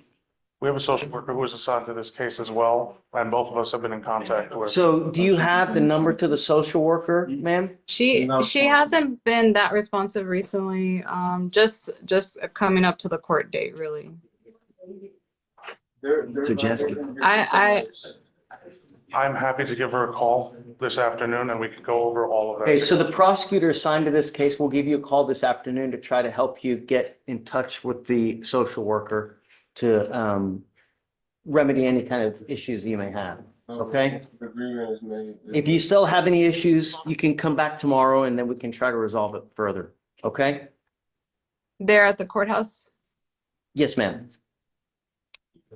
S17: We have a social worker who is assigned to this case as well, and both of us have been in contact with.
S1: So do you have the number to the social worker, ma'am?
S16: She hasn't been that responsive recently. Just coming up to the court date, really.
S1: Suggesting.
S17: I'm happy to give her a call this afternoon and we can go over all of that.
S1: Okay, so the prosecutor assigned to this case will give you a call this afternoon to try to help you get in touch with the social worker to remedy any kind of issues you may have, okay? If you still have any issues, you can come back tomorrow and then we can try to resolve it further, okay?
S16: There at the courthouse?
S1: Yes, ma'am.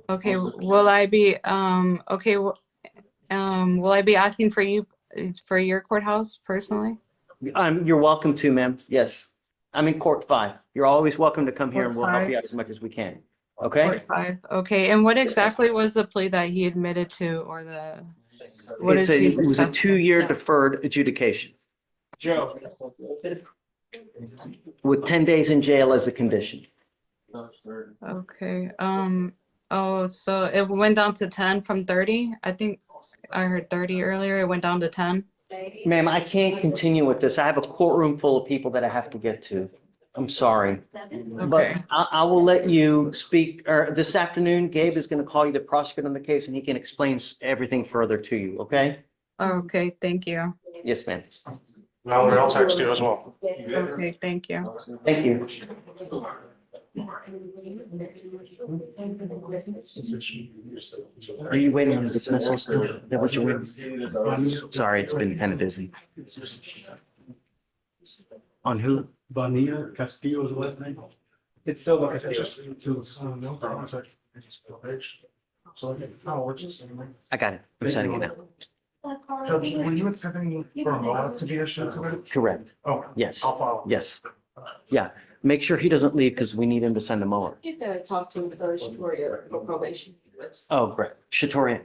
S16: Okay, will I be, will I be asking for you, for your courthouse personally?
S1: You're welcome to, ma'am. Yes. I'm in court 5. You're always welcome to come here and we'll help you out as much as we can. Okay?
S16: Court 5. Okay, and what exactly was the plea that he admitted to or the? What is he
S1: It was a
S16: accepting?
S1: 2-year deferred adjudication
S18: Joe.
S1: with 10 days in jail as a condition.
S16: Okay, oh, so it went down to 10 from 30? I think I heard 30 earlier. It went down to 10.
S1: Ma'am, I can't continue with this. I have a courtroom full of people that I have to get to. I'm sorry. But
S16: Okay.
S1: I will let you speak, or this afternoon, Gabe is going to call you the prosecutor on the case and he can explain everything further to you, okay?
S16: Okay, thank you.
S1: Yes, ma'am.
S17: Valerie, I'll text you as well.
S16: Okay, thank you.
S1: Thank you. Are you waiting on dismissal still? Is that what you're waiting? Sorry, it's been kind of busy. On who?
S18: Bonilla Castillo is the last name. It's still the Castillo.
S1: I got it. I'm sending it now.
S17: Judge, were you intending for a motive to be issued today?
S1: Correct.
S17: Oh,
S1: Yes.
S17: I'll follow.
S1: Yes. Yeah. Make sure he doesn't leave because we need him to send him over.
S8: He's gonna talk to Victoria for probation.
S1: Oh, great. Shatorian,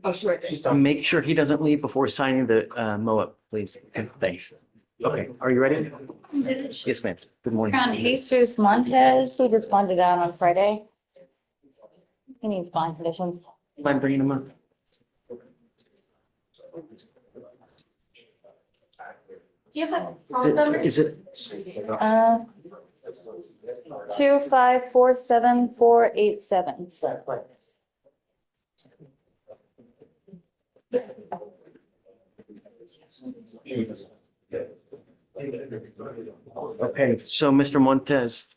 S8: Oh, sure.
S1: make sure he doesn't leave before signing the MOA, please. Okay, thanks. Okay, are you ready? Yes, ma'am. Good morning.
S6: On Jesus Montez, he just bonded out on Friday. He needs bond conditions.
S1: Mind bringing him up?
S2: Do you have a phone number?
S1: Is it?
S6: 2547487.
S1: Okay, so Mr. Montez,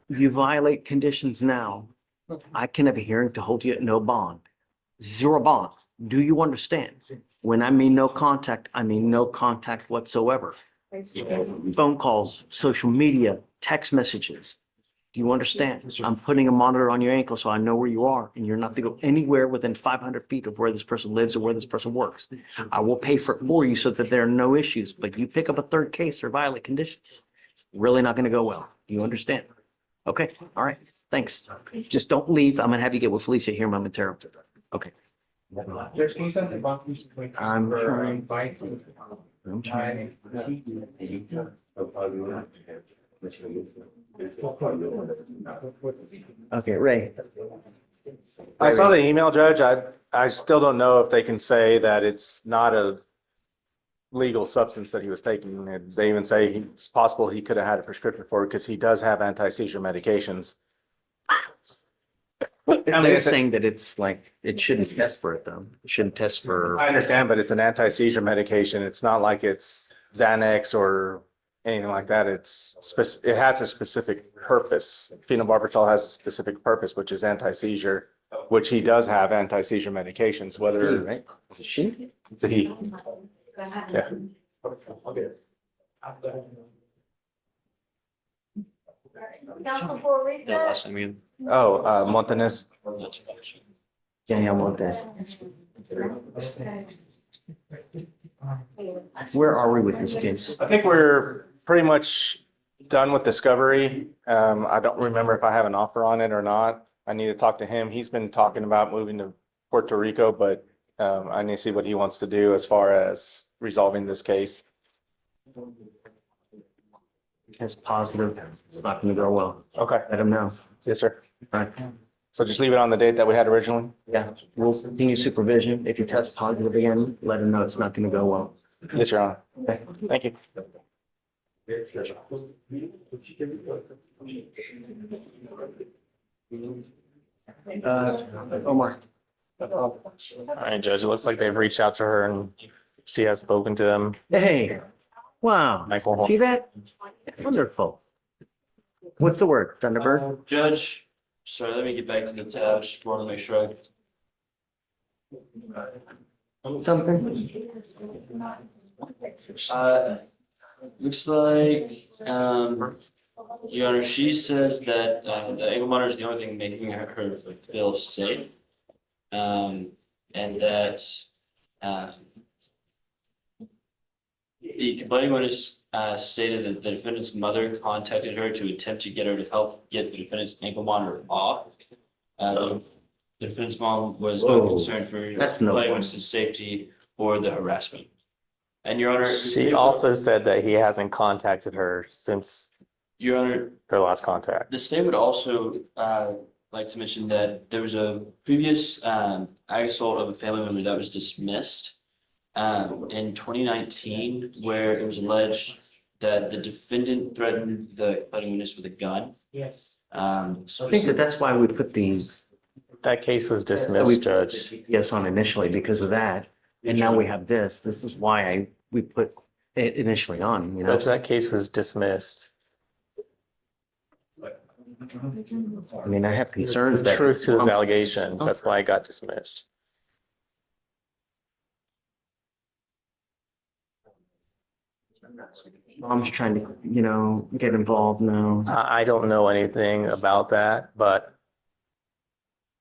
S1: you violate conditions now. I can have a hearing to hold you at no bond. Zero bond. Do you understand? When I mean no contact, I mean no contact whatsoever. Phone calls, social media, text messages. Do you understand? I'm putting a monitor on your ankle so I know where you are and you're not to go anywhere within 500 feet of where this person lives or where this person works. I will pay for it for you so that there are no issues, but you pick up a third case or violate conditions. Really not going to go well. You understand? Okay, all right, thanks. Just don't leave. I'm gonna have you get with Felicia here momentarily. Okay.
S18: Judge, can you send some bond conditions?
S1: I'm trying.
S18: Bite.
S1: I'm trying. Okay, Ray.
S10: I saw the email, Judge. I still don't know if they can say that it's not a legal substance that he was taking. And they even say it's possible he could have had a prescription for it because he does have anti-seizure medications.
S1: They're saying that it's like, it shouldn't test for it though. It shouldn't test for.
S10: I understand, but it's an anti-seizure medication. It's not like it's Xanax or anything like that. It has a specific purpose. Phenobarbital has a specific purpose, which is anti-seizure, which he does have anti-seizure medications, whether.
S1: Right? Is it she?
S10: It's a he. Yeah.
S2: Council for recess.
S10: Oh, Montanez.
S1: Yeah, Montes. Where are we with this case?
S10: I think we're pretty much done with discovery. I don't remember if I have an offer on it or not. I need to talk to him. He's been talking about moving to Puerto Rico, but I need to see what he wants to do as far as resolving this case.
S1: It's positive. It's not gonna go well.
S10: Okay.
S1: Let him know.
S10: Yes, sir.
S1: All right.
S10: So just leave it on the date that we had originally?
S1: Yeah, we'll continue supervision. If you test positive again, let him know it's not gonna go well.
S10: Yes, Your Honor.
S1: Okay.
S10: Thank you.
S1: Omar.
S7: All right, Judge, it looks like they've reached out to her and she has spoken to them.
S1: Hey, wow.
S7: Michael.
S1: See that? Wonderful. What's the word? Thunderbird?
S3: Judge, sorry, let me get back to the tab, just want to make sure
S1: Something?
S3: looks like, Your Honor, she says that, the ankle monitor is the only thing making her feel safe. And that, the complaining witness, stated that the defendant's mother contacted her to attempt to get her to help get the defendant's ankle monitor off. The the defendant's mom was
S1: Whoa,
S3: concerned for
S1: that's no
S3: playing
S1: fun.
S3: with his safety or the harassment. And Your Honor.
S7: She also said that he hasn't contacted her since
S3: Your Honor,
S7: her last contact.
S3: the state would also like to mention that there was a previous assault of a family member that was dismissed in 2019, where it was alleged that the defendant threatened the fighting witness with a gun.
S18: Yes.
S1: I think that's why we put these.
S7: That case was
S1: we
S7: dismissed,
S1: put
S7: Judge.
S1: Yes on initially because of that. And now we have this. This is why we put it initially on, you know?
S7: Judge, that case was dismissed.
S1: I mean, I have concerns that.
S7: Truth to those allegations. That's why it got dismissed.
S1: Mom's trying to, you know, get involved now.
S7: I don't know anything about that, but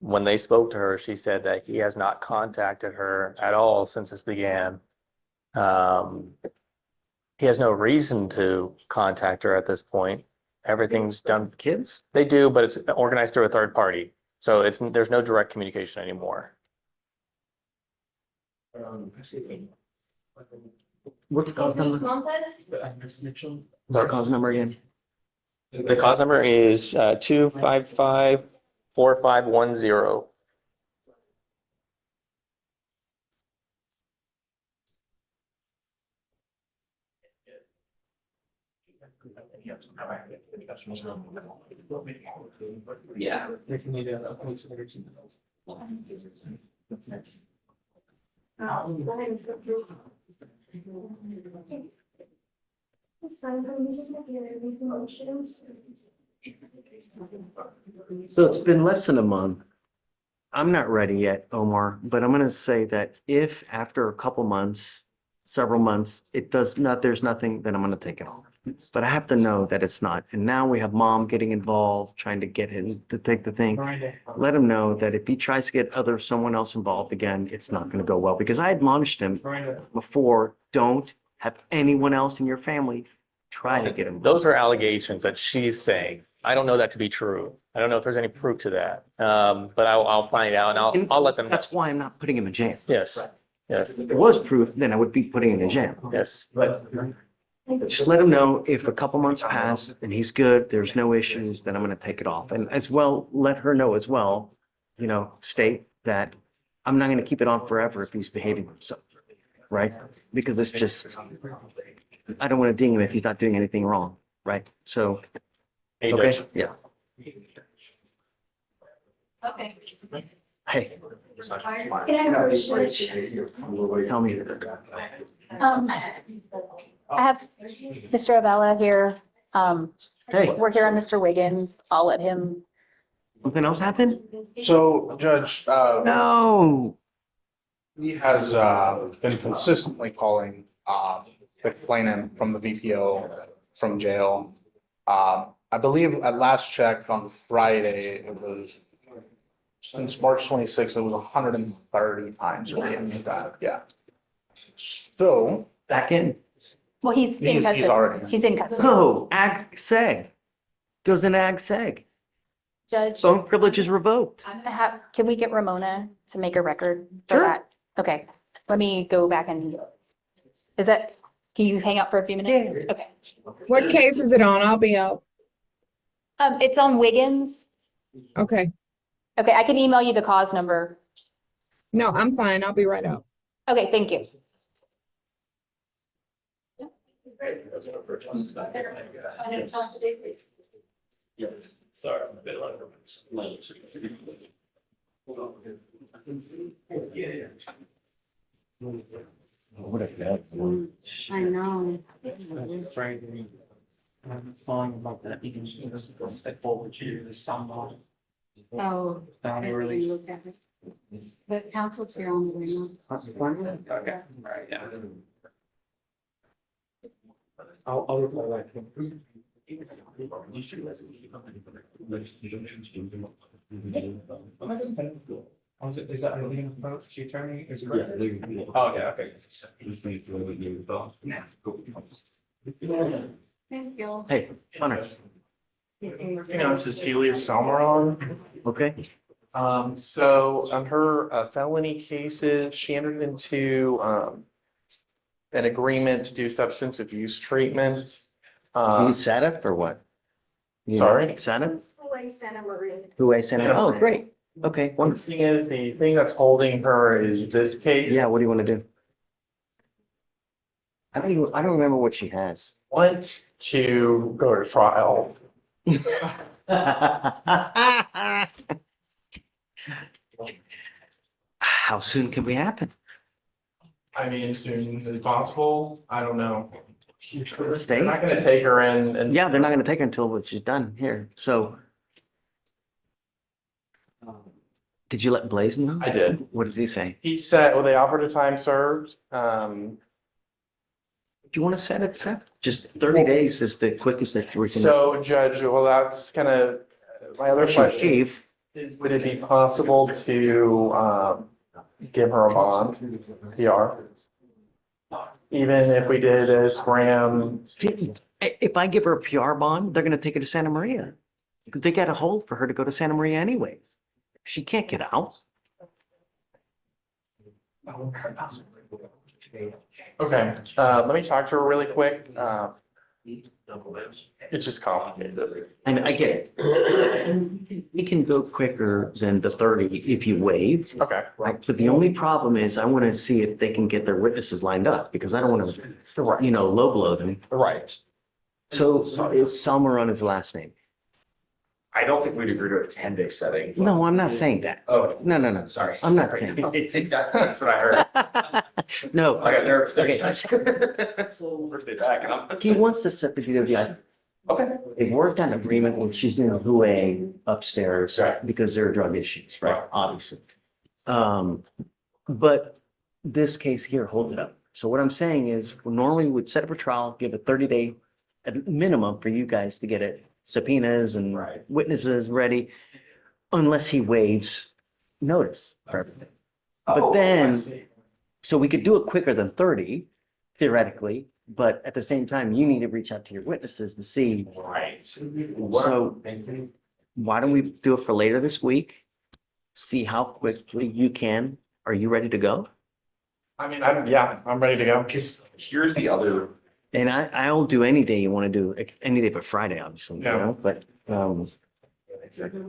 S7: when they spoke to her, she said that he has not contacted her at all since this began. He has no reason to contact her at this point. Everything's done.
S1: Kids?
S7: They do, but it's organized through a third party. So there's no direct communication anymore.
S1: What's the cause number?
S2: Montez?
S18: Mitchell.
S1: What's the cause number again?
S7: The cause number is 255-4510.
S3: Yeah.
S18: There's need a police energy.
S1: So it's been less than a month. I'm not ready yet, Omar, but I'm gonna say that if after a couple months, several months, there's nothing, then I'm gonna take it off. But I have to know that it's not. And now we have mom getting involved, trying to get him to take the thing. Let him know that if he tries to get someone else involved again, it's not gonna go well. Because I admonished him before, don't have anyone else in your family try to get involved.
S7: Those are allegations that she's saying. I don't know that to be true. I don't know if there's any proof to that. But I'll find out and I'll let them know.
S1: That's why I'm not putting him in jail.
S7: Yes, yes,
S1: If there was proof, then I would be putting him in jail.
S7: yes.
S1: But just let him know if a couple months pass and he's good, there's no issues, then I'm gonna take it off. And as well, let her know as well, you know, state that I'm not gonna keep it on forever if he's behaving himself, right? Because it's just, I don't wanna ding him if he's not doing anything wrong, right? So,
S7: Hey,
S1: okay,
S7: Judge.
S1: yeah.
S2: Okay.
S1: Hey,
S2: Can I have a question?
S1: tell me.
S15: I have Mr. Avella here.
S1: Hey,
S15: We're here on Mr. Wiggins. I'll let him.
S1: something else happened?
S13: So, Judge,
S1: No.
S13: he has been consistently calling the complainant from the VPO from jail. I believe at last check on Friday, it was since March 26th, it was 130 times or something like that. Yeah. So.
S1: Back in.
S15: Well, he's in
S13: He's
S15: custody.
S13: already.
S15: He's in custody.
S1: No, ag seg. Goes into ag seg.
S15: Judge,
S1: Phone privilege is revoked.
S15: I'm gonna have, can we get Ramona to make a record for
S1: Sure.
S15: that? Okay, let me go back and, can you hang out for a few minutes?
S14: Yeah.
S15: Okay.
S14: What case is it on? I'll be out.
S15: It's on Wiggins.
S14: Okay.
S15: Okay, I can email you the cause number.
S14: No, I'm fine. I'll be right out.
S15: Okay, thank you.
S3: Yeah, sorry, I'm a bit like.
S1: What a bad one.
S14: I know.
S18: Friday. I'm calling about that. You can step forward to the someone.
S14: Oh.
S18: Down
S14: I
S18: early.
S14: didn't look at it. But counsel's here on the way now.
S18: Okay, right, yeah. I'll reply back to him. Is that a legal approach, the attorney? Is it? Oh, yeah, okay.
S14: Thank you.
S1: Hey, Hunter.
S13: This is Celia Salmaron.
S1: Okay.
S12: So on her felony cases, she entered into an agreement to do substance abuse treatment.
S1: You SATF or what?
S12: Sorry?
S1: SATF?
S2: Santa Maria.
S1: Who I sent? Oh, great. Okay,
S12: The
S1: wonderful.
S12: thing is, the thing that's holding her is this case.
S1: Yeah, what do you want to do? I don't remember what she has.
S12: Wants to go to trial.
S1: How soon can we happen?
S12: I mean, as soon as possible. I don't know.
S1: Stay?
S12: They're not gonna take her in and.
S1: Yeah, they're not gonna take her until she's done here, so. Did you let Blaze know?
S12: I did.
S1: What does he say?
S12: He said, well, they offered a time served.
S1: Do you want to set it, Seth? Just 30 days is the quickest that we can.
S12: So Judge, well, that's kind of my other question. Would it be possible to give her a bond, PR? Even if we did a scram?
S1: If I give her a PR bond, they're gonna take her to Santa Maria. They got a hold for her to go to Santa Maria anyway. She can't get out.
S12: Okay, let me talk to her really quick. It's just complicated.
S1: And I get it. It can go quicker than the 30 if you waive.
S12: Okay.
S1: Right? But the only problem is I want to see if they can get their witnesses lined up because I don't want to, low blow them.
S12: Right.
S1: So is Selmer on his last name?
S22: I don't think we'd agree to a 10-day setting.
S1: No, I'm not saying that.
S22: Oh,
S1: No.
S22: sorry.
S1: I'm not saying
S22: That's what I heard.
S1: No.
S22: I got nervous there.
S1: Okay.
S22: First day back and I'm.
S1: He wants to set the DWI.
S22: Okay.
S1: They worked on an agreement when she's doing a HUA upstairs because there are drug issues, right? Obviously. But this case here, hold it up. So what I'm saying is normally we would set up a trial, give a 30-day at minimum for you guys to get it subpoenas and witnesses ready, unless he waives notice for everything. But then, so we could do it quicker than 30 theoretically, but at the same time, you need to reach out to your witnesses to see.
S22: Right.
S1: So why don't we do it for later this week? See how quickly you can. Are you ready to go?
S12: I mean, I'm ready to go.
S22: Because here's the other.
S1: And I'll do any day you want to do, any day but Friday, obviously, you know, but,
S22: Check it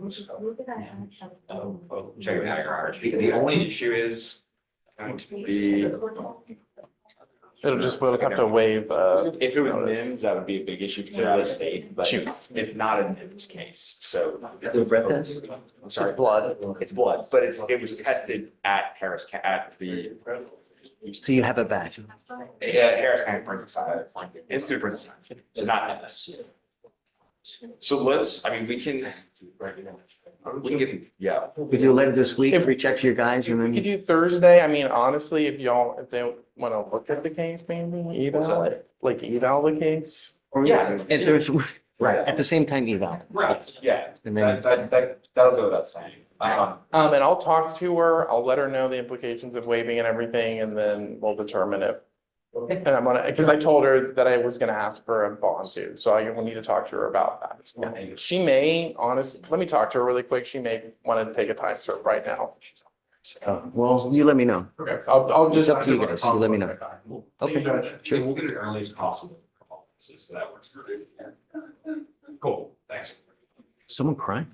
S22: out. The only issue is going to be.
S12: We'll have to waive.
S22: If it was NIMS, that would be a big issue because they're the state, but it's not a NIMS case, so.
S1: The breath test?
S22: I'm sorry.
S12: It's blood.
S22: It's blood, but it was tested at Harris, at the.
S1: So you have it back.
S22: Harris County Forensic Science, Institute of Forensic Science, so not NIMS. So we can get, yeah.
S1: We do it later this week, reach out to your guys and
S12: We could
S1: then.
S12: do Thursday. I mean, honestly, if they want to look at the case, maybe eval it, like eval the case.
S22: Yeah.
S1: If there's, right, at the same time eval.
S22: Right, yeah,
S1: And then,
S22: that'll go without saying.
S12: And I'll talk to her. I'll let her know the implications of waiving and everything, and then we'll determine if. And I'm gonna, because I told her that I was gonna ask for a bond too, so I will need to talk to her about that. She may, let me talk to her really quick. She may want to take a time serve right now.
S1: well, you let me know.
S12: Okay, I'll just.
S1: It's up to you guys. You let me know. Okay.
S22: Sure, we'll get it early as possible. So that works for me. Cool, thanks.
S1: Someone crying?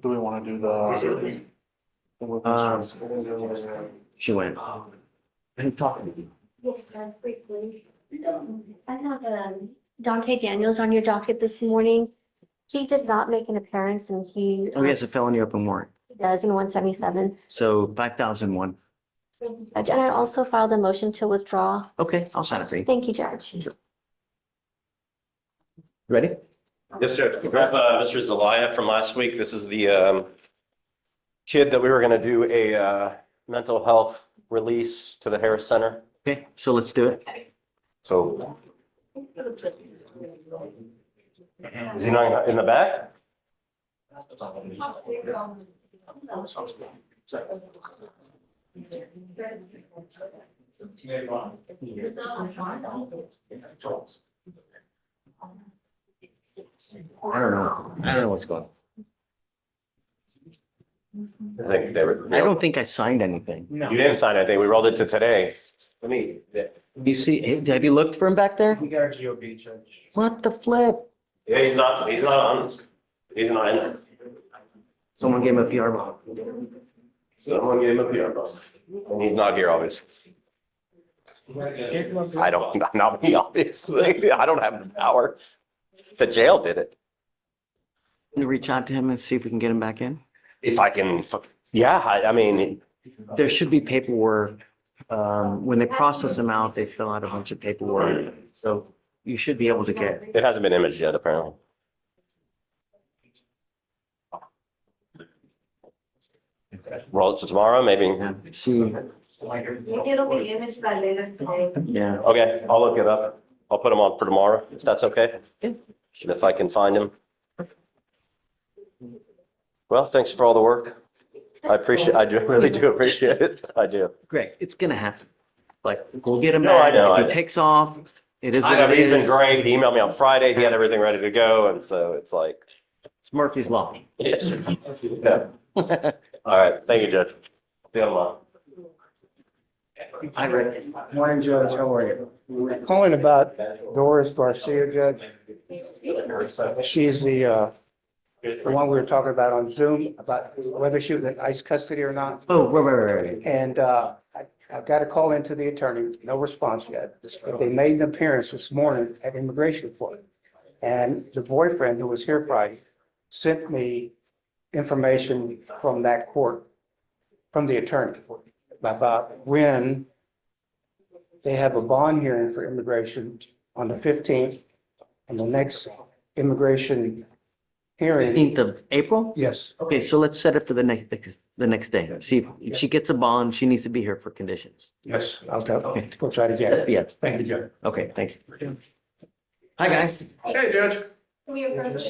S12: Do we want to do the?
S1: She went. I'm talking to you.
S4: Yes, briefly. I have Dante Daniels on your docket this morning. He did not make an appearance and he
S1: Oh, he has a felony open warrant.
S4: does in 177.
S1: So 5,001.
S4: And I also filed a motion to withdraw.
S1: Okay, I'll sign it for you.
S4: Thank you, Judge.
S1: Ready?
S5: Yes, Judge. Grab Mr. Zelaya from last week. This is the kid that we were going to do a mental health release to the Harris Center.
S1: Okay, so let's do it.
S5: So is he not in the back?
S1: I don't know. I don't know what's going on.
S5: I think they were.
S1: I don't think I signed anything.
S5: You didn't sign anything. We rolled it to today. Let me.
S1: You see, have you looked for him back there?
S18: We got our GOP judge.
S1: What the flip?
S5: Yeah, he's not on. He's not in there.
S1: Someone gave him a PR bomb.
S5: Someone gave him a PR bus. And he's not here, obviously. Not me, obviously. I don't have the power. The jail did it.
S1: Can you reach out to him and see if we can get him back in?
S5: If I can, yeah, I mean,
S1: There should be paperwork. When they process them out, they fill out a bunch of paperwork. So you should be able to get.
S5: it hasn't been imaged yet, apparently. Roll it to tomorrow, maybe.
S1: See,
S2: Maybe it'll be imaged by later today.
S1: yeah.
S5: Okay, I'll look it up. I'll put him on for tomorrow, if that's okay. And if I can find him. Well, thanks for all the work. I really do appreciate it. I do.
S1: Greg, it's gonna happen. Like, we'll get him
S5: No, I
S1: back.
S5: know,
S1: If
S5: I
S1: he
S5: know.
S1: takes off, it is
S5: I
S1: what
S5: know,
S1: it
S5: he's been
S1: is.
S5: great. He emailed me on Friday. He had everything ready to go, and so it's like.
S1: It's Murphy's Law.
S5: Yes. Yeah. All right, thank you, Judge. See you tomorrow.
S1: I read it.
S20: Morning, Judge. How are you? Calling about Doris Garcia, Judge. She's the one we were talking about on Zoom, about whether she was in ICE custody or not.
S1: Oh, right.
S20: And I got a call into the attorney, no response yet. But they made an appearance this morning at immigration court. And the boyfriend who was here Friday sent me information from that court, from the attorney, about when they have a bond hearing for immigration on the 15th, and the next immigration hearing.
S1: 15th of April?
S20: Yes.
S1: Okay, so let's set it for the next day. See if she gets a bond, she needs to be here for conditions.
S20: Yes, we'll try to get it.
S1: Yeah.
S20: Thank you, Judge.
S1: Okay, thanks. Hi, guys.
S18: Hey, Judge.
S2: Can we approach?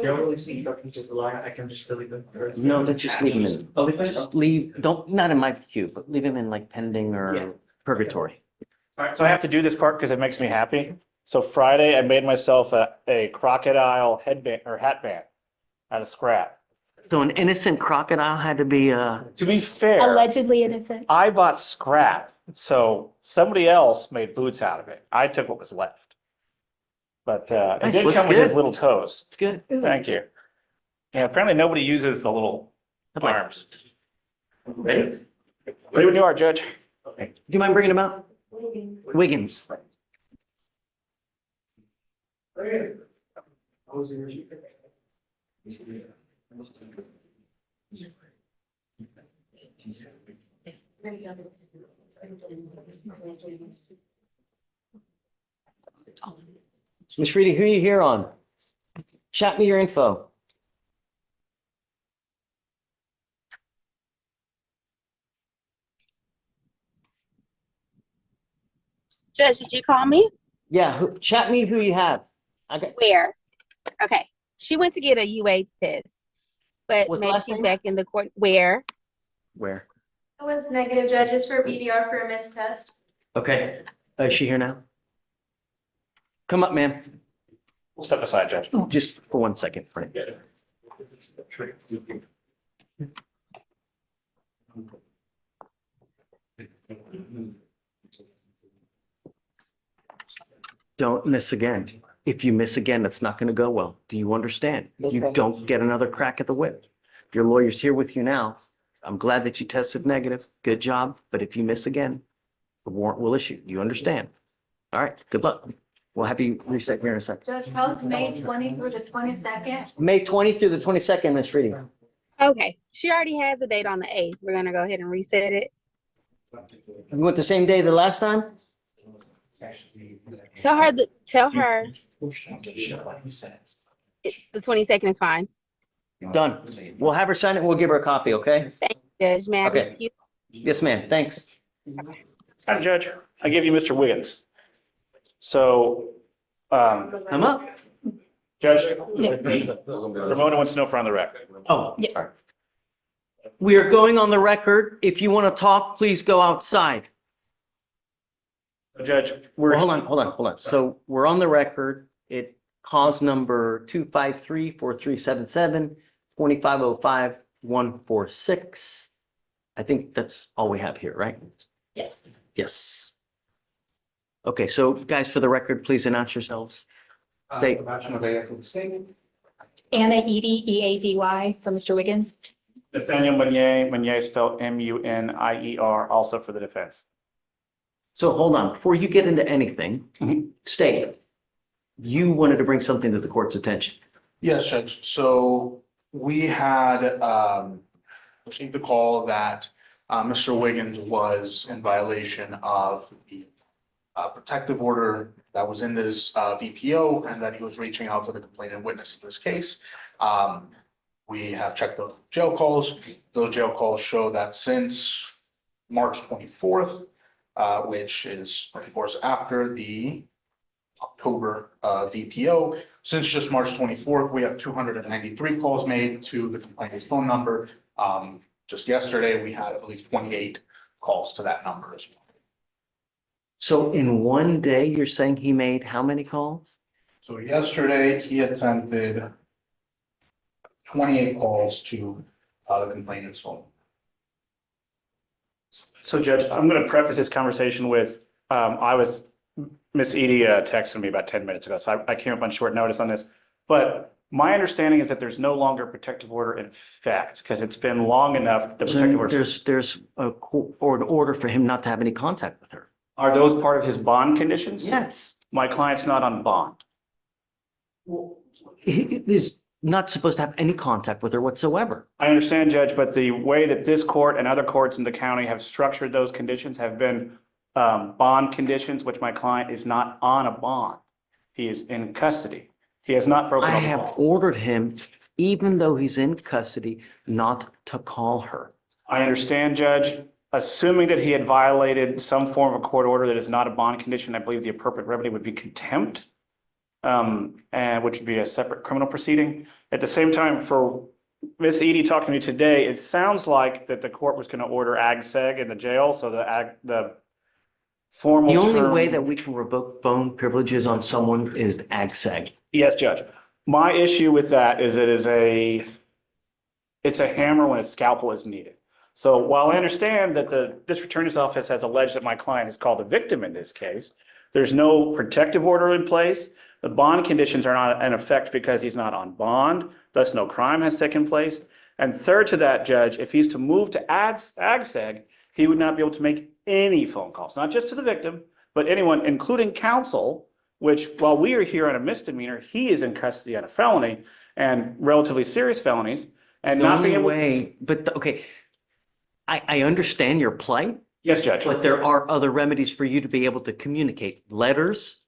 S18: Don't really see Dr. July. I can just really good.
S1: No, let's just leave him in.
S18: Oh, leave it?
S1: Leave, don't, not in my queue, but leave him in like pending
S18: Yeah.
S1: or purgatory.
S7: So I have to do this part because it makes me happy. So Friday, I made myself a crocodile headband or hat band out of scrap.
S1: So an innocent crocodile had to be,
S7: To be fair,
S4: Allegedly innocent.
S7: I bought scrap, so somebody else made boots out of it. I took what was left. But it
S1: Nice,
S7: did
S1: looks
S7: come with his
S1: good.
S7: little toes.
S1: it's good.
S7: Thank you. Yeah, apparently nobody uses the little arms.
S1: Ready?
S7: Ready when you are, Judge.
S1: Do you mind bringing him out? Wiggins. Ms. Reedy, who are you here on? Chat me your info.
S21: Judge, did you call me?
S1: Yeah, chat me who you have. I got,
S21: Where? Okay. She went to get a UA test, but
S1: What's the
S21: maybe
S1: last
S21: she's
S1: name?
S21: back in the court. Where?
S1: where?
S2: It was negative judges for BDR for a missed test.
S1: Okay, is she here now? Come up, ma'am.
S7: We'll step aside, Judge.
S1: Just for 1 second, Frank. Don't miss again. If you miss again, that's not going to go well. Do you understand? You don't get another crack at the whip. Your lawyer's here with you now. I'm glad that you tested negative. Good job. But if you miss again, the warrant will issue. You understand? All right, good luck. We'll have you reset here in a second.
S14: Judge, how's May 20 through the 22nd?
S1: May 20th through the 22nd, Ms. Reedy.
S21: Okay. She already has a date on the 8th. We're going to go ahead and reset it.
S1: We went the same day the last time?
S21: Tell her the 22nd is fine.
S1: Done. We'll have her sign it. We'll give her a copy, okay?
S21: Thank you, Judge. May I
S1: Okay.
S21: excuse?
S1: Yes, ma'am. Thanks.
S7: Hi, Judge. I give you Mr. Wiggins. So,
S1: I'm up.
S7: Judge, Ramona wants to know if we're on the record.
S1: Oh, yeah. We are going on the record. If you want to talk, please go outside.
S7: Judge,
S1: Hold on. So we're on the record. cause number 253-4377, 2505-146. I think that's all we have here, right?
S2: Yes.
S1: Yes. Okay, so guys, for the record, please announce yourselves. State.
S11: Anna Edie, EADY for Mr. Wiggins.
S9: Nathaniel Meunier spelled MUNIER, also for the defense.
S1: So hold on, before you get into anything, state, you wanted to bring something to the court's attention.
S13: Yes, Judge. So we had received the call that Mr. Wiggins was in violation of the protective order that was in this VPO, and that he was reaching out to the complainant witness in this case. We have checked the jail calls. Those jail calls show that since March 24th, which is of course after the October VPO, since just March 24th, we have 293 calls made to the complainant's phone number. Just yesterday, we had, I believe, 28 calls to that number as well.
S1: So in one day, you're saying he made how many calls?
S13: So yesterday, he attempted 28 calls to the complainant's phone.
S9: So Judge, I'm going to preface this conversation with, Miss Edie texted me about 10 minutes ago, so I came up on short notice on this. But my understanding is that there's no longer a protective order in effect because it's been long enough. That the protective order.
S1: There's an order for him not to have any contact with her.
S9: Are those part of his bond conditions?
S1: Yes.
S9: My client's not on bond.
S1: He is not supposed to have any contact with her whatsoever.
S9: I understand, Judge, but the way that this court and other courts in the county have structured those conditions have been bond conditions, which my client is not on a bond. He is in custody. He has not broken.
S1: I have ordered him, even though he's in custody, not to call her.
S9: I understand, Judge. Assuming that he had violated some form of a court order that is not a bond condition, I believe the appropriate remedy would be contempt, and which would be a separate criminal proceeding. At the same time, for Miss Edie talking to me today, it sounds like that the court was going to order ag-seg in the jail, so the formal
S1: The only
S9: term-
S1: way that we can revoke phone privileges on someone is ag-seg.
S9: Yes, Judge. My issue with that is it's a hammer when a scalpel is needed. So while I understand that the district attorney's office has alleged that my client is called a victim in this case, there's no protective order in place. The bond conditions are not in effect because he's not on bond, thus no crime has taken place. And third to that, Judge, if he's to move to ag-seg, he would not be able to make any phone calls, not just to the victim, but anyone, including counsel, which while we are here on a misdemeanor, he is in custody on a felony and relatively serious felonies and not being able.
S1: Okay, I understand your plight.
S9: Yes, Judge.
S1: But there are other remedies for you to be able to communicate, letters,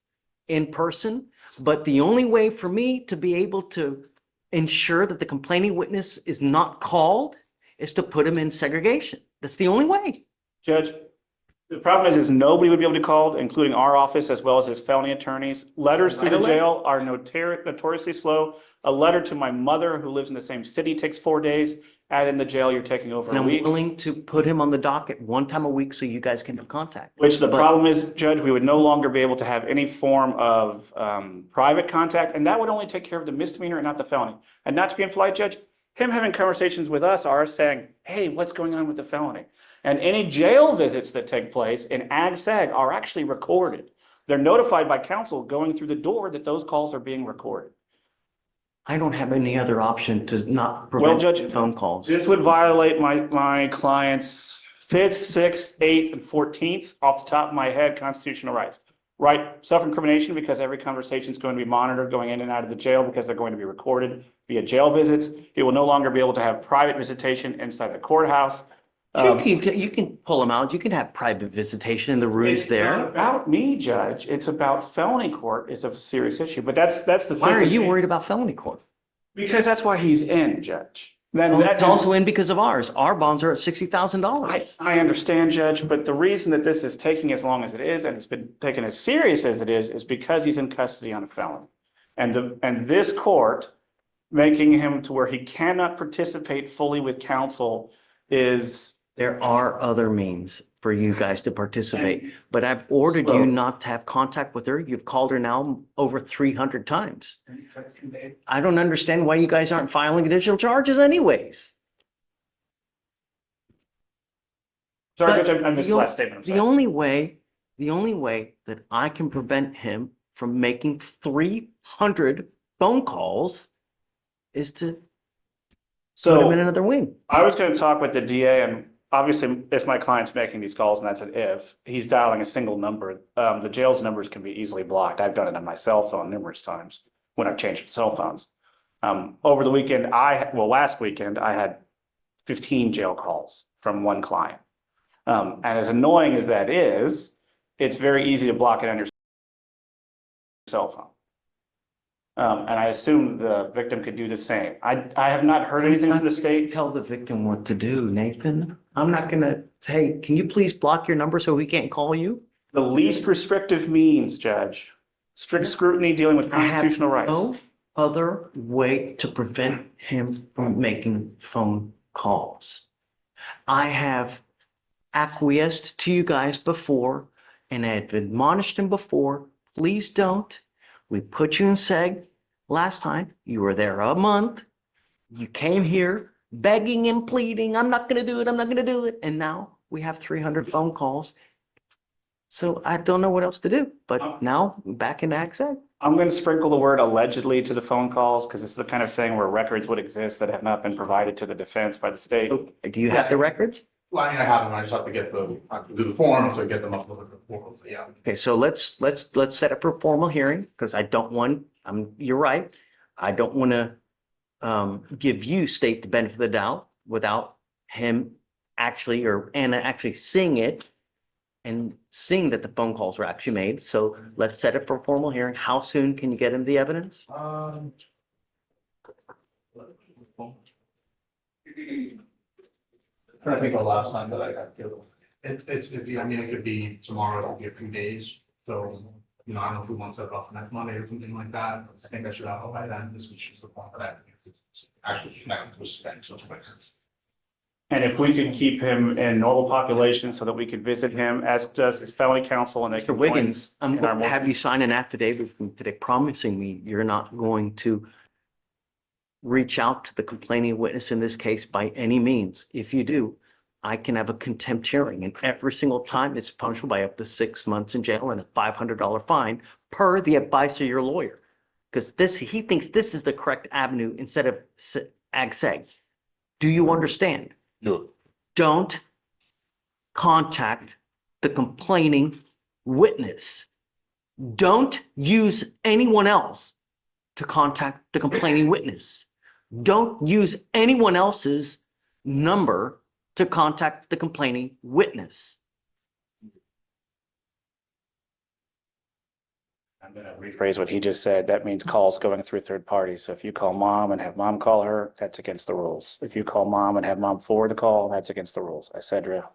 S1: in person. But the only way for me to be able to ensure that the complaining witness is not called is to put him in segregation. That's the only way.
S9: Judge, the problem is nobody would be able to call, including our office as well as his felony attorneys. Letters through the jail are notoriously slow. A letter to my mother who lives in the same city takes 4 days. Add in the jail, you're taking over
S1: And
S9: a
S1: I'm
S9: week.
S1: willing to put him on the docket one time a week so you guys can have contact.
S9: Which the problem is, Judge, we would no longer be able to have any form of private contact, and that would only take care of the misdemeanor and not the felony. And not to be impolite, Judge, him having conversations with us are saying, hey, what's going on with the felony? And any jail visits that take place in ag-seg are actually recorded. They're notified by counsel going through the door that those calls are being recorded.
S1: I don't have any other option to not
S9: Well,
S1: prevent
S9: Judge,
S1: phone calls.
S9: this would violate my client's 5th, 6th, 8th, and 14th off the top of my head constitutional rights. Right, self-incrimination because every conversation is going to be monitored going in and out of the jail because they're going to be recorded via jail visits. He will no longer be able to have private visitation inside the courthouse.
S1: You can pull him out. You can have private visitation in the rooms there.
S9: It's not about me, Judge. It's about felony court. It's a serious issue, but that's the.
S1: Why are you worried about felony court?
S9: Because that's why he's in, Judge.
S1: It's also in because of ours. Our bonds are at $60,000.
S9: I understand, Judge, but the reason that this is taking as long as it is and it's been taken as serious as it is because he's in custody on a felony. And this court making him to where he cannot participate fully with counsel is.
S1: There are other means. for you guys to participate. But I've ordered you not to have contact with her. You've called her now over 300 times. I don't understand why you guys aren't filing additional charges anyways.
S9: Sorry,
S1: But
S9: Judge, I missed the
S1: the
S9: last statement. I'm
S1: The
S9: sorry.
S1: only way that I can prevent him from making 300 phone calls is to put him in another wing.
S9: I was going to talk with the DA, and obviously, if my client's making these calls, and that's an if, he's dialing a single number, the jail's numbers can be easily blocked. I've done it on my cell phone numerous times when I've changed cell phones. Over the weekend, last weekend, I had 15 jail calls from one client. And as annoying as that is, it's very easy to block it on your cell phone. And I assume the victim could do the same. I have not heard anything from the state.
S1: Tell the victim what to do, Nathan. I'm not gonna say, can you please block your number so we can't call you?
S9: The least restrictive means, Judge, strict scrutiny dealing with
S1: I have
S9: constitutional rights.
S1: no other way to prevent him from making phone calls. I have acquiesced to you guys before, and I have admonished him before, please don't. We put you in seg last time. You were there a month. You came here begging and pleading, I'm not gonna do it, I'm not gonna do it. And now we have 300 phone calls. So I don't know what else to do, but now we're back in ag seg.
S9: I'm going to sprinkle the word allegedly to the phone calls because it's the kind of thing where records would exist that have not been provided to the defense by the state.
S1: Do you have the records?
S13: Well, I mean, I have them, I just have to get I have to do the form, so get them up with the portals, yeah.
S1: Okay, so let's set up a formal hearing, because I don't want, you're right. I don't want to give you state the benefit of the doubt without him actually, or Anna actually seeing it and seeing that the phone calls were actually made. So let's set up for a formal hearing. How soon can you get him the evidence?
S13: I think the last time that I got killed. I mean, it could be tomorrow, it'll be a few days, so, you know, I don't know if we want to set it off next Monday or something like that. I think I should have it by then, this is just the point that actually connected with spend, so it's makes sense.
S9: And if we could keep him in normal population so that we could visit him, as does his felony counsel, and they
S1: Mr.
S9: can.
S1: Wiggins, I'm
S9: in our
S1: going to have you sign an affidavit from me today promising me you're not going to reach out to the complaining witness in this case by any means. If you do, I can have a contempt hearing, and every single time it's punishable by up to 6 months in jail and a $500 fine per the advice of your lawyer. Because he thinks this is the correct avenue instead of ag seg. Do you understand?
S5: No.
S1: Don't contact the complaining witness. Don't use anyone else to contact the complaining witness. Don't use anyone else's number to contact the complaining witness.
S9: I'm going to rephrase what he just said. That means calls going through third parties. So if you call mom and have mom call her, that's against the rules. If you call mom and have mom forward the call, that's against the rules. I said real.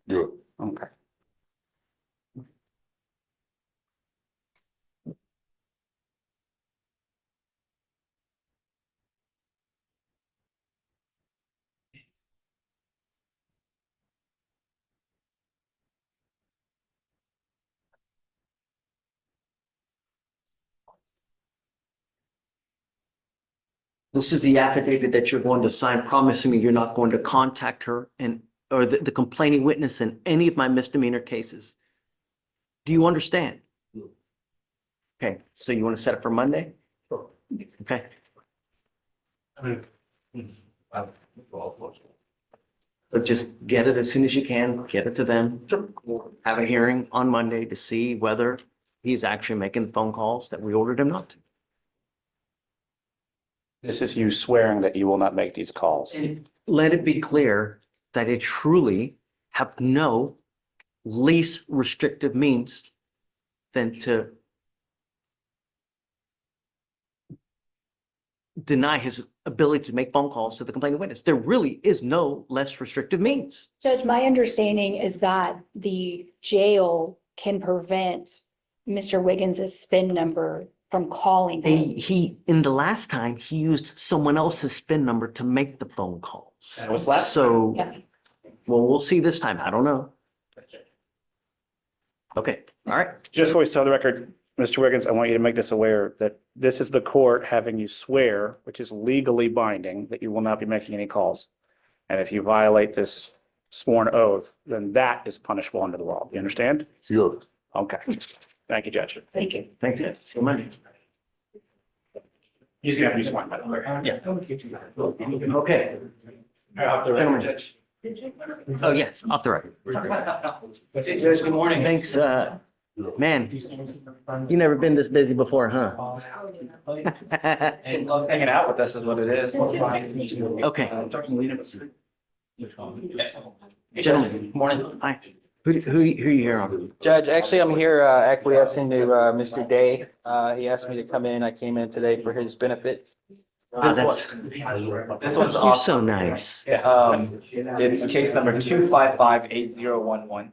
S5: Yeah.
S9: Okay.
S1: This is the affidavit that you're going to sign, promising me you're not going to contact her or the complaining witness in any of my misdemeanor cases. Do you understand? Okay, so you want to set it for Monday? Okay. But just get it as soon as you can, get it to them. Have a hearing on Monday to see whether he's actually making the phone calls that we ordered him not to.
S9: This is you swearing that you will not make these calls.
S1: And let it be clear that it truly have no least restrictive means than to deny his ability to make phone calls to the complaining witness. There really is no less restrictive means.
S11: Judge, my understanding is that the jail can prevent Mr. Wiggins's SPIN number from calling him.
S1: In the last time, he used someone else's SPIN number to make the phone calls.
S9: That was last
S1: So
S11: Yeah.
S1: Well, we'll see this time. I don't know. Okay, all right.
S9: Just for the record, Mr. Wiggins, I want you to make this aware that this is the court having you swear, which is legally binding, that you will not be making any calls. And if you violate this sworn oath, then that is punishable under the law. You understand?
S10: Sure.
S9: Okay. Thank you, Judge.
S11: Thank you.
S1: Thanks, guys. See you Monday.
S9: He's gonna have to be sworn, by the way.
S1: Yeah. Okay. Gentlemen. Oh, yes, off the record.
S18: Hey, Judge, good morning.
S1: Thanks, man. You never been this busy before, huh?
S22: Hanging out with us is what it is.
S1: Okay. Gentlemen,
S18: Morning.
S1: hi. Who you here on?
S18: Judge, actually, I'm here acquiescing to Mr. Day. He asked me to come in. I came in today for his benefit.
S22: This one's
S1: You're
S22: awesome.
S1: so nice.
S22: It's case number 2558011.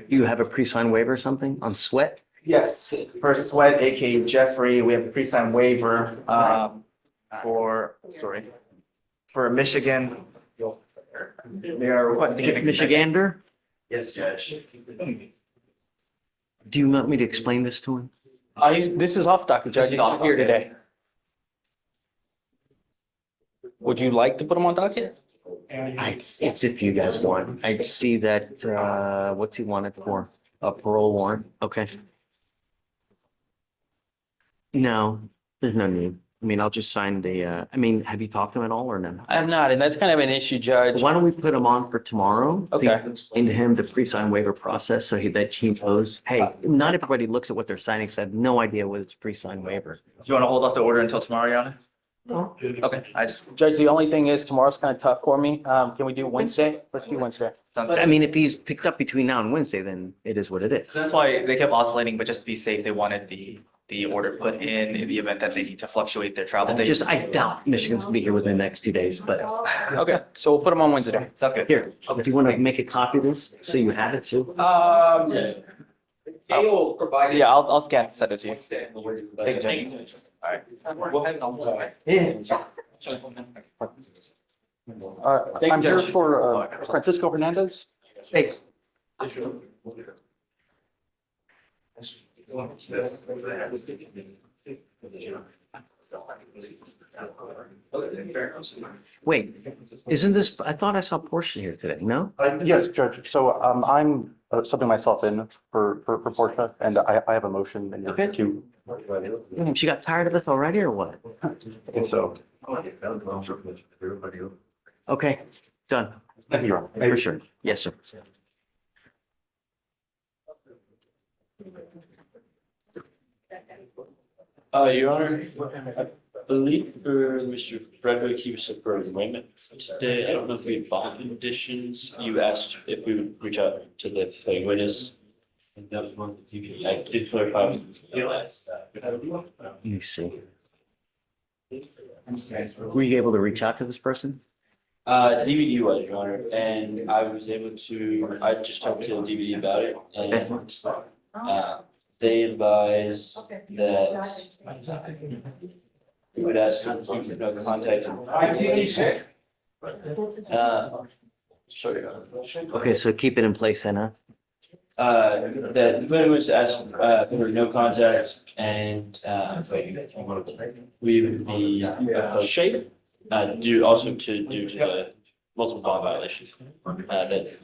S1: You have a pre-signed waiver or something on sweat?
S22: Yes, for Sweat, aka Jeffrey, we have a pre-signed waiver for Michigan. They are requesting an extension.
S1: Michigander?
S22: Yes, Judge.
S1: Do you want me to explain this to him?
S18: This is off docket, Judge. He's not here today. Would you like to put him on docket?
S1: It's if you guys want. I see that, what's he wanted for? A parole warrant? Okay. No, there's no need. I mean, I'll just sign the, have you talked to him at all or no?
S18: I have not, and that's kind of an issue, Judge.
S1: Why don't we put him on for tomorrow? So you
S18: Okay.
S1: can explain to him the pre-sign waiver process so that he knows, hey, not everybody looks at what they're signing, so I have no idea what it's pre-signed waiver.
S22: Do you want to hold off the order until tomorrow, Your Honor? Okay,
S18: Judge, the only thing is tomorrow's kind of tough for me. Can we do Wednesday? Let's do Wednesday.
S22: Sounds
S1: But
S22: good.
S1: I mean, if he's picked up between now and Wednesday, then it is what it is.
S22: So that's why they kept oscillating, but just to be safe, they wanted the order put in the event that they need to fluctuate their travel days.
S1: I doubt Michigan's gonna be here within the next 2 days, but
S18: Okay, so we'll put him on Wednesday.
S22: Sounds good.
S1: here, do you want to make a copy of this so you have it too?
S18: They will provide.
S22: Yeah, I'll scan and send it to you.
S18: Thank
S22: Thank you.
S18: All right. We'll have it on Wednesday.
S22: Yeah.
S18: I'm here for Francisco Hernandez.
S1: Hey, wait, isn't this, I thought I saw Portia here today, no?
S5: Yes, Judge. So I'm subbing myself in for Portia, and I have a motion in
S1: Okay.
S5: your queue.
S1: She got tired of us already or what?
S5: And so,
S1: Okay, done.
S5: Your Honor.
S1: For sure. Yes, sir.
S3: Your Honor, I believe for Mr. Frederick, he was set for arraignment today. I don't know if we have bond conditions. You asked if we would reach out to the plain witness. I did clarify.
S1: Let me see. Were you able to reach out to this person?
S3: DVD was, Your Honor, and I was able to, I just talked to DVD about it, and they advised that we would ask to keep no contact. Sorry, Your Honor.
S1: Okay, so keep it in place then, huh?
S3: That the was asked for no contact and we would be due to the multiple bond violations that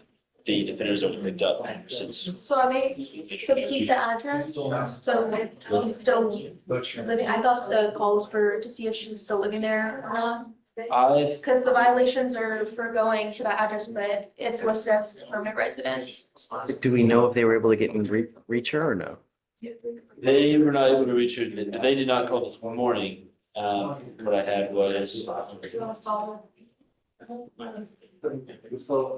S3: the defenders have picked up since.
S2: So are they, so keep the address, so she's still living, I got the calls to see if she's still living there or not. Because the violations are for going to that address, but it's listed as permanent residence.
S1: Do we know if they were able to get and reach her or no?
S3: They were not able to reach her. They did not call this morning. What I had was.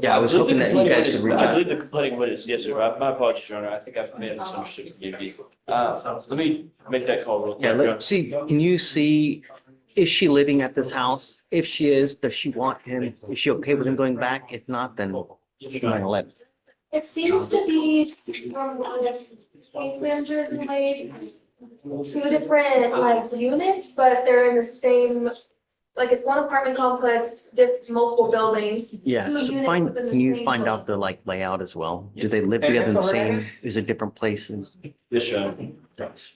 S1: Yeah, I was hoping that you guys could reach
S3: I
S1: out.
S3: believe the complaining witness, yes, sir. My apologies, Your Honor. I think I may have misunderstood. Forgive me. Let me make that call real quick.
S1: Yeah, let's see, can you see, is she living at this house? If she is, does she want him? Is she okay with him going back? If not, then you're gonna let.
S2: It seems to be, case managers and like two different like units, but they're in the same Like it's one apartment complex, multiple buildings.
S1: Yeah,
S2: two
S1: so
S2: units
S1: find,
S2: within the
S1: can you
S2: same
S1: find
S2: building.
S1: out the like layout as well? Do
S3: Yes.
S1: they live together in the same, is it different places?
S3: Yes, sir.
S1: Thanks.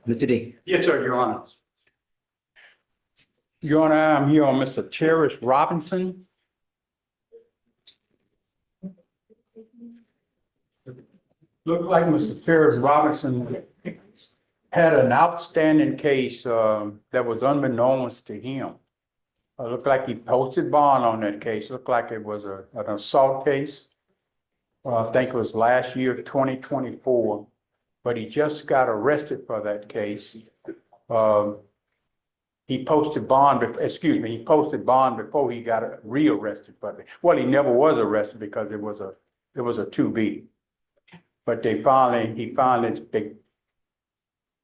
S1: Mr. D.
S16: Yes, sir, Your Honor. Your Honor, I'm here on Mr. Terrence Robinson. Looked like Mr. Terrence Robinson had an outstanding case that was unbeknownst to him. Looked like he posted bond on that case. Looked like it was an assault case. I think it was last year, 2024, but he just got arrested for that case. He posted bond, he posted bond before he got rearrested for it. Well, he never was arrested because it was a 2B. But they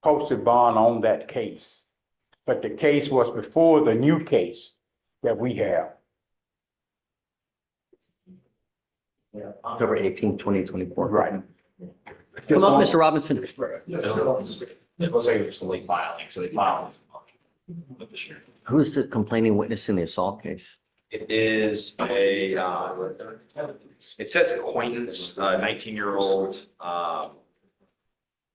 S16: posted bond on that case. But the case was before the new case that we have.
S1: October 18, 2024.
S16: Right.
S1: Come up, Mr. Robinson.
S22: Yes, it looks like it was just a late filing, so they filed with the sheriff.
S1: Who's the complaining witness in the assault case?
S22: It is it says acquaintance, 19-year-old,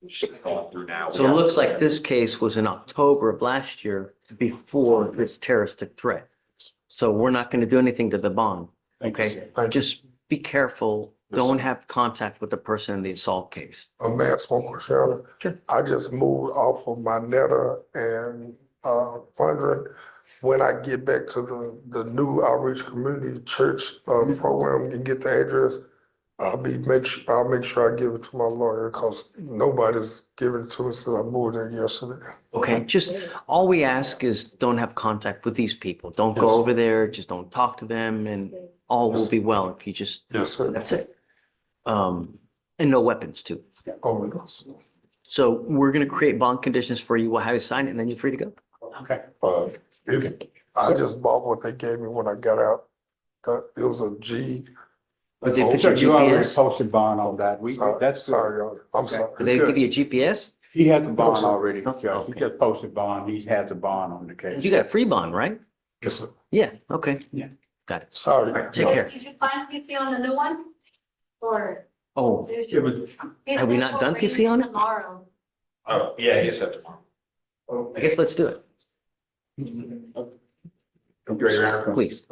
S22: just going through now.
S1: So it looks like this case was in October of last year before this terroristic threat. So we're not going to do anything to the bond. Okay, just be careful. Don't have contact with the person in the assault case.
S19: May I ask one question, Your Honor?
S1: Sure.
S19: I just moved off of my netta and wondering when I get back to the new outreach community church program and get the address, I'll make sure I give it to my lawyer because nobody's given it to me since I moved there yesterday.
S1: Okay, just all we ask is don't have contact with these people. Don't go
S19: Yes.
S1: over there. Just don't talk to them, and all will be well if you just.
S19: Yes, sir.
S1: That's it. And no weapons too.
S19: Oh, yes.
S1: So we're gonna create bond conditions for you. We'll have you sign it, and then you're free to go.
S16: Okay.
S19: I just bought what they gave me when I got out. It was a G.
S1: But they put
S16: So
S1: your
S16: you already
S1: GPS.
S16: posted bond on that. That's
S19: Sorry, Your Honor. I'm
S16: Okay.
S19: sorry.
S1: Did they give you a GPS?
S16: He has the bond
S19: sir.
S16: already, Judge. He
S1: Okay.
S16: just posted bond. He has a bond on the case.
S1: You got a free bond, right?
S19: Yes, sir.
S1: Yeah, okay.
S16: Yeah.
S1: Got it.
S19: Sorry.
S1: All right, take care.
S4: Did you find PC on the new one? Or?
S1: Oh,
S16: It was,
S1: have we not done PC on it?
S4: Tomorrow.
S22: Oh, yeah, he said tomorrow.
S1: I guess let's do it, please.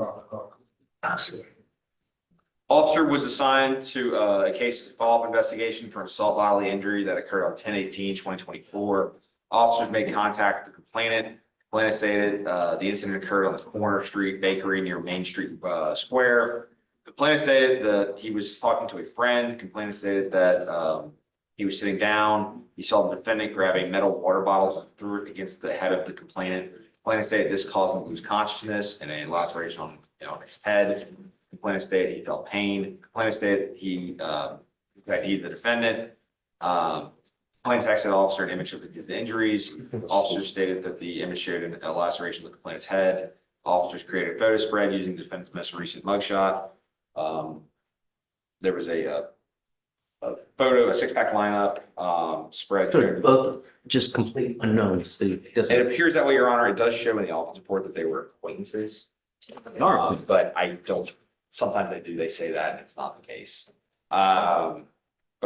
S22: Officer was assigned to a case follow-up investigation for an assault bodily injury that occurred on 10/18/2024. Officers made contact with the complainant. Complainant stated the incident occurred on the corner street bakery near Main Street Square. Complainant stated that he was talking to a friend. Complainant stated that he was sitting down. He saw the defendant grab a metal water bottle and threw it against the head of the complainant. Complainant stated this caused him to lose consciousness and a laceration on his head. Complainant stated he felt pain. Complainant stated he ID'd the defendant. Complainant texted the officer an image of the injuries. Officers stated that the image showed a laceration of the complainant's head. Officers created a photo spread using the defendant's most recent mugshot. There was a photo, a six-pack lineup, spread.
S1: So both just complete unknowns. So it doesn't.
S22: It appears that way, Your Honor. It does show in the office report that they were acquaintances. But I don't, sometimes they do, they say that, and it's not the case. But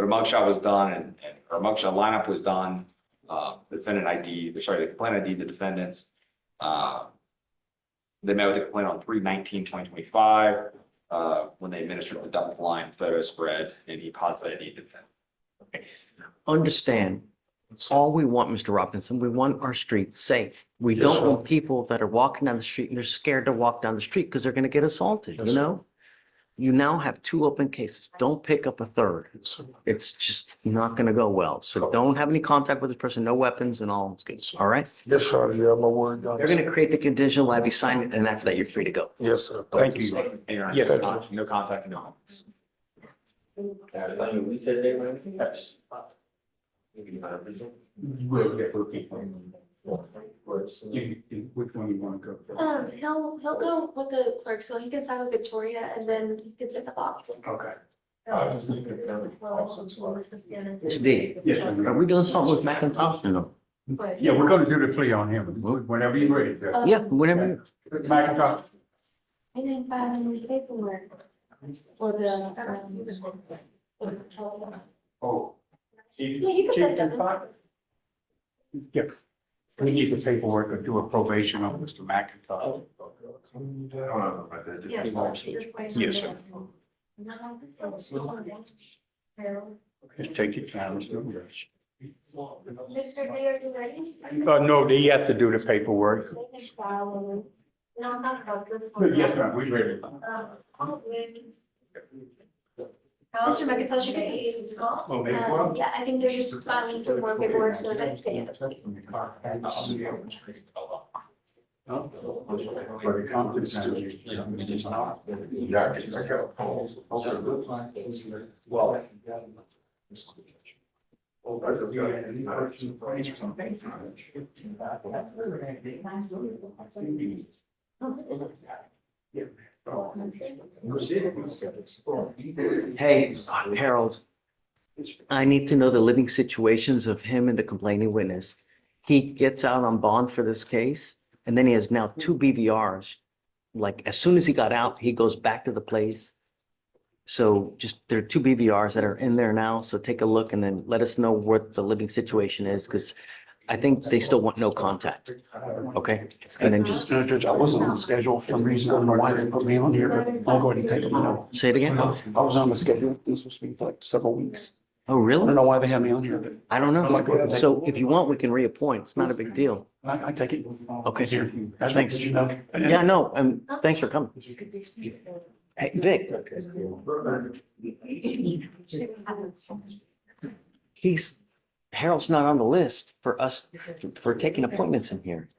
S22: a mugshot was done and our mugshot lineup was done. The complainant ID'd the defendants. They met with the complainant on 3/19/2025, when they administered the double blind photo spread, and he positively ID'd the defendant.
S1: Understand, all we want, Mr. Robinson, we want our streets safe. We
S19: Yes,
S1: don't
S19: sir.
S1: want people that are walking down the street and they're scared to walk down the street because they're gonna get assaulted,
S19: Yes,
S1: you
S19: sir.
S1: know? You now have 2 open cases. Don't pick up a third.
S19: Yes, sir.
S1: It's just not gonna go well. So don't have any contact with this person, no weapons and all is good, all right?
S19: Yes, sir. Yeah, my word. Your Honor.
S1: They're gonna create the condition, we'll have you sign it, and after that, you're free to go.
S19: Yes, sir.
S16: thank you.
S19: sir.
S22: And Your Honor,
S16: Yes,
S22: no contact, no.
S16: We'll get bookkeeping. Which one you want to go?
S2: He'll go with the clerk, so he can sign with Victoria and then he can sit in the box.
S16: Okay.
S1: Mr. D,
S16: Yes, ma'am.
S1: are we doing something with McIntosh or no?
S16: Yeah, we're gonna do the plea on him, whenever you're ready. Judge.
S1: Yeah, whenever.
S16: McIntosh.
S2: I didn't find any paperwork for the,
S16: Oh.
S2: Yeah, you can send them.
S16: Yep. We need the paperwork to do a probation on Mr. McIntosh. Yes, sir. Just take your time. There's no rush.
S4: Mr. Mayor, you ready?
S16: No, he has to do the paperwork.
S4: No, I'm talking about this one.
S16: Yes, ma'am, we ready.
S2: Mr. McIntosh, you can see.
S16: Oh, maybe one?
S2: Yeah, I think they're just filing some more paperwork so that they can.
S1: Hey, Harold, I need to know the living situations of him and the complaining witness. He gets out on bond for this case, and then he has now 2 BVRs. Like, as soon as he got out, he goes back to the place. So just, there are 2 BVRs that are in there now, so take a look and then let us know what the living situation is, because I think they still want no contact. Okay? And then just,
S20: Judge, I wasn't on the schedule for some reason. I don't know why they put me on here, but I'll go ahead and take them out.
S1: say it again?
S20: I was on the schedule. This was supposed to be for like several weeks.
S1: Oh,
S20: I
S1: really?
S20: don't know why they have me on here, but
S1: I don't know. So if you want, we can reappoint. It's not a big deal.
S20: I take it.
S1: Okay.
S20: Here. That's
S1: Thanks.
S20: what you know.
S1: Yeah, no, thanks for coming. Hey, Vic. Harold's not on the list for us, for taking appointments in here.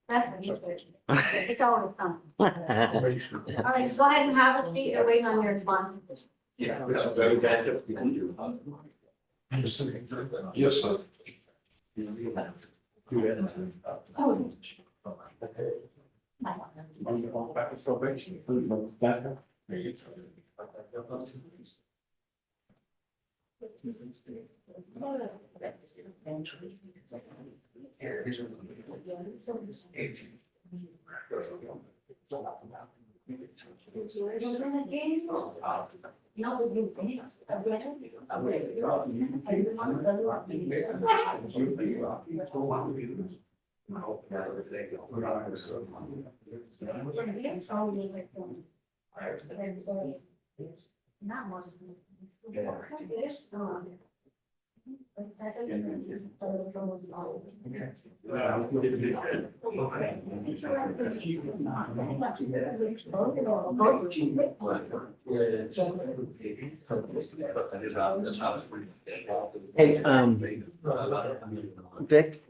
S4: It's always something. All right, go ahead and have a seat. You're waiting on your response.
S19: Yes, sir.
S1: Hey, Vic,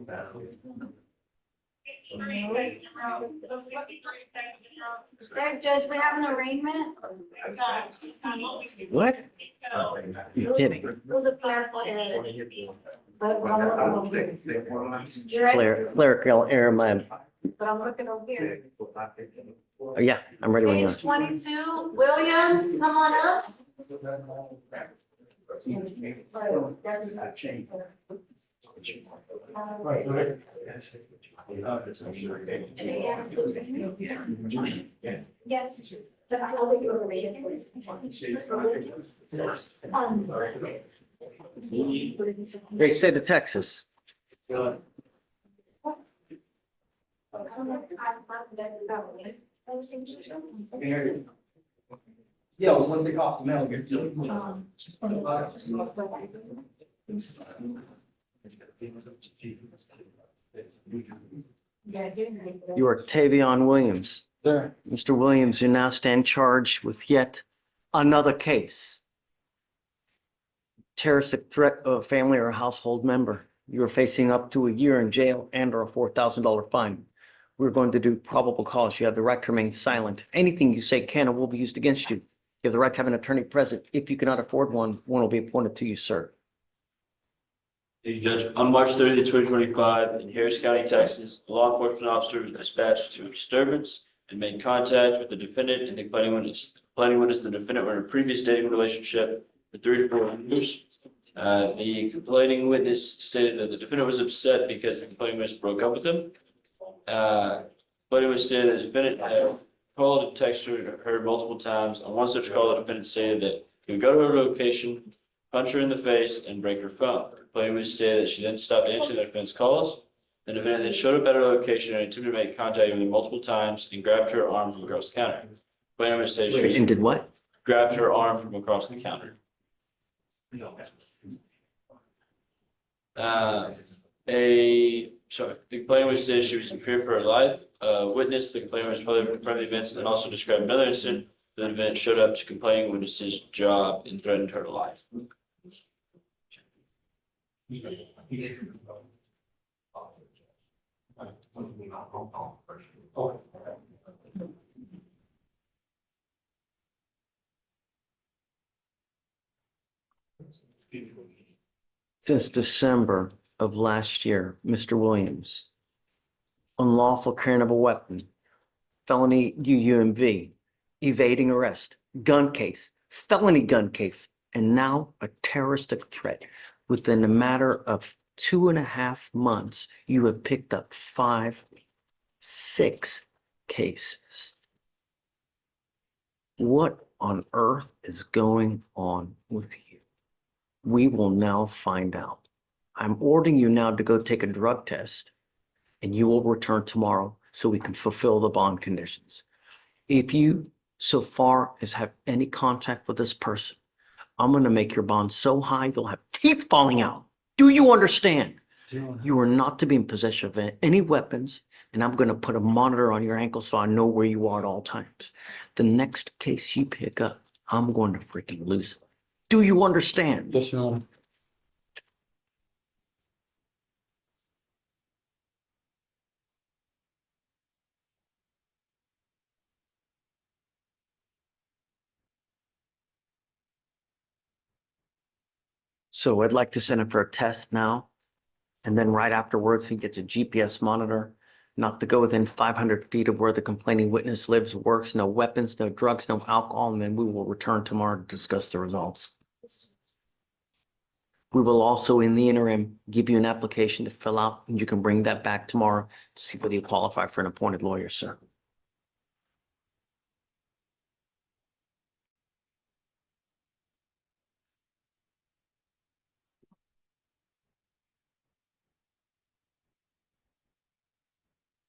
S4: Judge, we have an arraignment.
S1: what? You're kidding.
S4: It was a clerical error.
S1: Clerical error, my,
S4: But I'm looking over here.
S1: yeah, I'm ready when you are.
S4: Page 22, Williams, come on up. Yes. But I'll make you a raise.
S1: Great state of Texas.
S18: Yeah, it was one big off the mail.
S1: You are Tavion Williams.
S20: Sir.
S1: Mr. Williams, you now stand charged with yet another case. Terroristic threat of a family or household member. You are facing up to a year in jail and or a $4,000 fine. We're going to do probable cause. You have the right to remain silent. Anything you say can or will be used against you. You have the right to have an attorney present. If you cannot afford one, one will be appointed to you, sir.
S3: Thank you, Judge. On March 30th, 2025, in Harris County, Texas, a law enforcement officer was dispatched to a disturbance and made contact with the defendant and the complaining witness. The complaining witness and the defendant were in a previous dating relationship for 3 to 4 years. The complaining witness stated that the defendant was upset because the complaining witness broke up with him. Complaining witness stated that the defendant had called and texted her multiple times. On one such call, the defendant stated that he would go to her location, punch her in the face, and break her phone. The complaining witness stated that she then stopped answering the defendant's calls. The defendant then showed up at her location and attempted to make contact with her multiple times and grabbed her arm from across the counter. The complaining witness stated she
S1: And did what?
S3: grabbed her arm from across the counter. The complainant witness said she was in fear for her life. Witness, the complainant was probably confirmed the events and then also described another incident. The event showed up to complaining witness's job and threatened her life.
S1: Since December of last year, Mr. Williams, unlawful carrying of a weapon, felony UUMV, evading arrest, gun case, felony gun case, and now a terroristic threat. Within a matter of 2.5 months, you have picked up 6 cases. What on earth is going on with you? We will now find out. I'm ordering you now to go take a drug test, and you will return tomorrow so we can fulfill the bond conditions. If you so far as have any contact with this person, I'm going to make your bond so high you'll have teeth falling out. Do you understand? You are not to be in possession of any weapons, and I'm going to put a monitor on your ankle so I know where you are at all times. The next case you pick up, I'm going to freaking lose it. Do you understand?
S7: Yes, Your Honor.
S1: So I'd like to send him for a test now. And then right afterwards, he gets a GPS monitor, not to go within 500 feet of where the complaining witness lives, works, no weapons, no drugs, no alcohol, and then we will return tomorrow to discuss the results. We will also, in the interim, give you an application to fill out, and you can bring that back tomorrow to see whether you qualify for an appointed lawyer, sir.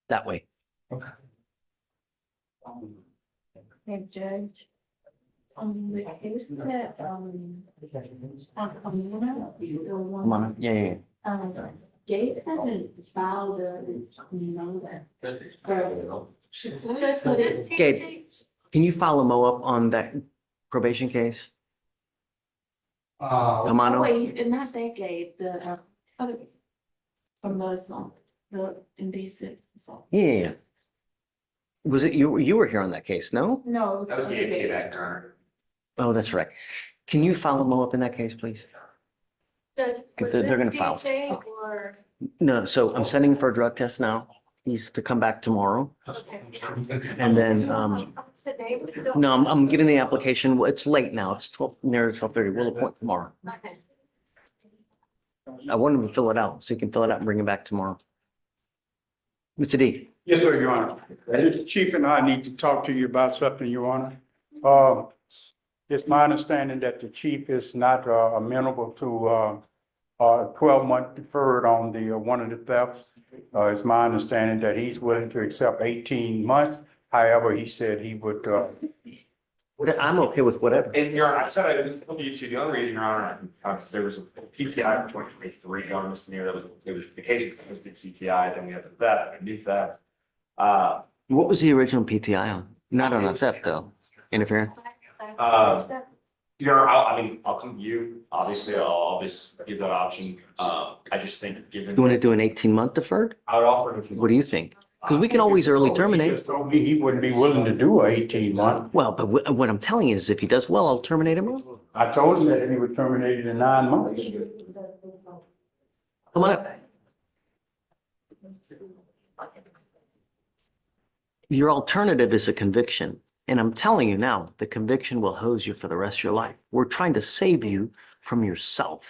S1: That way.
S14: Hey, Judge. The case that, on Pomona, the one.
S1: Come on, yeah.
S14: Gabe hasn't filed that.
S1: Gabe, can you follow Mo up on that probation case? Come on.
S14: Oh, wait, and not that Gabe, the other, from the assault, the indecent assault.
S1: Yeah. Was it, you were here on that case, no?
S14: No, it was.
S22: That was
S14: the
S22: the
S14: other Gabe.
S22: payback turn.
S1: Oh, that's right. Can you follow Mo up in that case, please? They're gonna file.
S14: Or,
S1: No, so I'm sending him for a drug test now. He's to come back tomorrow. And then, no, I'm giving the application. It's late now. It's 12, near 12:30. We'll appoint tomorrow. I want him to fill it out, so he can fill it out and bring it back tomorrow. Mr. D.
S16: Yes, sir, Your Honor. The Chief and I need to talk to you about something, Your Honor. It's my understanding that the chief is not amenable to 12-month deferred on the one of the thefts. It's my understanding that he's willing to accept 18 months. However, he said he would.
S1: I'm okay with whatever.
S22: And Your Honor, I said I didn't tell you too. The only reason, Your Honor, there was a PTI for 2023 on misdemeanor. It was the case was the PTI. Then we had the theft, a new theft.
S1: What was the original PTI on? Not on a theft, though. Interference?
S22: Your Honor, I'll come to you. Obviously, I'll always give that option. I just think given.
S1: You want to do an 18-month deferred?
S22: I would offer it.
S1: What do you think? Because we can always early
S16: He
S1: terminate.
S16: just told me he wouldn't be willing to do 18 months.
S1: Well, but what I'm telling you is if he does well, I'll terminate him.
S16: I told him that he would terminate it in 9 months.
S1: Come on up. Your alternative is a conviction. And I'm telling you now, the conviction will hose you for the rest of your life. We're trying to save you from yourself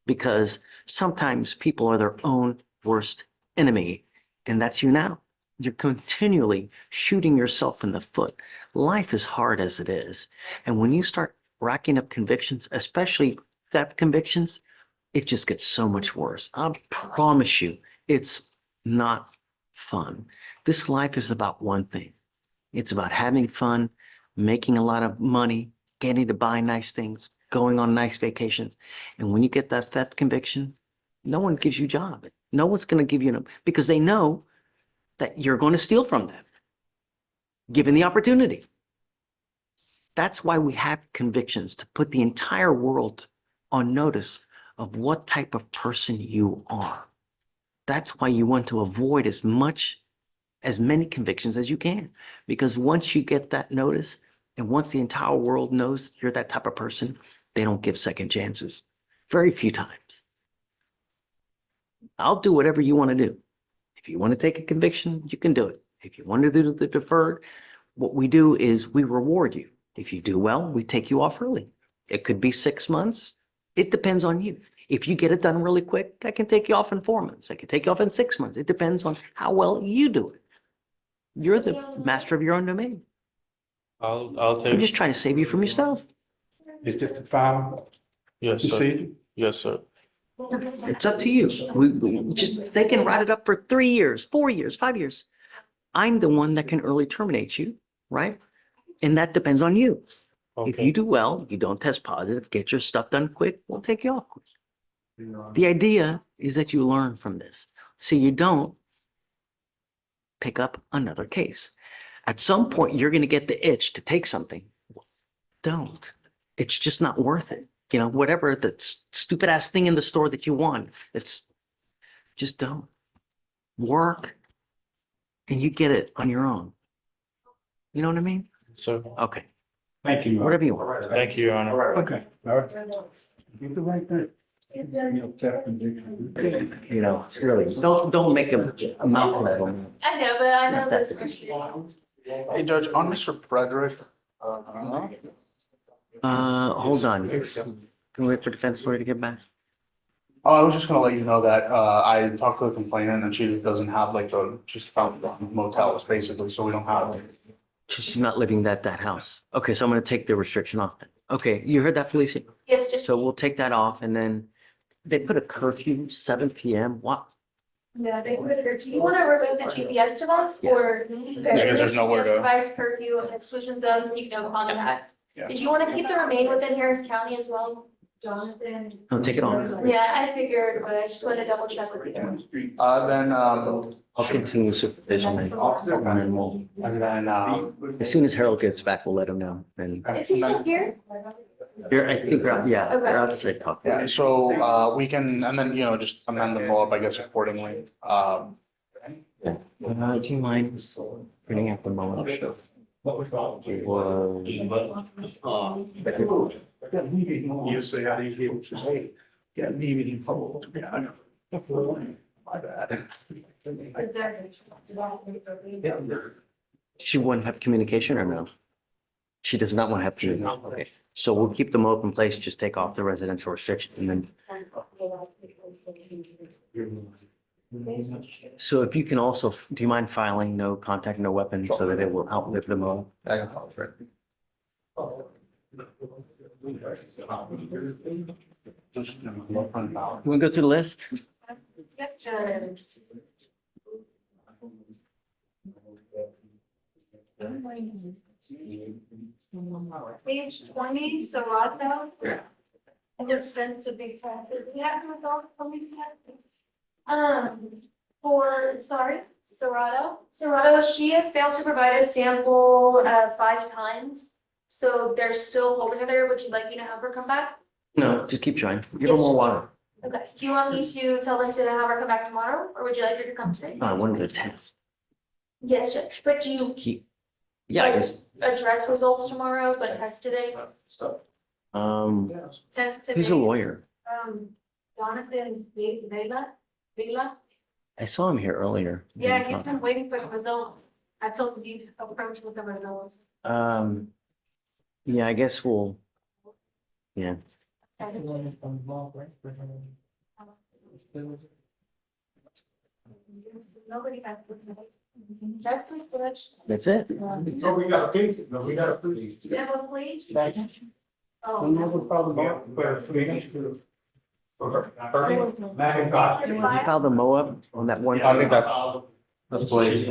S1: because sometimes people are their own worst enemy. And that's you now. You're continually shooting yourself in the foot. Life is hard as it is. And when you start racking up convictions, especially theft convictions, it just gets so much worse. I promise you, it's not fun. This life is about one thing. It's about having fun, making a lot of money, getting to buy nice things, going on nice vacations. And when you get that theft conviction, no one gives you a job. No one's going to give you because they know that you're going to steal from them, given the opportunity. That's why we have convictions, to put the entire world on notice of what type of person you are. That's why you want to avoid as many convictions as you can, because once you get that notice and once the entire world knows you're that type of person, they don't give second chances. Very few times. I'll do whatever you want to do. If you want to take a conviction, you can do it. If you want to do the deferred, what we do is we reward you. If you do well, we take you off early. It could be 6 months. It depends on you. If you get it done really quick, I can take you off in 4 months. I can take you off in 6 months. It depends on how well you do it. You're the master of your own domain.
S7: I'll
S1: I'm just trying to save you from yourself.
S16: Is this the final?
S7: Yes, sir.
S16: decision?
S7: Yes, sir.
S1: It's up to you. They can write it up for 3 years, 4 years, 5 years. I'm the one that can early terminate you, right? And that depends on you. If you do well, you don't test positive, get your stuff done quick, we'll take you off quick. The idea is that you learn from this, so you don't pick up another case. At some point, you're going to get the itch to take something. Don't. It's just not worth it. You know, whatever the stupid ass thing in the store that you want, just don't. Work and you get it on your own. You know what I mean?
S7: So,
S1: Okay.
S16: Thank you.
S1: Whatever you want.
S7: thank you, Your Honor.
S16: Okay, all right. You the right thing.
S1: You know, it's really, don't make a mountain of them.
S2: I know, but I know this frustrating.
S13: Hey, Judge, on Mr. Frederick,
S1: Hold on. Can we wait for defense lawyer to get back?
S13: oh, I was just gonna let you know that, I talked to the complainant and she doesn't have like she's found motels basically, so we don't have like.
S1: She's not living at that house. Okay, so I'm gonna take the restriction off then. Okay, you heard that, Felicia?
S2: Yes, just,
S1: So we'll take that off and then they put a curfew, 7 PM. What?
S2: yeah, they put it, do you want to remove the GPS device or?
S13: Because there's nowhere to-
S2: GPS device curfew and exclusion zone, you can no contact.
S13: Yeah.
S2: Did you want to keep the remain within Harris County as well, Jonathan?
S1: No, take it off.
S2: Yeah, I figured, but I just wanted to double check with you.
S13: Then,
S1: I'll continue supervision and then we'll,
S13: and then,
S1: as soon as Harold gets back, we'll let him know. And
S2: Is he still here?
S1: I think, yeah,
S2: Okay.
S1: they're outside talking.
S13: yeah, so, we can, and then, just amend the law, I guess, accordingly.
S1: Do you mind bringing up the moment?
S18: What was wrong?
S16: You say I didn't hear what you say. Yeah, leave it in public. Yeah, I know. My bad.
S1: She wouldn't have communication or no? She does not want to have communication. Okay. So we'll keep the MOP in place, just take off the residential restriction and then. So if you can also, do you mind filing no contact, no weapons so that it will outlive the MOP?
S12: I got calls, right?
S13: Just,
S1: You want to go through the list?
S2: Yes, Judge. Page 20, Serato. And it's sent to be tested. We have the results from these tests. Serato, she has failed to provide a sample 5 times. So they're still holding her there. Would you like me to have her come back?
S1: No, just keep trying. Give her
S2: Yes.
S1: more water.
S2: Okay, do you want me to tell them to have her come back tomorrow, or would you like her to come today?
S1: I wanted to test.
S2: Yes, Judge, but do you
S1: Yeah, I guess,
S2: address results tomorrow, but test today?
S1: um,
S2: Test today.
S1: who's a lawyer?
S4: Jonathan Vila.
S1: I saw him here earlier.
S4: Yeah, he's been waiting for the results. I told him you approach with the results.
S1: Yeah, I guess we'll, yeah.
S4: Nobody has. That's pretty good.
S1: That's it.
S16: Oh, we got a plea, no, we got a plea.
S4: You have a plea?
S16: Oh. We have a problem. Macintosh.
S1: Did you file the MOA on that one?
S13: I think that's Blaze.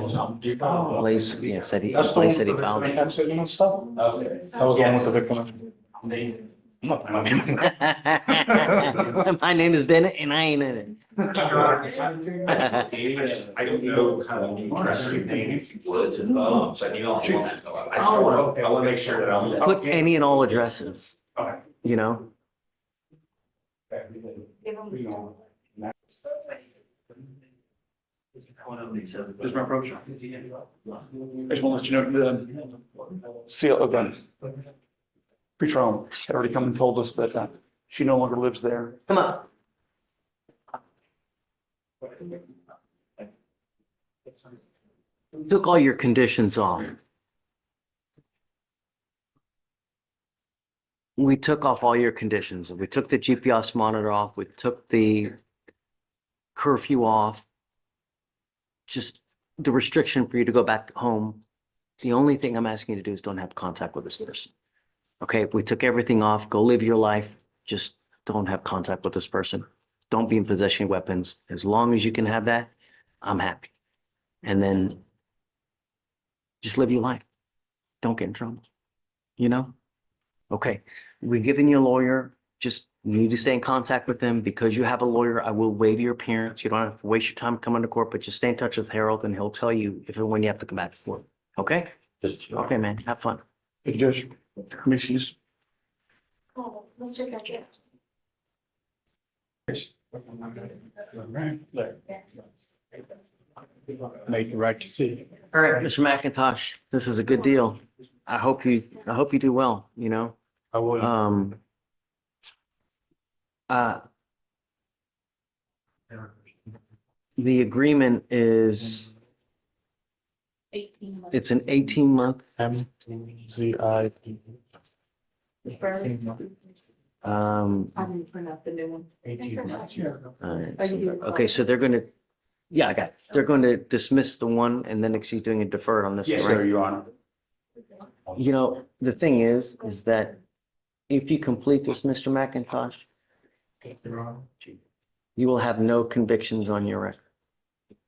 S1: Blaze, yeah, said he,
S13: That's the
S1: Blaze
S13: one
S1: said he
S13: with the
S1: filed it.
S13: tax and stuff? Okay. That was the one with the victim. I'm not playing my name.
S1: My name is Bennett and I ain't in it.
S22: I don't know how to address your name if you would, so you know, I want to make sure that I'm.
S1: Put any and all addresses, you know?
S9: Just my approach. I just want to let you know, the seal of the pretrial had already come and told us that she no longer lives there.
S1: Come on. Took all your conditions off. We took off all your conditions. We took the GPS monitor off. We took the curfew off. Just the restriction for you to go back home. The only thing I'm asking you to do is don't have contact with this person. Okay, we took everything off. Go live your life. Just don't have contact with this person. Don't be in possession of weapons. As long as you can have that, I'm happy. And then just live your life. Don't get in trouble. You know? Okay, we're giving you a lawyer. Just you need to stay in contact with them. Because you have a lawyer, I will waive your appearance. You don't have to waste your time coming to court, but just stay in touch with Harold and he'll tell you if and when you have to come back to court. Okay? Okay, man. Have fun.
S9: Thank you, Judge. Commissioners.
S4: Oh, Mr. Judge.
S16: Make the right decision.
S1: All right, Mr. McIntosh, this is a good deal. I hope you do well, you know?
S16: I will.
S1: The agreement is,
S14: 18 months.
S1: it's an 18-month,
S13: MZI.
S14: I didn't print out the new one.
S16: 18 months.
S1: okay, so they're gonna, yeah, I got it. They're going to dismiss the one and then she's doing a deferred on this one,
S16: Yes,
S1: right?
S16: sir, Your Honor.
S1: You know, the thing is that if you complete this, Mr. McIntosh, you will have no convictions on your record.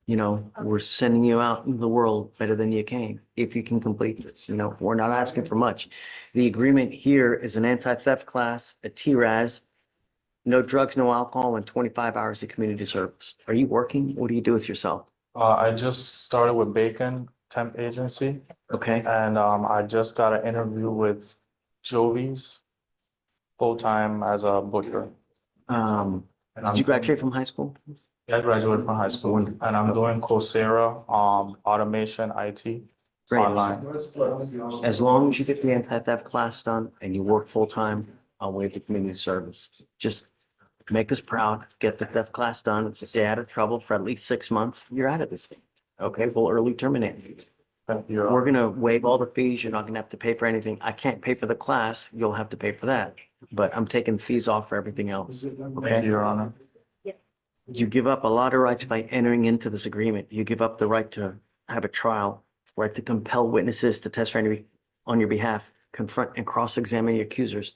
S1: You know, we're sending you out in the world better than you came if you can complete this. You know, we're not asking for much. The agreement here is an anti-theft class, a TRAS, no drugs, no alcohol, and 25 hours of community service. Are you working? What do you do with yourself?
S13: I just started with Bacon Temp Agency.
S1: Okay.
S13: And I just got an interview with Jovi's full-time as a butcher.
S1: Did you graduate from high school?
S13: I graduated from high school and I'm doing Coursera, automation, IT,
S1: Great.
S13: online.
S1: As long as you get the anti-theft class done and you work full-time, I'll waive the community service. Just make us proud, get the theft class done, stay out of trouble for at least 6 months, you're out of this thing. Okay, we'll early terminate you. We're gonna waive all the fees, you're not gonna have to pay for anything. I can't pay for the class, you'll have to pay for that. But I'm taking fees off for everything else.
S13: Thank
S1: Okay?
S13: you, Your Honor.
S1: You give up a lot of rights by entering into this agreement. You give up the right to have a trial, right to compel witnesses to testify on your behalf, confront and cross-examine your accusers.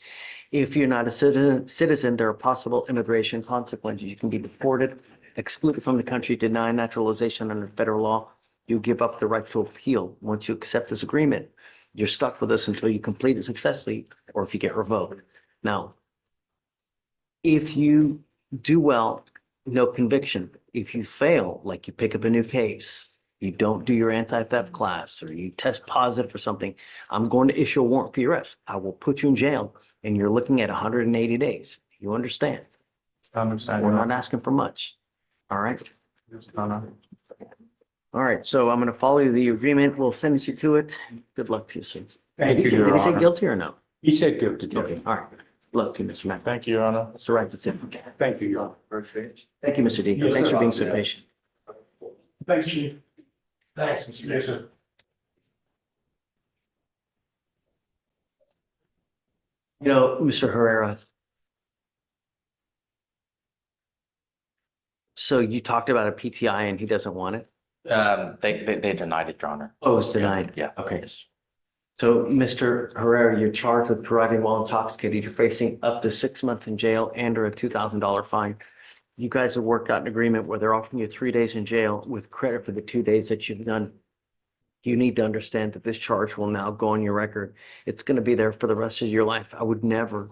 S1: If you're not a citizen, there are possible immigration consequences. You can be deported, excluded from the country, denied naturalization under federal law. You give up the right to appeal. Once you accept this agreement, you're stuck with us until you complete it successfully or if you get revoked. Now, if you do well, no conviction. If you fail, like you pick up a new case, you don't do your anti-theft class or you test positive for something, I'm going to issue a warrant for your arrest. I will put you in jail and you're looking at 180 days. You understand?
S13: I understand.
S1: We're not asking for much. All right. All right. So I'm going to follow the agreement. We'll send you to it. Good luck to you, sir.
S16: Thank you, Your
S1: Did he say
S16: Honor.
S1: guilty or no?
S16: He said guilty.
S1: Okay. All right. Love you, Mr. Mack.
S9: Thank you, Your Honor.
S1: That's the right decision.
S9: Thank you, Your Honor.
S1: Thank you, Mr. D.
S9: Yes,
S1: Thanks
S9: sir.
S1: for being so patient.
S9: Thank you. Thanks, Mr. Mason.
S1: You know, Mr. Herrera. So you talked about a PTI and he doesn't want it?
S5: They denied it, Your Honor.
S1: Oh, it's denied?
S5: Yeah.
S1: Okay. So, Mr. Herrera, you're charged with driving while intoxicated. You're facing up to 6 months in jail and or a $2,000 fine. You guys have worked out an agreement where they're offering you 3 days in jail with credit for the 2 days that you've done. You need to understand that this charge will now go on your record. It's going to be there for the rest of your life. I would never,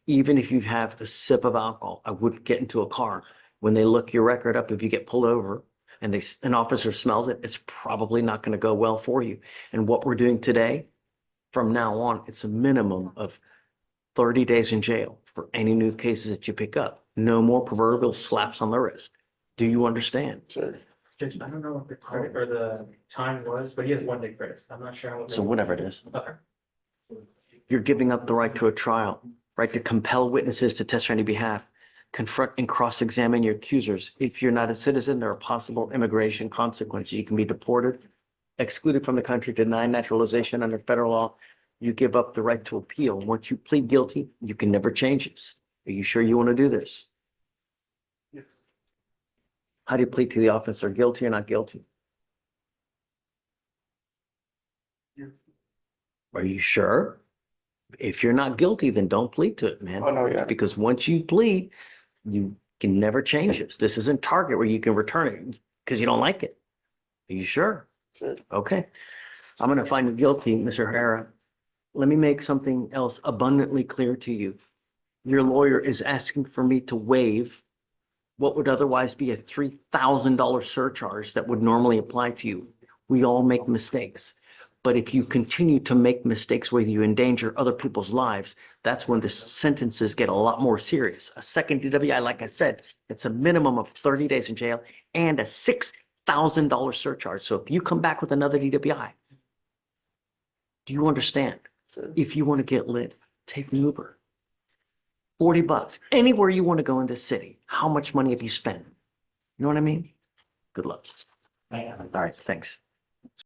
S1: even if you have a sip of alcohol, I wouldn't get into a car. When they look your record up, if you get pulled over and an officer smells it, it's probably not going to go well for you. And what we're doing today, from now on, it's a minimum of 30 days in jail for any new cases that you pick up. No more proverbial slaps on the wrist. Do you understand?
S10: Sir.
S18: Judge, I don't know what the credit or the time was, but he has 1 day credit. I'm not sure.
S1: So whatever it is.
S18: Okay.
S1: You're giving up the right to a trial, right to compel witnesses to testify on your behalf, confront and cross-examine your accusers. If you're not a citizen, there are possible immigration consequences. You can be deported, excluded from the country, denied naturalization under federal law. You give up the right to appeal. Once you plead guilty, you can never change this. Are you sure you want to do this?
S9: Yes.
S1: How do you plead to the officer, guilty or not guilty?
S9: Yes.
S1: Are you sure? If you're not guilty, then don't plead to it, man.
S9: Oh, no, yeah.
S1: Because once you plead, you can never change this. This isn't Target where you can return it because you don't like it. Are you sure?
S10: Sir.
S1: Okay. I'm going to find you guilty, Mr. Herrera. Let me make something else abundantly clear to you. Your lawyer is asking for me to waive what would otherwise be a $3,000 surcharge that would normally apply to you. We all make mistakes. But if you continue to make mistakes where you endanger other people's lives, that's when the sentences get a lot more serious. A second DWI, like I said, it's a minimum of 30 days in jail and a $6,000 surcharge. So if you come back with another DWI, do you understand?
S10: Sir.
S1: If you want to get lit, take an Uber. $40, anywhere you want to go in this city. How much money have you spent? You know what I mean? Good luck. All right, thanks.